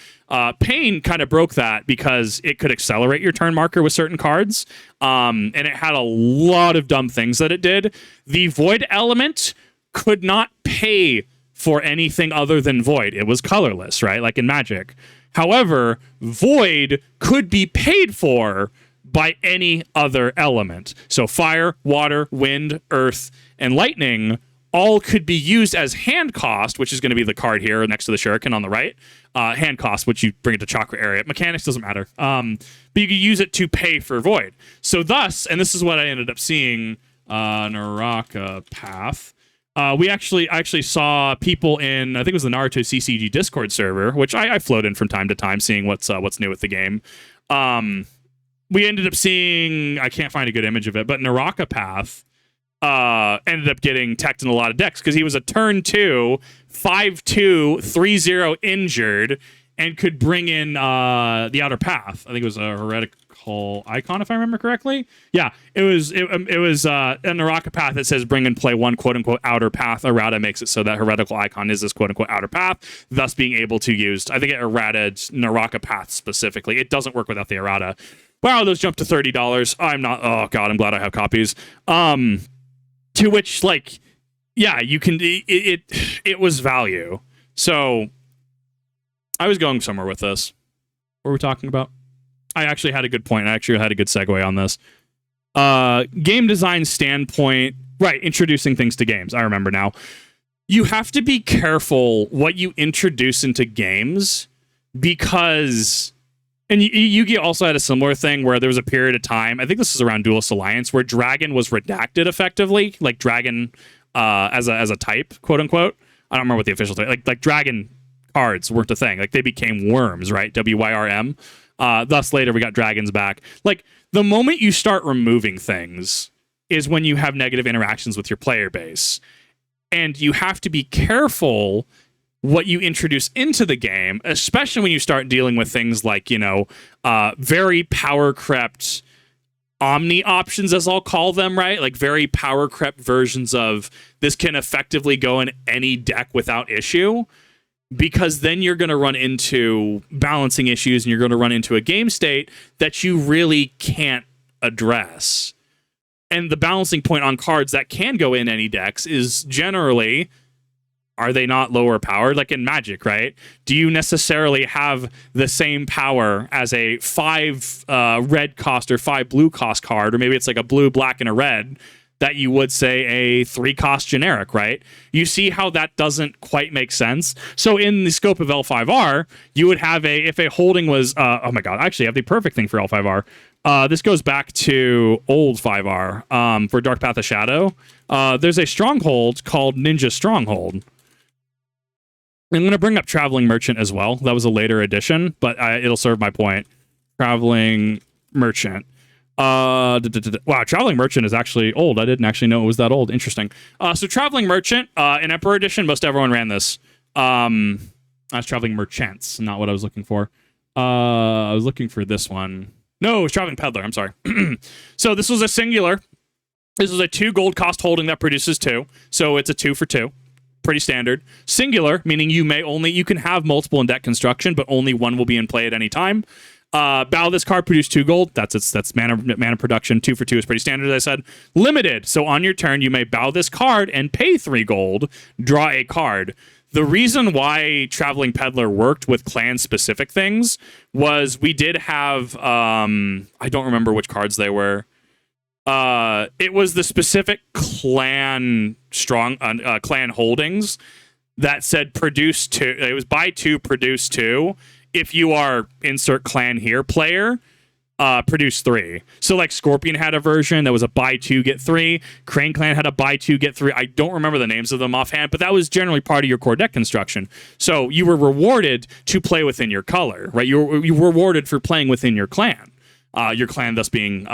Pain kind of broke that because it could accelerate your turn marker with certain cards, and it had a lot of dumb things that it did. The Void element could not pay for anything other than Void. It was colorless, right? Like in Magic. However, Void could be paid for by any other element. So fire, water, wind, earth, and lightning all could be used as hand cost, which is going to be the card here next to the Shuriken on the right. Hand cost, which you bring it to chakra area. Mechanics doesn't matter. But you can use it to pay for Void. So thus, and this is what I ended up seeing, Naraka Path. I actually saw people in, I think it was the Naruto CCG Discord server, which I float in from time to time, seeing what's new with the game. We ended up seeing, I can't find a good image of it, but Naraka Path ended up getting teched in a lot of decks because he was a turn 2, 5/2, 3/0 injured, and could bring in the Outer Path. I think it was a heretical icon, if I remember correctly. Yeah, it was a Naraka Path that says bring and play one quote-unquote Outer Path. Errata makes it so that heretical icon is this quote-unquote Outer Path, thus being able to use, I think it errated Naraka Path specifically. It doesn't work without the errata. Wow, those jumped to $30. I'm glad I have copies. To which, like, yeah, you can, it was value. So I was going somewhere with this. What were we talking about? I actually had a good point. I actually had a good segue on this. Game design standpoint, right, introducing things to games. I remember now. You have to be careful what you introduce into games because, and Yu-Gi-Oh! Also had a similar thing where there was a period of time, I think this is around Duelist Alliance, where Dragon was redacted effectively, like Dragon as a type, quote unquote. I don't remember what the official type, like Dragon cards weren't a thing. Like they became worms, right? WYRM. Thus later we got dragons back. Like the moment you start removing things is when you have negative interactions with your player base. And you have to be careful what you introduce into the game, especially when you start dealing with things like, very power crept omni options, as I'll call them, right? Like very power crept versions of this can effectively go in any deck without issue. Because then you're going to run into balancing issues and you're going to run into a game state that you really can't address. And the balancing point on cards that can go in any decks is generally, are they not lower powered? Like in Magic, right? Do you necessarily have the same power as a 5 red cost or 5 blue cost card, or maybe it's like a blue, black, and a red, that you would say a 3 cost generic, right? You see how that doesn't quite make sense. So in the scope of L5R, you would have if a holding was, oh my God, I actually have the perfect thing for L5R. This goes back to old 5R for Dark Path of Shadow. There's a stronghold called Ninja Stronghold. I'm going to bring up Traveling Merchant as well. That was a later addition, but it'll serve my point. Traveling Merchant. Wow, Traveling Merchant is actually old. I didn't actually know it was that old. Interesting. So Traveling Merchant, in Emperor Edition, most everyone ran this. That's Traveling Merchants, not what I was looking for. I was looking for this one. No, it was Traveling Peddler. I'm sorry. So this was a singular. This was a 2 gold cost holding that produces 2. So it's a 2 for 2. Pretty standard. Singular, meaning you can have multiple in deck construction, but only one will be in play at any time. Bow this card, produce 2 gold. That's mana production. 2 for 2 is pretty standard, as I said. Limited. So on your turn, you may bow this card and pay 3 gold. Draw a card. The reason why Traveling Peddler worked with clan-specific things was we did have, I don't remember which cards they were. It was the specific clan clan holdings that said produce two. It was buy two, produce two. If you are insert clan here player, produce three. So like Scorpion had a version that was a buy two, get three. Crane Clan had a buy two, get three. I don't remember the names of them offhand, but that was generally part of your core deck construction. So you were rewarded to play within your color, right? You were rewarded for playing within your clan. Your clan thus being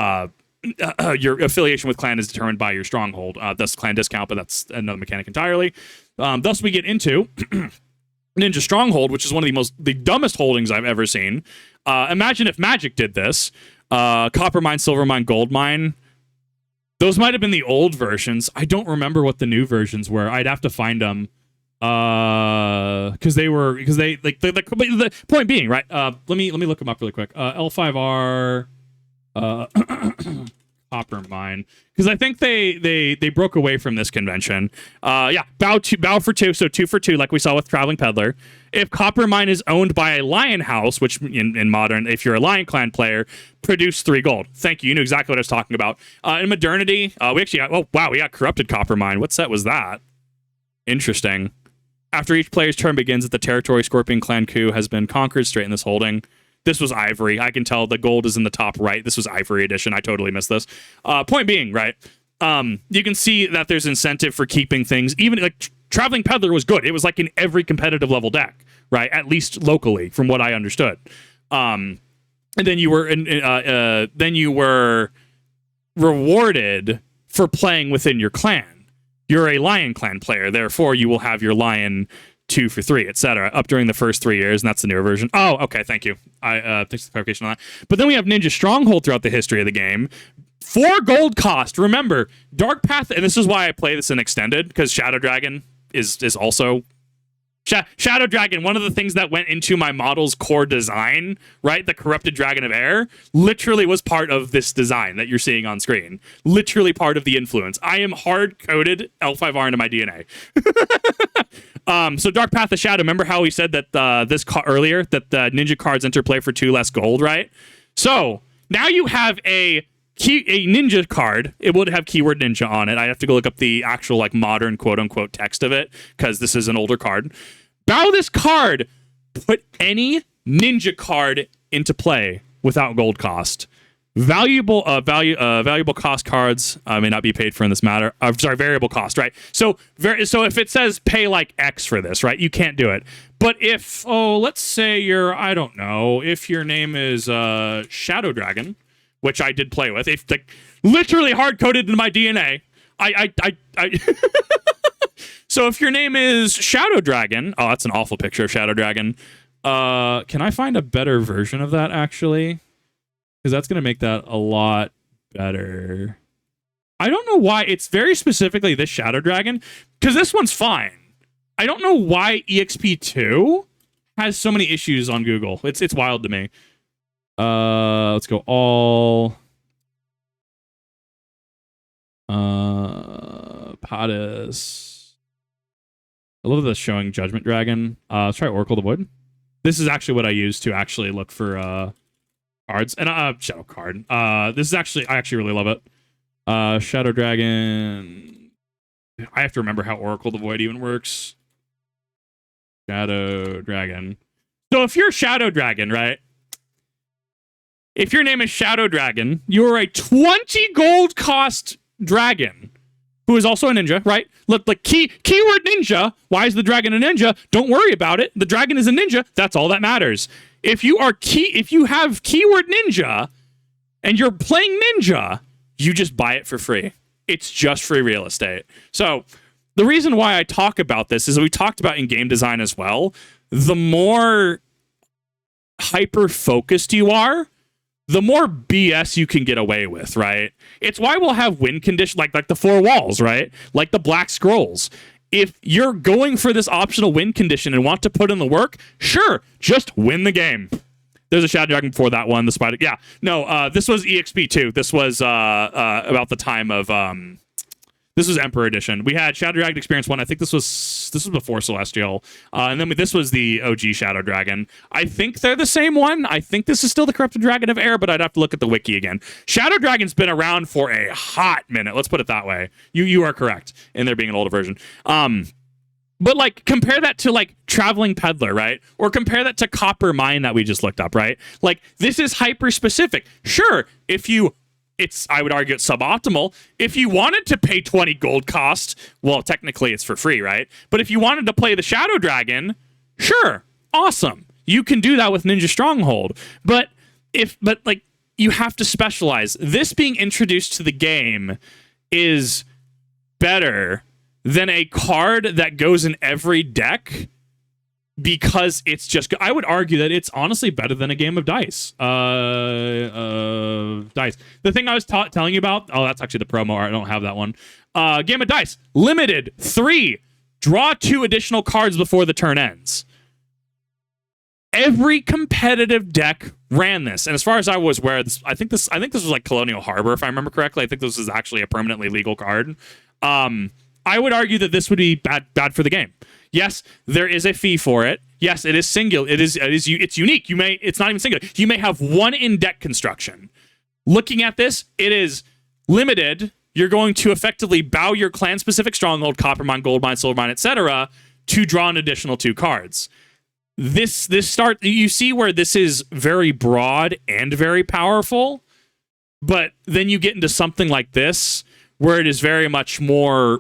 your affiliation with clan is determined by your stronghold, thus clan discount, but that's another mechanic entirely. Thus we get into Ninja Stronghold, which is one of the dumbest holdings I've ever seen. Imagine if Magic did this. Copper Mine, Silver Mine, Gold Mine. Those might have been the old versions. I don't remember what the new versions were. I'd have to find them. Because the point being, right? Let me look them up really quick. L5R Copper Mine, because I think they broke away from this convention. Bow for two, so 2 for 2, like we saw with Traveling Peddler. If Copper Mine is owned by a Lion House, which in Modern, if you're a Lion Clan player, produce 3 gold. Thank you. You knew exactly what I was talking about. In Modernity, we got Corrupted Copper Mine. What set was that? Interesting. After each player's turn begins at the territory Scorpion Clan coup has been conquered, straight in this holding. This was Ivory. I can tell the gold is in the top right. This was Ivory edition. I totally missed this. Point being, right? You can see that there's incentive for keeping things. Even like Traveling Peddler was good. It was like in every competitive level deck, right? At least locally, from what I understood. And then you were rewarded for playing within your clan. You're a Lion Clan player, therefore you will have your Lion 2 for 3, etc. up during the first 3 years, and that's the newer version. Oh, okay, thank you. Thanks for the clarification on that. But then we have Ninja Stronghold throughout the history of the game. 4 gold cost. Remember, Dark Path, and this is why I play this in Extended, because Shadow Dragon is also... Shadow Dragon, one of the things that went into my model's core design, right, the Corrupted Dragon of Air, literally was part of this design that you're seeing on screen. Literally part of the influence. I am hard-coded L5R into my DNA. So Dark Path of Shadow, remember how we said that earlier, that the ninja cards enter play for 2 less gold, right? So, now you have a ninja card. It would have keyword ninja on it. I have to go look up the actual like modern quote-unquote text of it, because this is an older card. Bow this card. Put any ninja card into play without gold cost. Valuable cost cards may not be paid for in this matter. Variable cost, right? So if it says pay like X for this, right, you can't do it. But if, let's say if your name is Shadow Dragon, which I did play with, if literally hard coded in my DNA, I So if your name is Shadow Dragon, that's an awful picture of Shadow Dragon. Can I find a better version of that actually? Because that's going to make that a lot better. I don't know why it's very specifically this Shadow Dragon, because this one's fine. I don't know why EXP2 has so many issues on Google. It's wild to me. Let's go all. Padis. I love this showing Judgment Dragon. Let's try Oracle the Void. This is actually what I use to actually look for cards. And Shadow card. This is actually, I actually really love it. Shadow Dragon. I have to remember how Oracle the Void even works. Shadow Dragon. So if you're Shadow Dragon, right? If your name is Shadow Dragon, you're a 20 gold cost dragon who is also a ninja, right? Look, like keyword ninja. Why is the dragon a ninja? Don't worry about it. The dragon is a ninja. That's all that matters. If you have keyword ninja and you're playing ninja, you just buy it for free. It's just free real estate. So the reason why I talk about this is we talked about in game design as well. The more hyper focused you are, the more BS you can get away with, right? It's why we'll have win condition like the 4 walls, right? Like the black scrolls. If you're going for this optional win condition and want to put in the work, sure, just win the game. There's a Shadow Dragon before that one, the Spider. Yeah, no, this was EXP2. This was about the time of This was Emperor Edition. We had Shadow Dragon Experience 1. I think this was before Celestial. And then this was the OG Shadow Dragon. I think they're the same one. I think this is still the Corrupted Dragon of Air, but I'd have to look at the wiki again. Shadow Dragon's been around for a hot minute. Let's put it that way. You are correct in there being an older version. But like compare that to like Traveling Peddler, right? Or compare that to Copper Mine that we just looked up, right? Like this is hyper specific. Sure, I would argue it's suboptimal. If you wanted to pay 20 gold cost, well, technically it's for free, right? But if you wanted to play the Shadow Dragon, sure, awesome. You can do that with Ninja Stronghold. But like you have to specialize. This being introduced to the game is better than a card that goes in every deck because it's just... I would argue that it's honestly better than a game of dice. Dice. The thing I was telling you about... Oh, that's actually the promo art. I don't have that one. Game of dice. Limited. 3. Draw 2 additional cards before the turn ends. Every competitive deck ran this. And as far as I was aware, I think this was like Colonial Harbor, if I remember correctly. I think this is actually a permanently legal card. I would argue that this would be bad for the game. Yes, there is a fee for it. Yes, it is singular. It's unique. It's not even singular. You may have one in deck construction. Looking at this, it is limited. You're going to effectively bow your clan specific stronghold, copper mine, gold mine, silver mine, etc., to draw an additional 2 cards. You see where this is very broad and very powerful, but then you get into something like this, where it is very much more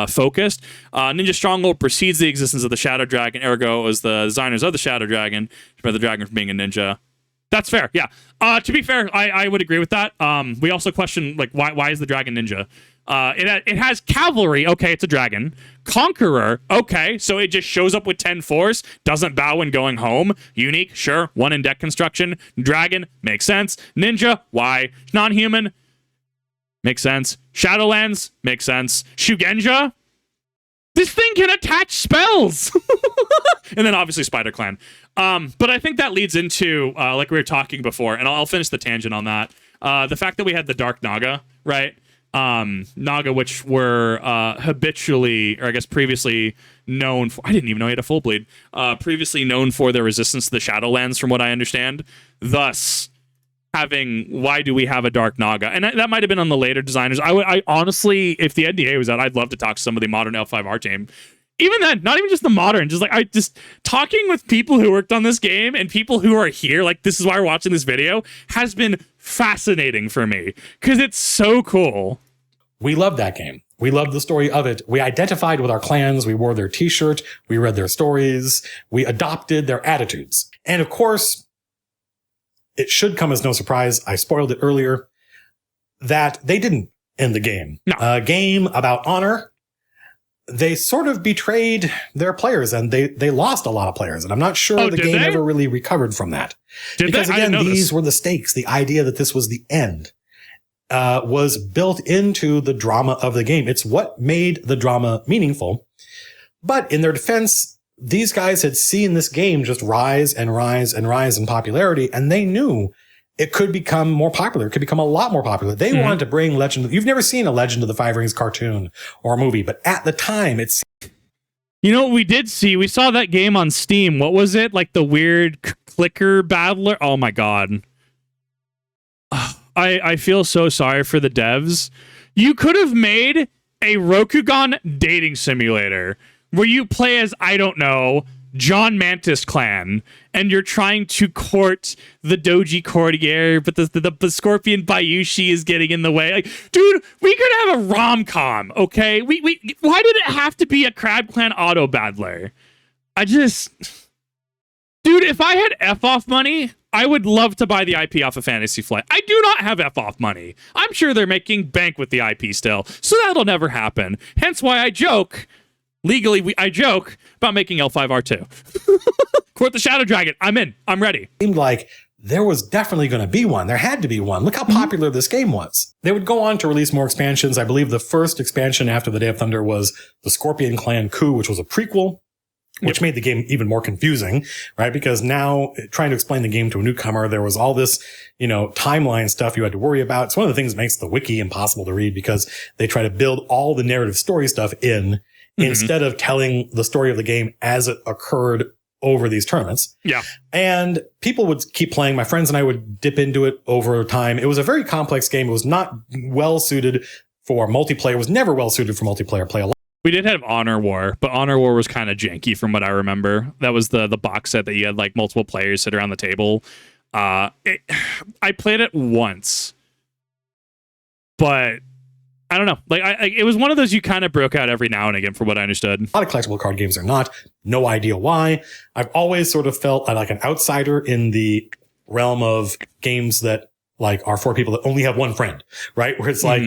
focused. Ninja Stronghold precedes the existence of the Shadow Dragon, ergo as the designers of the Shadow Dragon, to prevent the dragon from being a ninja. That's fair, yeah. To be fair, I would agree with that. We also question, like, why is the dragon ninja? It has cavalry, okay, it's a dragon. Conqueror, okay, so it just shows up with 10 force, doesn't bow when going home. Unique, sure, 1 in deck construction. Dragon, makes sense. Ninja, why? Non-human, makes sense. Shadowlands, makes sense. Shugenja, this thing can attach spells. And then obviously Spider Clan. But I think that leads into, like we were talking before, and I'll finish the tangent on that. The fact that we had the Dark Naga, right? Naga, which were habitually, or I guess previously known for, I didn't even know he had a full bleed, previously known for their resistance to the Shadowlands, from what I understand. Thus, why do we have a Dark Naga? And that might have been on the later designers. I honestly, if the NDA was out, I'd love to talk to some of the modern L5R team. Even then, not even just the modern, just talking with people who worked on this game and people who are here, like this is why we're watching this video, has been fascinating for me because it's so cool. We loved that game. We loved the story of it. We identified with our clans. We wore their t-shirt. We read their stories. We adopted their attitudes. And of course, it should come as no surprise, I spoiled it earlier, that they didn't end the game. No. A game about honor. They sort of betrayed their players, and they lost a lot of players. And I'm not sure the game ever really recovered from that. Because again, these were the stakes. The idea that this was the end was built into the drama of the game. It's what made the drama meaningful. But in their defense, these guys had seen this game just rise and rise and rise in popularity, and they knew it could become more popular. It could become a lot more popular. They wanted to bring Legend. You've never seen a Legend of the Five Rings cartoon or movie, but at the time, it's... You know what we did see? We saw that game on Steam. What was it? Like the weird clicker battler? Oh my God. I feel so sorry for the devs. You could have made a Rokugan dating simulator where you play as, I don't know, John Mantis clan, and you're trying to court the Doji courtier, but the Scorpion Bayushi is getting in the way. Like, dude, we could have a rom-com, okay? Why did it have to be a Crab Clan auto battler? Dude, if I had F-off money, I would love to buy the IP off of Fantasy Flight. I do not have F-off money. I'm sure they're making bank with the IP still, so that'll never happen. Hence why I joke... Legally, I joke about making L5R2. Court the Shadow Dragon. I'm in. I'm ready. It seemed like there was definitely going to be one. There had to be one. Look how popular this game was. They would go on to release more expansions. I believe the first expansion after the Day of Thunder was the Scorpion Clan Coup, which was a prequel. which made the game even more confusing, right? Because now trying to explain the game to a newcomer, there was all this, timeline stuff you had to worry about. It's one of the things that makes the wiki impossible to read because they try to build all the narrative story stuff in instead of telling the story of the game as it occurred over these tournaments. Yeah. And people would keep playing. My friends and I would dip into it over time. It was a very complex game. It was not well suited for multiplayer. It was never well suited for multiplayer play. We did have Honor War, but Honor War was kind of janky from what I remember. That was the box set that you had like multiple players sit around the table. I played it once, but I don't know. Like it was one of those you kind of broke out every now and again, from what I understood. A lot of collectible card games are not. No idea why. I've always sort of felt like an outsider in the realm of games that like are for people that only have one friend, right? Where it's like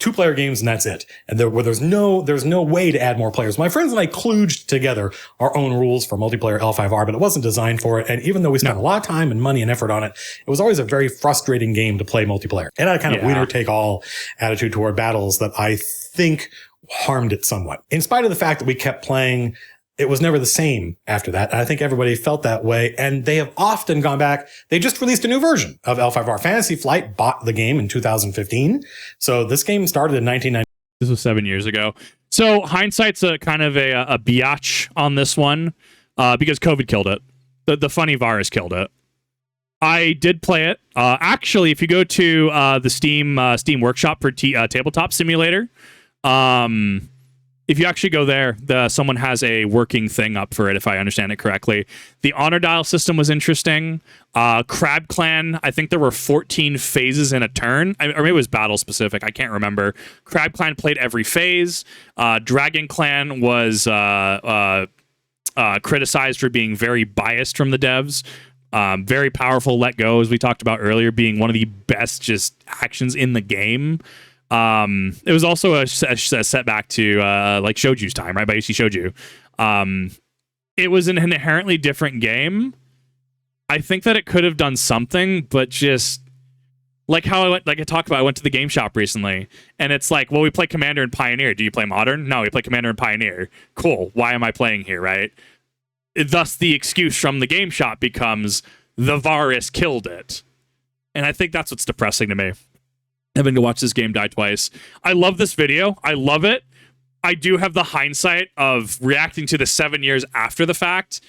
2-player games and that's it. And where there's no way to add more players. My friends and I kludged together our own rules for multiplayer L5R, but it wasn't designed for it. And even though we spent a lot of time and money and effort on it, it was always a very frustrating game to play multiplayer. And I kind of winner take all attitude toward battles that I think harmed it somewhat. In spite of the fact that we kept playing, it was never the same after that. And I think everybody felt that way. And they have often gone back. They just released a new version of L5R. Fantasy Flight bought the game in 2015. So this game started in 1990. This was 7 years ago. So hindsight's a kind of a biatch on this one because COVID killed it. The funny virus killed it. I did play it. Actually, if you go to the Steam Workshop for Tabletop Simulator, if you actually go there, someone has a working thing up for it, if I understand it correctly. The honor dial system was interesting. Crab Clan, I think there were 14 phases in a turn. Or maybe it was battle specific. I can't remember. Crab Clan played every phase. Dragon Clan was criticized for being very biased from the devs. Very powerful let go, as we talked about earlier, being one of the best just actions in the game. It was also a setback to like Shoju's time, right? By Ishi Shoju. It was an inherently different game. I think that it could have done something, but just like how I talked about, I went to the game shop recently, and it's like, well, we play Commander and Pioneer. Do you play Modern? No, we play Commander and Pioneer. Cool. Why am I playing here, right? Thus, the excuse from the game shop becomes the virus killed it, and I think that's what's depressing to me. Having to watch this game die twice. I love this video. I love it. I do have the hindsight of reacting to the 7 years after the fact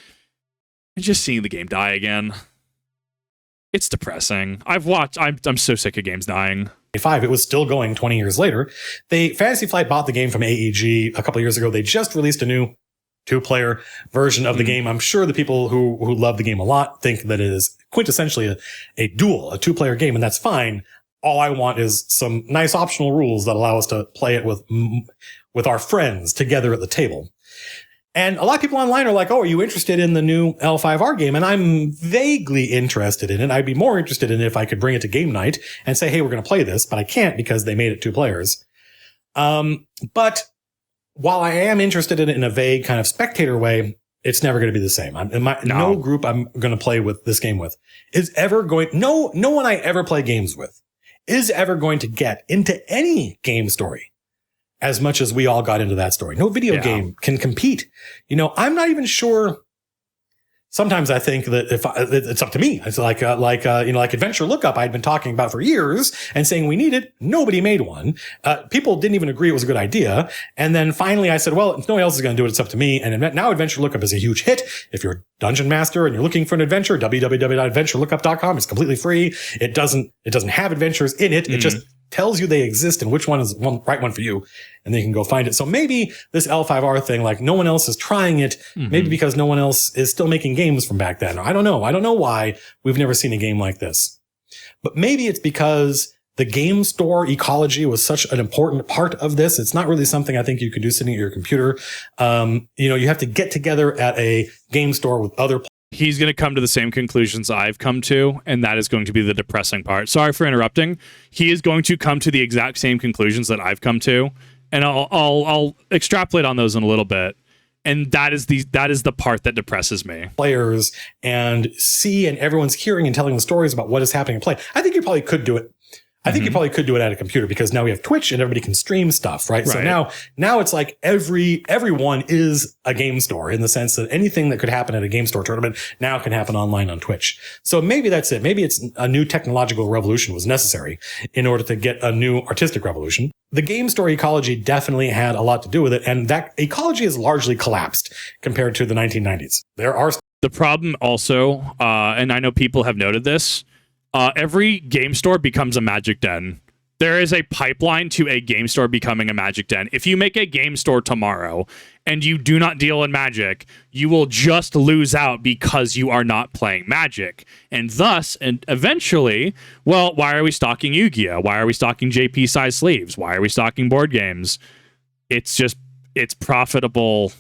and just seeing the game die again. It's depressing. I'm so sick of games dying. It was still going 20 years later. Fantasy Flight bought the game from AEG a couple of years ago. They just released a new 2-player version of the game. I'm sure the people who love the game a lot think that it is quintessentially a duel, a 2-player game, and that's fine. All I want is some nice optional rules that allow us to play it with our friends together at the table. And a lot of people online are like, oh, are you interested in the new L5R game? And I'm vaguely interested in it. I'd be more interested in it if I could bring it to game night and say, hey, we're going to play this, but I can't because they made it 2 players. But while I am interested in it in a vague kind of spectator way, it's never going to be the same. No group I'm going to play with this game with is ever going, no one I ever play games with is ever going to get into any game story as much as we all got into that story. No video game can compete. I'm not even sure. Sometimes I think that it's up to me. It's like Adventure Lookup I'd been talking about for years and saying we need it. Nobody made one. People didn't even agree it was a good idea. And then finally I said, well, if no one else is going to do it, it's up to me. And now Adventure Lookup is a huge hit. If you're a dungeon master and you're looking for an adventure, www.adventurelookup.com. It's completely free. It doesn't have adventures in it. It just tells you they exist and which one is the right one for you. And then you can go find it. So maybe this L5R thing, like no one else is trying it, maybe because no one else is still making games from back then. I don't know. I don't know why we've never seen a game like this. But maybe it's because the game store ecology was such an important part of this. It's not really something I think you could do sitting at your computer. You have to get together at a game store with other He's going to come to the same conclusions I've come to, and that is going to be the depressing part. Sorry for interrupting. He is going to come to the exact same conclusions that I've come to, and I'll extrapolate on those in a little bit. And that is the part that depresses me. Players and everyone's hearing and telling the stories about what is happening in play. I think you probably could do it. I think you probably could do it at a computer because now we have Twitch and everybody can stream stuff, right? So now it's like everyone is a game store in the sense that anything that could happen at a game store tournament now can happen online on Twitch. So maybe that's it. Maybe it's a new technological revolution was necessary in order to get a new artistic revolution. The game store ecology definitely had a lot to do with it. And that ecology has largely collapsed compared to the 1990s. The problem also, and I know people have noted this, every game store becomes a magic den. There is a pipeline to a game store becoming a magic den. If you make a game store tomorrow and you do not deal in Magic, you will just lose out because you are not playing Magic. And thus, and eventually, well, why are we stocking Yu-Gi-Oh? Why are we stocking JP size sleeves? Why are we stocking board games? It's profitable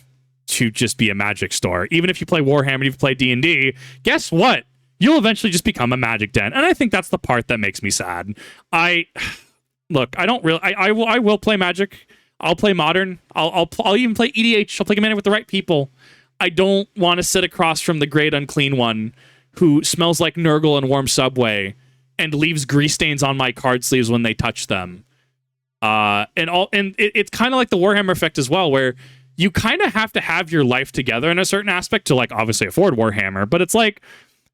to just be a Magic store. Even if you play Warhammer, if you play D&D, guess what? You'll eventually just become a Magic den. And I think that's the part that makes me sad. I will play Magic. I'll play Modern. I'll even play EDH. I'll play Commander with the right people. I don't want to sit across from the great unclean one who smells like Nurgle and warm Subway and leaves grease stains on my card sleeves when they touch them. It's kind of like the Warhammer effect as well, where you kind of have to have your life together in a certain aspect to, like, obviously afford Warhammer, but it's like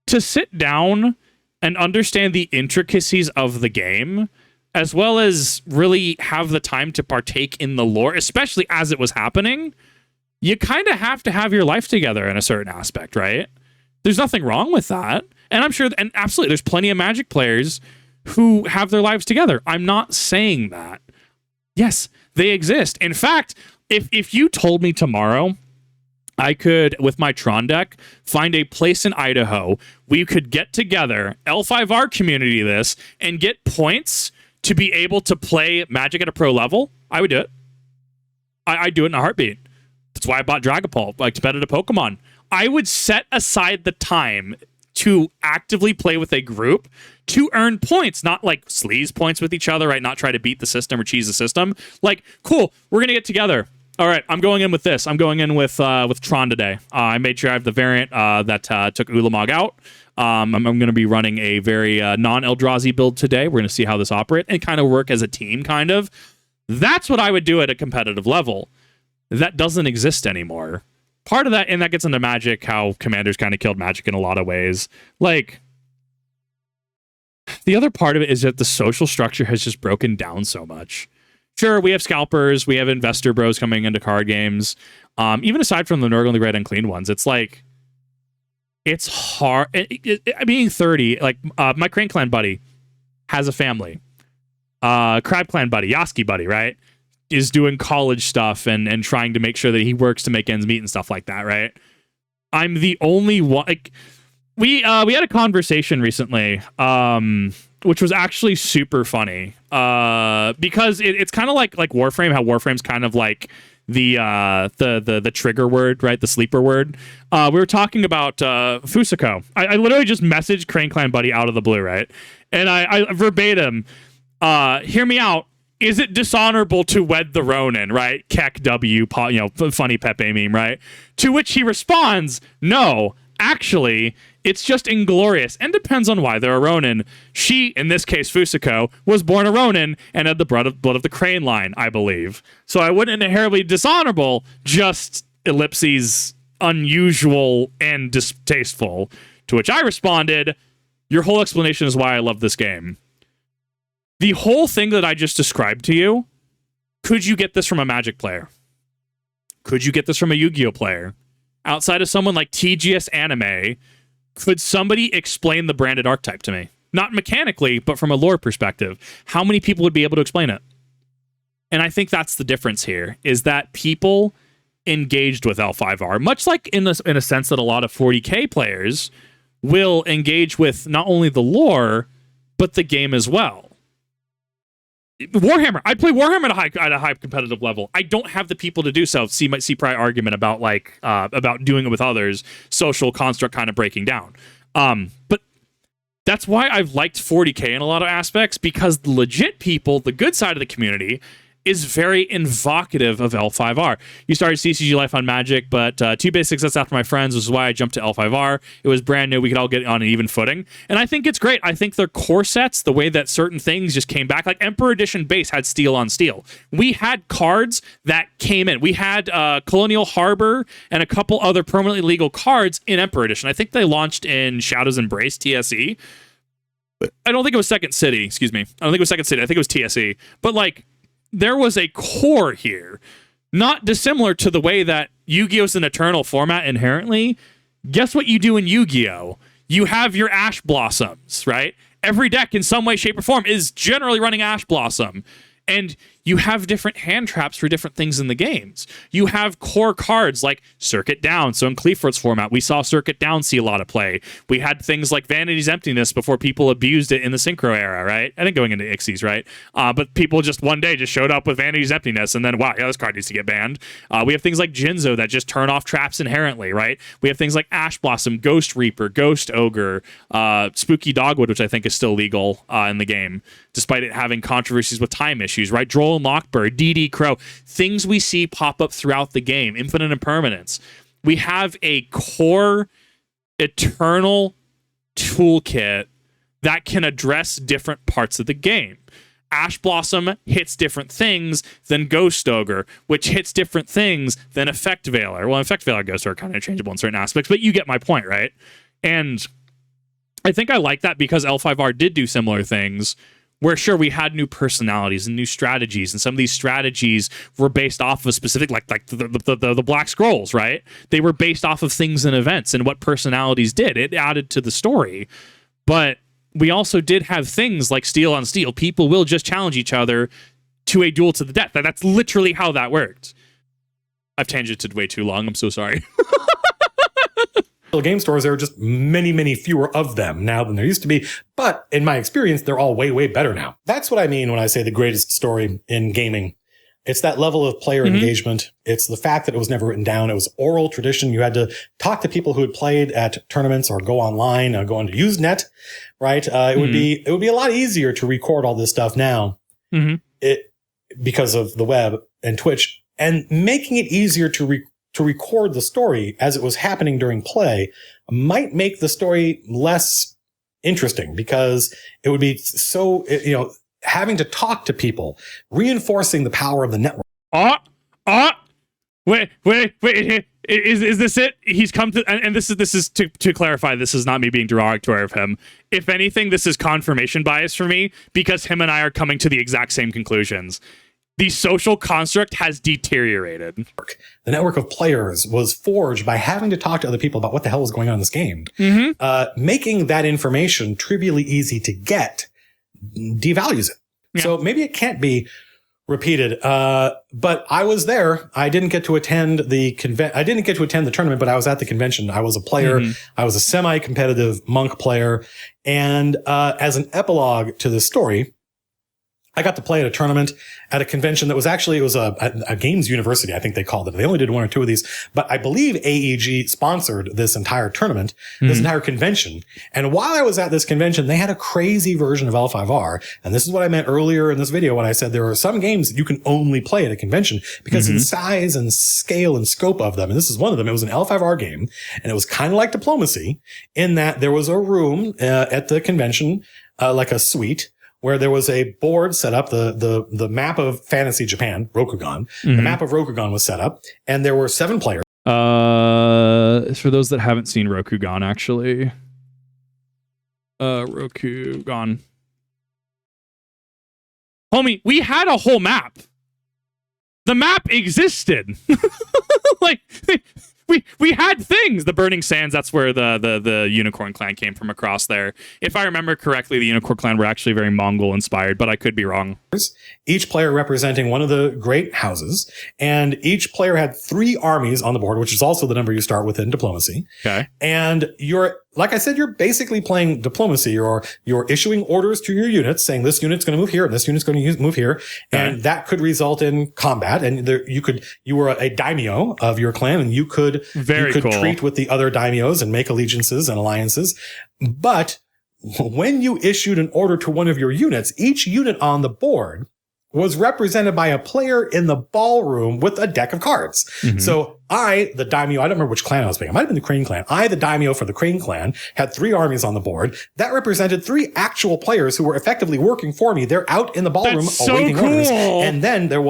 to sit down and understand the intricacies of the game, as well as really have the time to partake in the lore, especially as it was happening. You kind of have to have your life together in a certain aspect, right? There's nothing wrong with that. And I'm sure, and absolutely, there's plenty of Magic players who have their lives together. I'm not saying that. Yes, they exist. In fact, if you told me tomorrow I could, with my Tron deck, find a place in Idaho, we could get together, L5R community this, and get points to be able to play Magic at a pro level, I would do it. I'd do it in a heartbeat. That's why I bought Dragapult, like competitive Pokemon. I would set aside the time to actively play with a group to earn points, not like sleaze points with each other, right? Not try to beat the system or cheese the system. Like, cool, we're going to get together. All right, I'm going in with this. I'm going in with Tron today. I made sure I have the variant that took Ulamog out. I'm going to be running a very non-Eldrazi build today. We're going to see how this operates and kind of work as a team, kind of. That's what I would do at a competitive level. That doesn't exist anymore. Part of that, and that gets into Magic, how Commanders kind of killed Magic in a lot of ways. Like, the other part of it is that the social structure has just broken down so much. Sure, we have scalpers, we have investor bros coming into card games. Even aside from the Nurgle and the Great Unclean ones, it's like, it's hard. Being 30, like, my Crane Clan buddy has a family. Crab Clan buddy, Yoski buddy, right, is doing college stuff and trying to make sure that he works to make ends meet and stuff like that, right? I'm the only one. Like, we had a conversation recently, which was actually super funny, because it's kind of like Warframe, how Warframe's kind of like the trigger word, right? The sleeper word. We were talking about Fusako. I literally just messaged Crane Clan buddy out of the blue, right? And I verbatim, hear me out. Is it dishonorable to wed the Ronin, right? Keck W, funny Pepe meme, right? To which he responds, no, actually, it's just inglorious and depends on why they're a Ronin. She, in this case, Fusako, was born a Ronin and had the blood of the Crane line, I believe. So I wouldn't inherently dishonorable, just ellipses unusual and distasteful. To which I responded, your whole explanation is why I love this game. The whole thing that I just described to you, could you get this from a Magic player? Could you get this from a Yu-Gi-Oh player? Outside of someone like TGS Anime, could somebody explain the branded archetype to me? Not mechanically, but from a lore perspective. How many people would be able to explain it? And I think that's the difference here, is that people engaged with L5R, much like in a sense that a lot of 40K players will engage with not only the lore, but the game as well. Warhammer. I'd play Warhammer at a high competitive level. I don't have the people to do so. See prior argument about about doing it with others. Social construct kind of breaking down. But that's why I've liked 40K in a lot of aspects, because the legit people, the good side of the community, is very invocative of L5R. You started CCG Life on Magic, but 2 basic sets after my friends, which is why I jumped to L5R. It was brand new. We could all get on an even footing. And I think it's great. I think their core sets, the way that certain things just came back, like Emperor Edition base had steel on steel. We had cards that came in. We had Colonial Harbor and a couple other permanently legal cards in Emperor Edition. I think they launched in Shadow's Embrace, TSE. I don't think it was Second City. Excuse me. I don't think it was Second City. I think it was TSE. But like, there was a core here, not dissimilar to the way that Yu-Gi-Oh's an eternal format inherently. Guess what you do in Yu-Gi-Oh? You have your Ash Blossoms, right? Every deck in some way, shape, or form is generally running Ash Blossom. And you have different hand traps for different things in the games. You have core cards like Circuit Down. So in Cleeford's format, we saw Circuit Down see a lot of play. We had things like Vanity's Emptiness before people abused it in the Synchro era, right? I think going into Ixies, right? But people just one day just showed up with Vanity's Emptiness and then, wow, yeah, this card needs to get banned. We have things like Jinzo that just turn off traps inherently, right? We have things like Ash Blossom, Ghost Reaper, Ghost Ogre, Spooky Dogwood, which I think is still legal in the game, despite it having controversies with time issues, right? Droll and Lockbird, DD Crow, things we see pop up throughout the game, Infinite Impermanence. We have a core eternal toolkit that can address different parts of the game. Ash Blossom hits different things than Ghost Ogre, which hits different things than Effect Veiler. Well, Effect Veiler and Ghost Ogre are kind of interchangeable in certain aspects, but you get my point, right? And I think I like that because L5R did do similar things where, sure, we had new personalities and new strategies, and some of these strategies were based off of specific, like the Black Scrolls, right? They were based off of things and events and what personalities did. It added to the story. But we also did have things like Steel on Steel. People will just challenge each other to a duel to the death. That's literally how that worked. I've tangented way too long. I'm so sorry. Game stores, there are just many, many fewer of them now than there used to be. But in my experience, they're all way, way better now. That's what I mean when I say the greatest story in gaming. It's that level of player engagement. It's the fact that it was never written down. It was oral tradition. You had to talk to people who had played at tournaments or go online, go onto Usenet, right? It would be a lot easier to record all this stuff now because of the web and Twitch, and making it easier to record the story as it was happening during play might make the story less interesting, because it would be so, having to talk to people, reinforcing the power of the network. Wait. Is this it? He's come to, and this is to clarify, this is not me being derogatory of him. If anything, this is confirmation bias for me, because him and I are coming to the exact same conclusions. The social construct has deteriorated. The network of players was forged by having to talk to other people about what the hell was going on in this game. Making that information trivially easy to get devalues it. Yeah. So maybe it can't be repeated. But I was there. I didn't get to attend the tournament, but I was at the convention. I was a player. I was a semi-competitive monk player. And as an epilogue to this story, I got to play at a tournament at a convention that was actually, it was a games university, I think they called it. They only did 1 or 2 of these, but I believe AEG sponsored this entire tournament, this entire convention. And while I was at this convention, they had a crazy version of L5R. And this is what I meant earlier in this video when I said there are some games that you can only play at a convention because of the size and scale and scope of them. And this is one of them. It was an L5R game, and it was kind of like Diplomacy in that there was a room at the convention, like a suite, where there was a board set up, the map of Fantasy Japan, Rokugan. The map of Rokugan was set up, and there were 7 players. For those that haven't seen Rokugan, actually. Rokugan. Homie, we had a whole map. The map existed. Like, we had things. The Burning Sands, that's where the Unicorn Clan came from across there. If I remember correctly, the Unicorn Clan were actually very Mongol inspired, but I could be wrong. Each player representing one of the great houses, and each player had 3 armies on the board, which is also the number you start with in Diplomacy. Okay. And like I said, you're basically playing Diplomacy. You're issuing orders to your units saying this unit's going to move here and this unit's going to move here. And that could result in combat. And you were a daimyo of your clan, and you could treat with the other daimyos and make allegiances and alliances. But when you issued an order to one of your units, each unit on the board was represented by a player in the ballroom with a deck of cards. So I, the daimyo, I don't remember which clan I was playing. It might have been the Crane clan. I, the daimyo for the Crane clan, had 3 armies on the board. That represented 3 actual players who were effectively working for me. They're out in the ballroom awaiting orders. And then there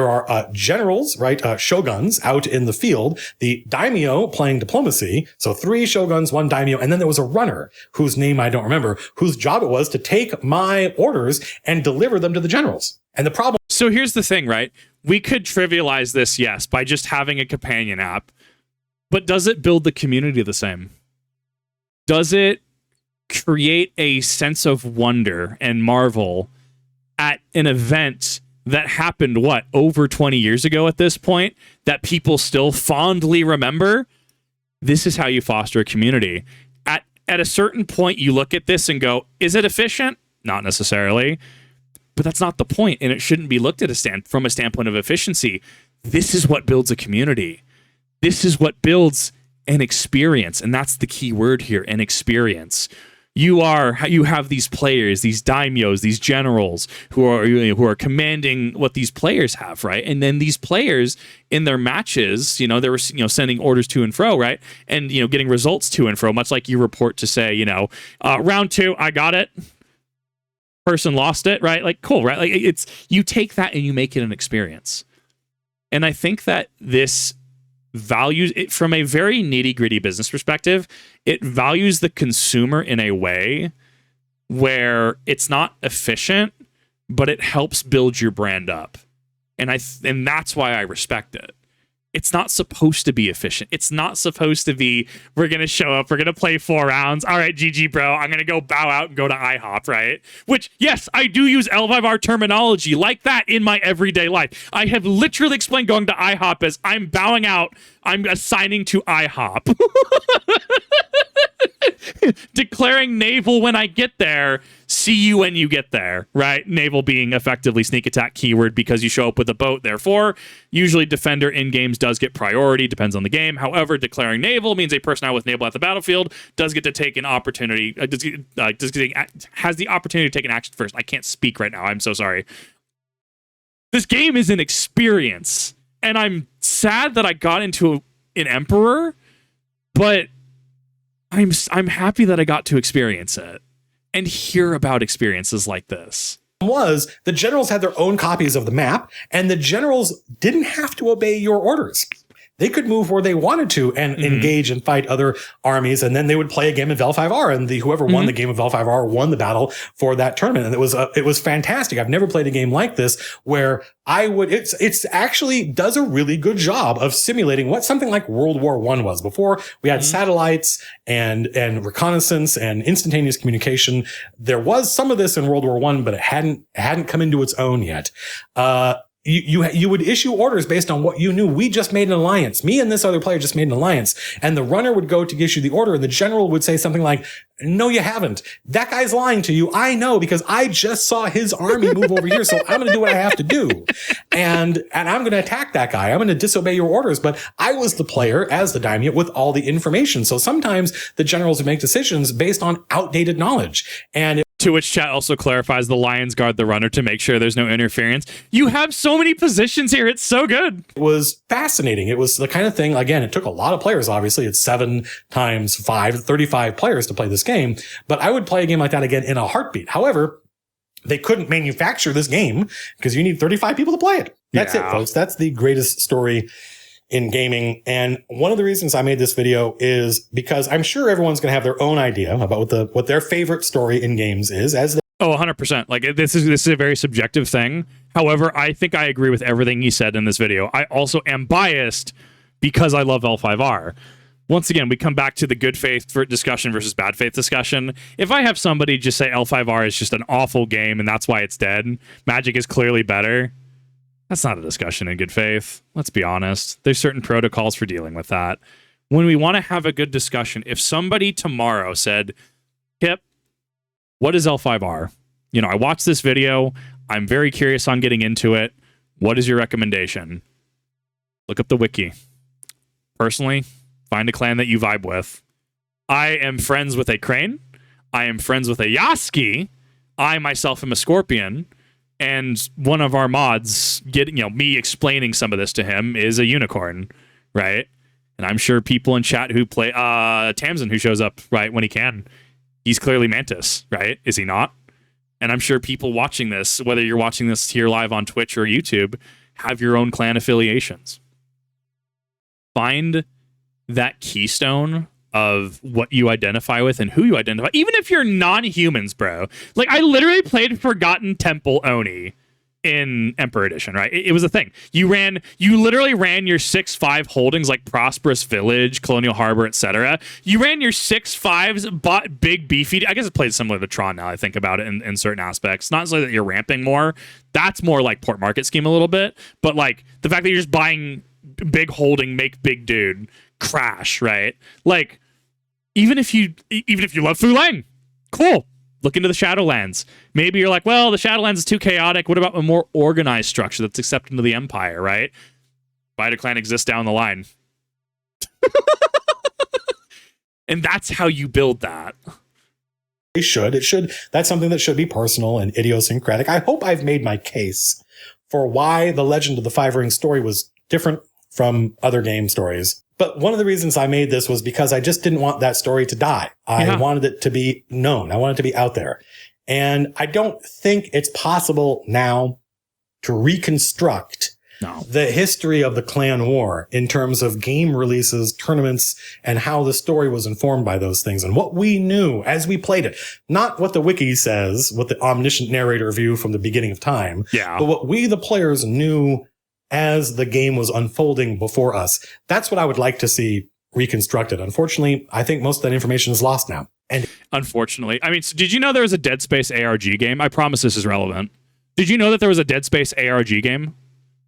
are generals, right? Shoguns out in the field. The daimyo playing diplomacy. So 3 shoguns, 1 daimyo. And then there was a runner whose name I don't remember, whose job it was to take my orders and deliver them to the generals. And the problem. So here's the thing, right? We could trivialize this, yes, by just having a companion app. But does it build the community the same? Does it create a sense of wonder and marvel at an event that happened, over 20 years ago at this point, that people still fondly remember? This is how you foster a community. At a certain point, you look at this and go, is it efficient? Not necessarily. But that's not the point, and it shouldn't be looked at from a standpoint of efficiency. This is what builds a community. This is what builds an experience, and that's the key word here, an experience. You have these players, these daimyos, these generals who are commanding what these players have, right? And then these players in their matches, they were sending orders to and fro, right? And getting results to and fro, much like you report to say, round 2, I got it. Person lost it, right? Like, cool, right? Like, it's, you take that and you make it an experience. And I think that this values it from a very nitty-gritty business perspective. It values the consumer in a way where it's not efficient, but it helps build your brand up. And that's why I respect it. It's not supposed to be efficient. It's not supposed to be, we're going to show up, we're going to play 4 rounds. All right, GG, bro. I'm going to go bow out and go to IHOP, right? Which, yes, I do use L5R terminology like that in my everyday life. I have literally explained going to IHOP as I'm bowing out, I'm assigning to IHOP. Declaring naval when I get there, see you when you get there, right? Naval being effectively sneak attack keyword because you show up with a boat. Therefore, usually defender in games does get priority, depends on the game. However, declaring naval means a person out with naval at the battlefield does get to take an opportunity, has the opportunity to take an action first. I can't speak right now. I'm so sorry. This game is an experience, and I'm sad that I got into an Emperor, but I'm happy that I got to experience it and hear about experiences like this. Was the generals had their own copies of the map, and the generals didn't have to obey your orders. They could move where they wanted to and engage and fight other armies, and then they would play a game of L5R, and whoever won the game of L5R won the battle for that tournament. And it was fantastic. I've never played a game like this where it's actually does a really good job of simulating what something like World War I was. Before we had satellites and reconnaissance and instantaneous communication. There was some of this in World War I, but it hadn't come into its own yet. You would issue orders based on what you knew. We just made an alliance. Me and this other player just made an alliance. And the runner would go to issue the order, and the general would say something like, no, you haven't. That guy's lying to you. I know, because I just saw his army move over here, so I'm going to do what I have to do. And I'm going to attack that guy. I'm going to disobey your orders. But I was the player, as the daimyo, with all the information. So sometimes the generals would make decisions based on outdated knowledge. And to which chat also clarifies the lions guard the runner to make sure there's no interference. You have so many positions here. It's so good. It was fascinating. It was the kind of thing, again, it took a lot of players, obviously. It's 7 times 5, 35 players to play this game. But I would play a game like that again in a heartbeat. However, they couldn't manufacture this game because you need 35 people to play it. That's it, folks. That's the greatest story in gaming. And one of the reasons I made this video is because I'm sure everyone's going to have their own idea about what their favorite story in games is. 100%. Like, this is a very subjective thing. However, I think I agree with everything he said in this video. I also am biased because I love L5R. Once again, we come back to the good faith discussion versus bad faith discussion. If I have somebody just say L5R is just an awful game and that's why it's dead, Magic is clearly better, that's not a discussion in good faith. Let's be honest. There's certain protocols for dealing with that. When we want to have a good discussion, if somebody tomorrow said, Kip, what is L5R? I watched this video. I'm very curious on getting into it. What is your recommendation? Look up the wiki. Personally, find a clan that you vibe with. I am friends with a Crane. I am friends with a Yaski. I myself am a Scorpion. And one of our mods me explaining some of this to him is a unicorn, right? And I'm sure people in chat who play Tamsin, who shows up right when he can, he's clearly Mantis, right? Is he not? And I'm sure people watching this, whether you're watching this here live on Twitch or YouTube, have your own clan affiliations. Find that keystone of what you identify with and who you identify, even if you're non-humans, bro. Like, I literally played Forgotten Temple Oni in Emperor Edition, right? It was a thing. You literally ran your 6-5 holdings like Prosperous Village, Colonial Harbor, etc. You ran your 6-5s, bought big beefy. I guess it plays similar to Tron now, I think about it in certain aspects. Not necessarily that you're ramping more. That's more like Port Market scheme a little bit. But like the fact that you're just buying big holding, make big dude, crash, right? Like, even if you love Fulang, cool. Look into the Shadowlands. Maybe you're like, well, the Shadowlands is too chaotic. What about a more organized structure that's accepted into the Empire, right? Vita Clan exists down the line. And that's how you build that. It should. That's something that should be personal and idiosyncratic. I hope I've made my case for why the Legend of the Five Rings story was different from other game stories. But one of the reasons I made this was because I just didn't want that story to die. I wanted it to be known. I wanted it to be out there. And I don't think it's possible now to reconstruct the history of the clan war in terms of game releases, tournaments, and how the story was informed by those things and what we knew as we played it. Not what the wiki says, what the omniscient narrator view from the beginning of time, but what we, the players, knew as the game was unfolding before us. That's what I would like to see reconstructed. Unfortunately, I think most of that information is lost now. And unfortunately, I mean, so did you know there was a Dead Space ARG game? I promise this is relevant. Did you know that there was a Dead Space ARG game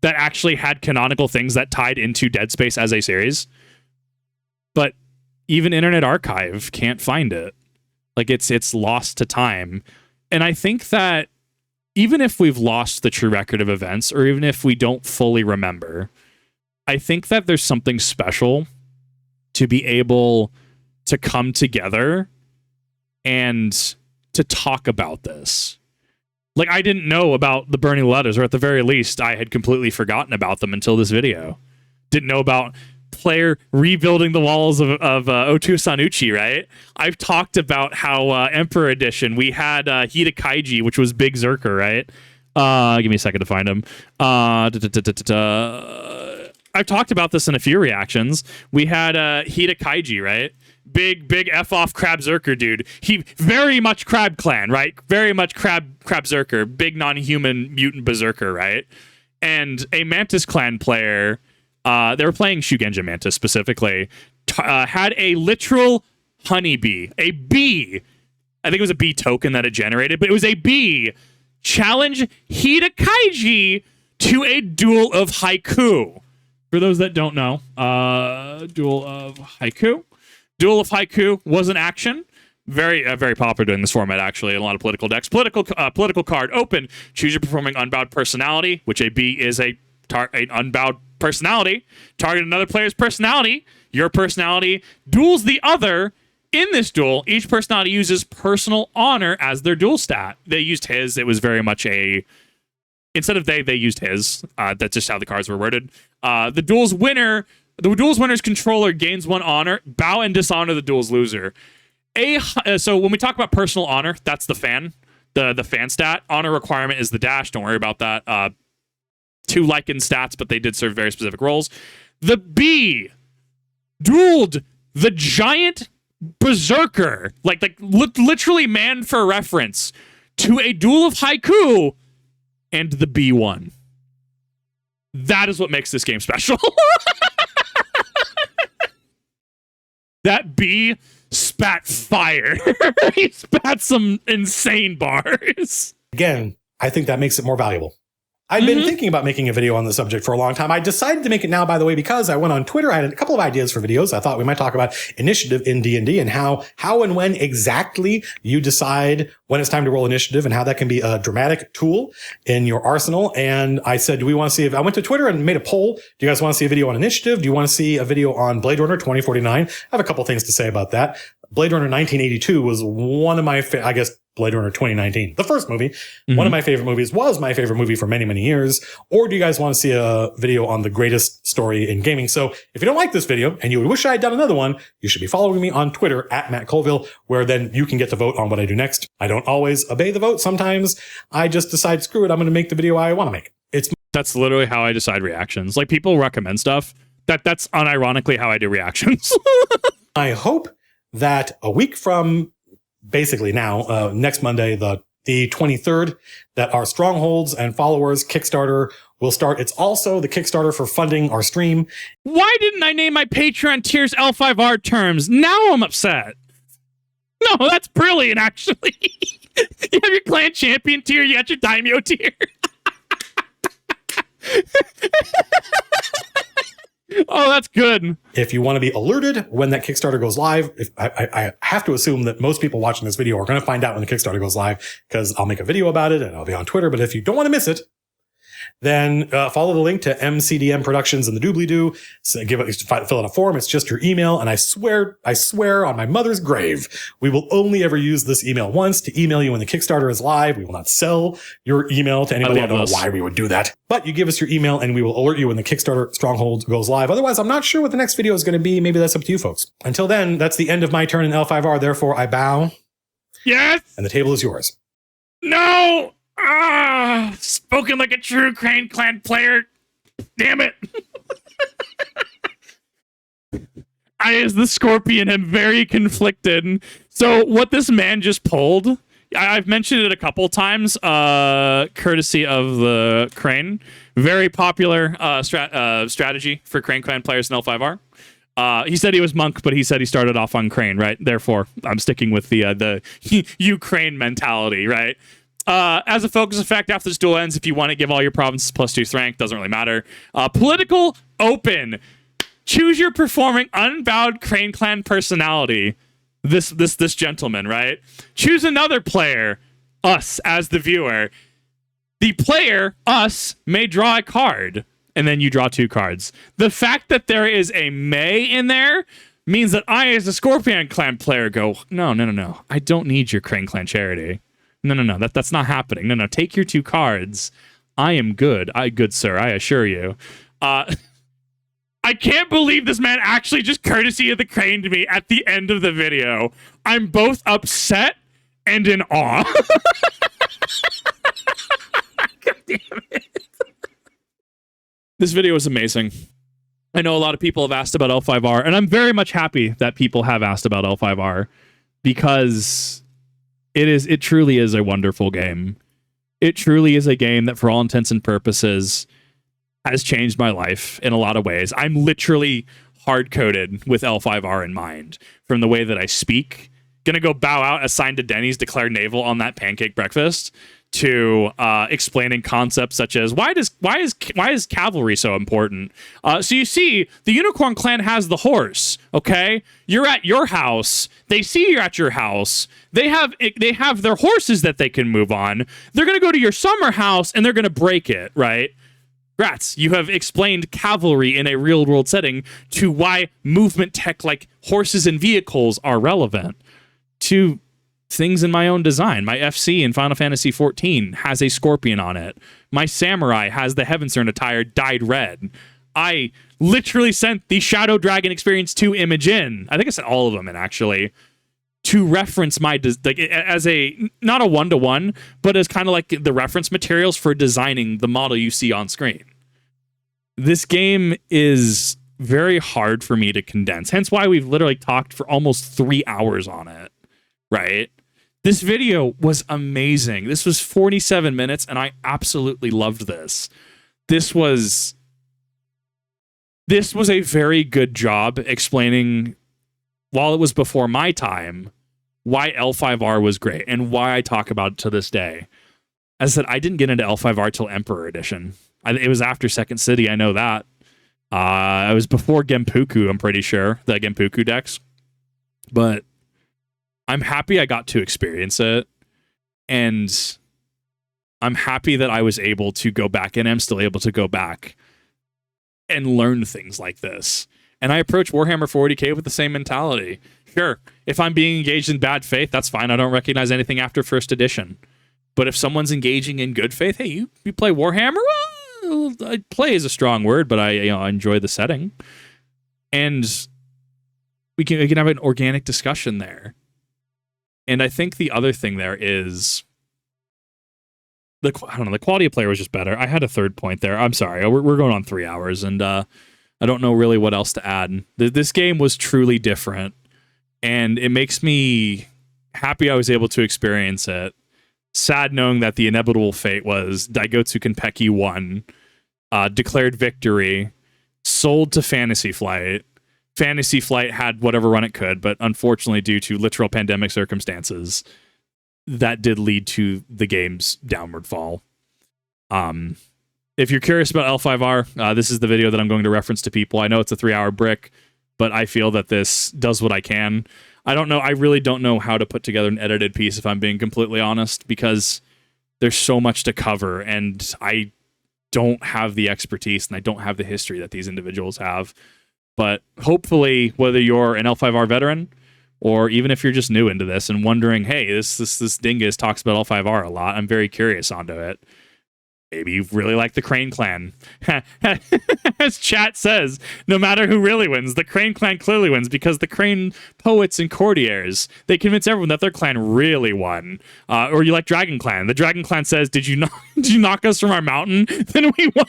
that actually had canonical things that tied into Dead Space as a series? But even Internet Archive can't find it. Like, it's lost to time. And I think that even if we've lost the true record of events, or even if we don't fully remember, I think that there's something special to be able to come together and to talk about this. Like, I didn't know about the Bernie letters, or at the very least, I had completely forgotten about them until this video. Didn't know about player rebuilding the walls of Otu Sanuchi, right? I've talked about how Emperor Edition, we had Hida Kaiji, which was Big Zerker, right? Give me a second to find him. I've talked about this in a few reactions. We had Hida Kaiji, right? Big F off Crab Zerker dude. He very much Crab Clan, right? Very much Crab Zerker, big non-human mutant berserker, right? And a Mantis Clan player, they were playing Shugenja Mantis specifically, had a literal honeybee, a bee. I think it was a bee token that it generated, but it was a bee. Challenge Hida Kaiji to a duel of haiku. For those that don't know, duel of haiku. Duel of Haiku was an action. Very popular doing this format, actually, in a lot of political decks. Political card open. Choose your performing unbowed personality, which a B is an unbowed personality. Target another player's personality. Your personality duels the other. In this duel, each personality uses personal honor as their duel stat. They used his. It was very much a... Instead of they used his. That's just how the cards were worded. The duel's winner's controller gains 1 honor. Bow and dishonor the duel's loser. So when we talk about personal honor, that's the fan. The fan stat. Honor requirement is the dash. Don't worry about that. 2 Lycan stats, but they did serve very specific roles. The B dueled the giant berserker, literally man for reference, to a duel of haiku, and the B won. That is what makes this game special. That bee spat fire. He spat some insane bars. Again, I think that makes it more valuable. I've been thinking about making a video on the subject for a long time. I decided to make it now, by the way, because I went on Twitter. I had a couple of ideas for videos. I thought we might talk about initiative in D&D and how and when exactly you decide when it's time to roll initiative and how that can be a dramatic tool in your arsenal. And I said, do we want to see if I went to Twitter and made a poll? Do you guys want to see a video on initiative? Do you want to see a video on Blade Runner 2049? I have a couple things to say about that. Blade Runner 1982 was one of my, Blade Runner 2019, the first movie, one of my favorite movies, was my favorite movie for many, many years? Or do you guys want to see a video on the greatest story in gaming? So if you don't like this video and you would wish I had done another one, you should be following me on Twitter at Matt Colville, where then you can get to vote on what I do next. I don't always obey the vote. Sometimes I just decide, screw it, I'm going to make the video I want to make. That's literally how I decide reactions. Like, people recommend stuff. That's unironically how I do reactions. I hope that a week from basically now, next Monday, the 23rd, that our Strongholds and Followers Kickstarter will start. It's also the Kickstarter for funding our stream. Why didn't I name my Patreon tiers L5R terms? Now I'm upset. No, that's brilliant, actually. You have your clan champion tier, you got your daimyo tier. Oh, that's good. If you want to be alerted when that Kickstarter goes live, I have to assume that most people watching this video are going to find out when the Kickstarter goes live, because I'll make a video about it and I'll be on Twitter. But if you don't want to miss it, then follow the link to MCDM Productions and the Doobly-Doo. So fill out a form. It's just your email. And I swear on my mother's grave, we will only ever use this email once to email you when the Kickstarter is live. We will not sell your email to anybody. I don't know why we would do that. But you give us your email and we will alert you when the Kickstarter Stronghold goes live. Otherwise, I'm not sure what the next video is going to be. Maybe that's up to you folks. Until then, that's the end of my turn in L5R. Therefore, I bow. Yes. And the table is yours. No. Spoken like a true Crane Clan player. Damn it. I, as the Scorpion, am very conflicted. So what this man just pulled, I've mentioned it a couple times, courtesy of the Crane. Very popular strategy for Crane Clan players in L5R. He said he was monk, but he said he started off on Crane, right? Therefore, I'm sticking with the Ukraine mentality, right? As a focus effect, after this duel ends, if you want to give all your provinces +2 strength, doesn't really matter. Political open. Choose your performing unbowed Crane Clan personality. This gentleman, right? Choose another player, us as the viewer. The player, us, may draw a card, and then you draw 2 cards. The fact that there is a may in there means that I, as a Scorpion Clan player, go, no. I don't need your Crane Clan charity. No. That's not happening. No. Take your 2 cards. I am good. Good sir. I assure you. I can't believe this man actually just courtesy of the Crane to me at the end of the video. I'm both upset and in awe. God damn it. This video is amazing. I know a lot of people have asked about L5R, and I'm very much happy that people have asked about L5R, because it truly is a wonderful game. It truly is a game that, for all intents and purposes, has changed my life in a lot of ways. I'm literally hard-coded with L5R in mind, from the way that I speak. Gonna go bow out, assigned to Denny's, declare naval on that pancake breakfast, to explaining concepts such as why is cavalry so important? So you see, the Unicorn Clan has the horse. Okay, you're at your house. They see you're at your house. They have their horses that they can move on. They're gonna go to your summer house and they're gonna break it. Right? Grats, you have explained cavalry in a real world setting to why movement tech like horses and vehicles are relevant to things in my own design. My FC in Final Fantasy XIV has a scorpion on it. My samurai has the Heavensern attire dyed red. I literally sent the Shadow Dragon Experience 2 image in. I think I sent all of them in, actually, to reference my as a not a one-to-one, but as kind of like the reference materials for designing the model you see on screen. This game is very hard for me to condense, hence why we've literally talked for almost 3 hours on it, right? This video was amazing. This was 47 minutes, and I absolutely loved this. This was a very good job explaining, while it was before my time, why L5R was great and why I talk about it to this day. As I said, I didn't get into L5R till Emperor Edition. It was after Second City, I know that. It was before Genpuku, I'm pretty sure, the Genpuku decks. But I'm happy I got to experience it, and I'm happy that I was able to go back, and I'm still able to go back and learn things like this. And I approach Warhammer 40K with the same mentality. Sure, if I'm being engaged in bad faith, that's fine. I don't recognize anything after first edition. But if someone's engaging in good faith, hey, you play Warhammer? Well, play is a strong word, but I enjoy the setting. And we can have an organic discussion there. And I think the other thing there is the quality of player was just better. I had a third point there. I'm sorry. We're going on 3 hours, and I don't know really what else to add. This game was truly different, and it makes me happy I was able to experience it. Sad knowing that the inevitable fate was Daigotsu Konpeki won, declared victory, sold to Fantasy Flight. Fantasy Flight had whatever run it could, but unfortunately, due to literal pandemic circumstances, that did lead to the game's downward fall. If you're curious about L5R, this is the video that I'm going to reference to people. I know it's a 3-hour brick, but I feel that this does what I can. I don't know. I really don't know how to put together an edited piece, if I'm being completely honest, because there's so much to cover, and I don't have the expertise and I don't have the history that these individuals have. But hopefully, whether you're an L5R veteran, or even if you're just new into this and wondering, hey, this dingus talks about L5R a lot, I'm very curious onto it. Maybe you really like the Crane Clan. As chat says, no matter who really wins, the Crane Clan clearly wins because the Crane poets and courtiers, they convince everyone that their clan really won. Or you like Dragon Clan. The Dragon Clan says, did you knock us from our mountain? Then we won.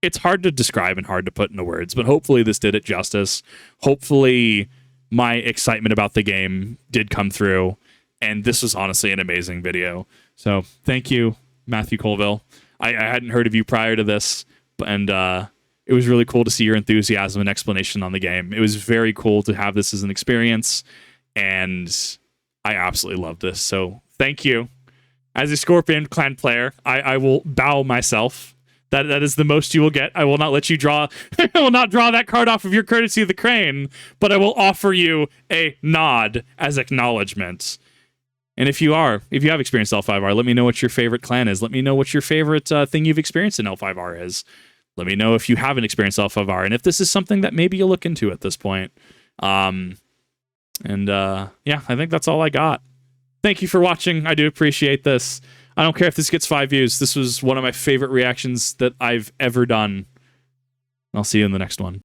It's hard to describe and hard to put into words, but hopefully this did it justice. Hopefully my excitement about the game did come through. And this was honestly an amazing video. So thank you, Matthew Colville. I hadn't heard of you prior to this, and it was really cool to see your enthusiasm and explanation on the game. It was very cool to have this as an experience, and I absolutely loved this. So thank you. As a Scorpion Clan player, I will bow myself. That is the most you will get. I will not let you draw. I will not draw that card off of your courtesy of the Crane, but I will offer you a nod as acknowledgement. And if you have experienced L5R, let me know what your favorite clan is. Let me know what your favorite thing you've experienced in L5R is. Let me know if you haven't experienced L5R, and if this is something that maybe you'll look into at this point. Yeah, I think that's all I got. Thank you for watching. I do appreciate this. I don't care if this gets 5 views. This was one of my favorite reactions that I've ever done. I'll see you in the next one.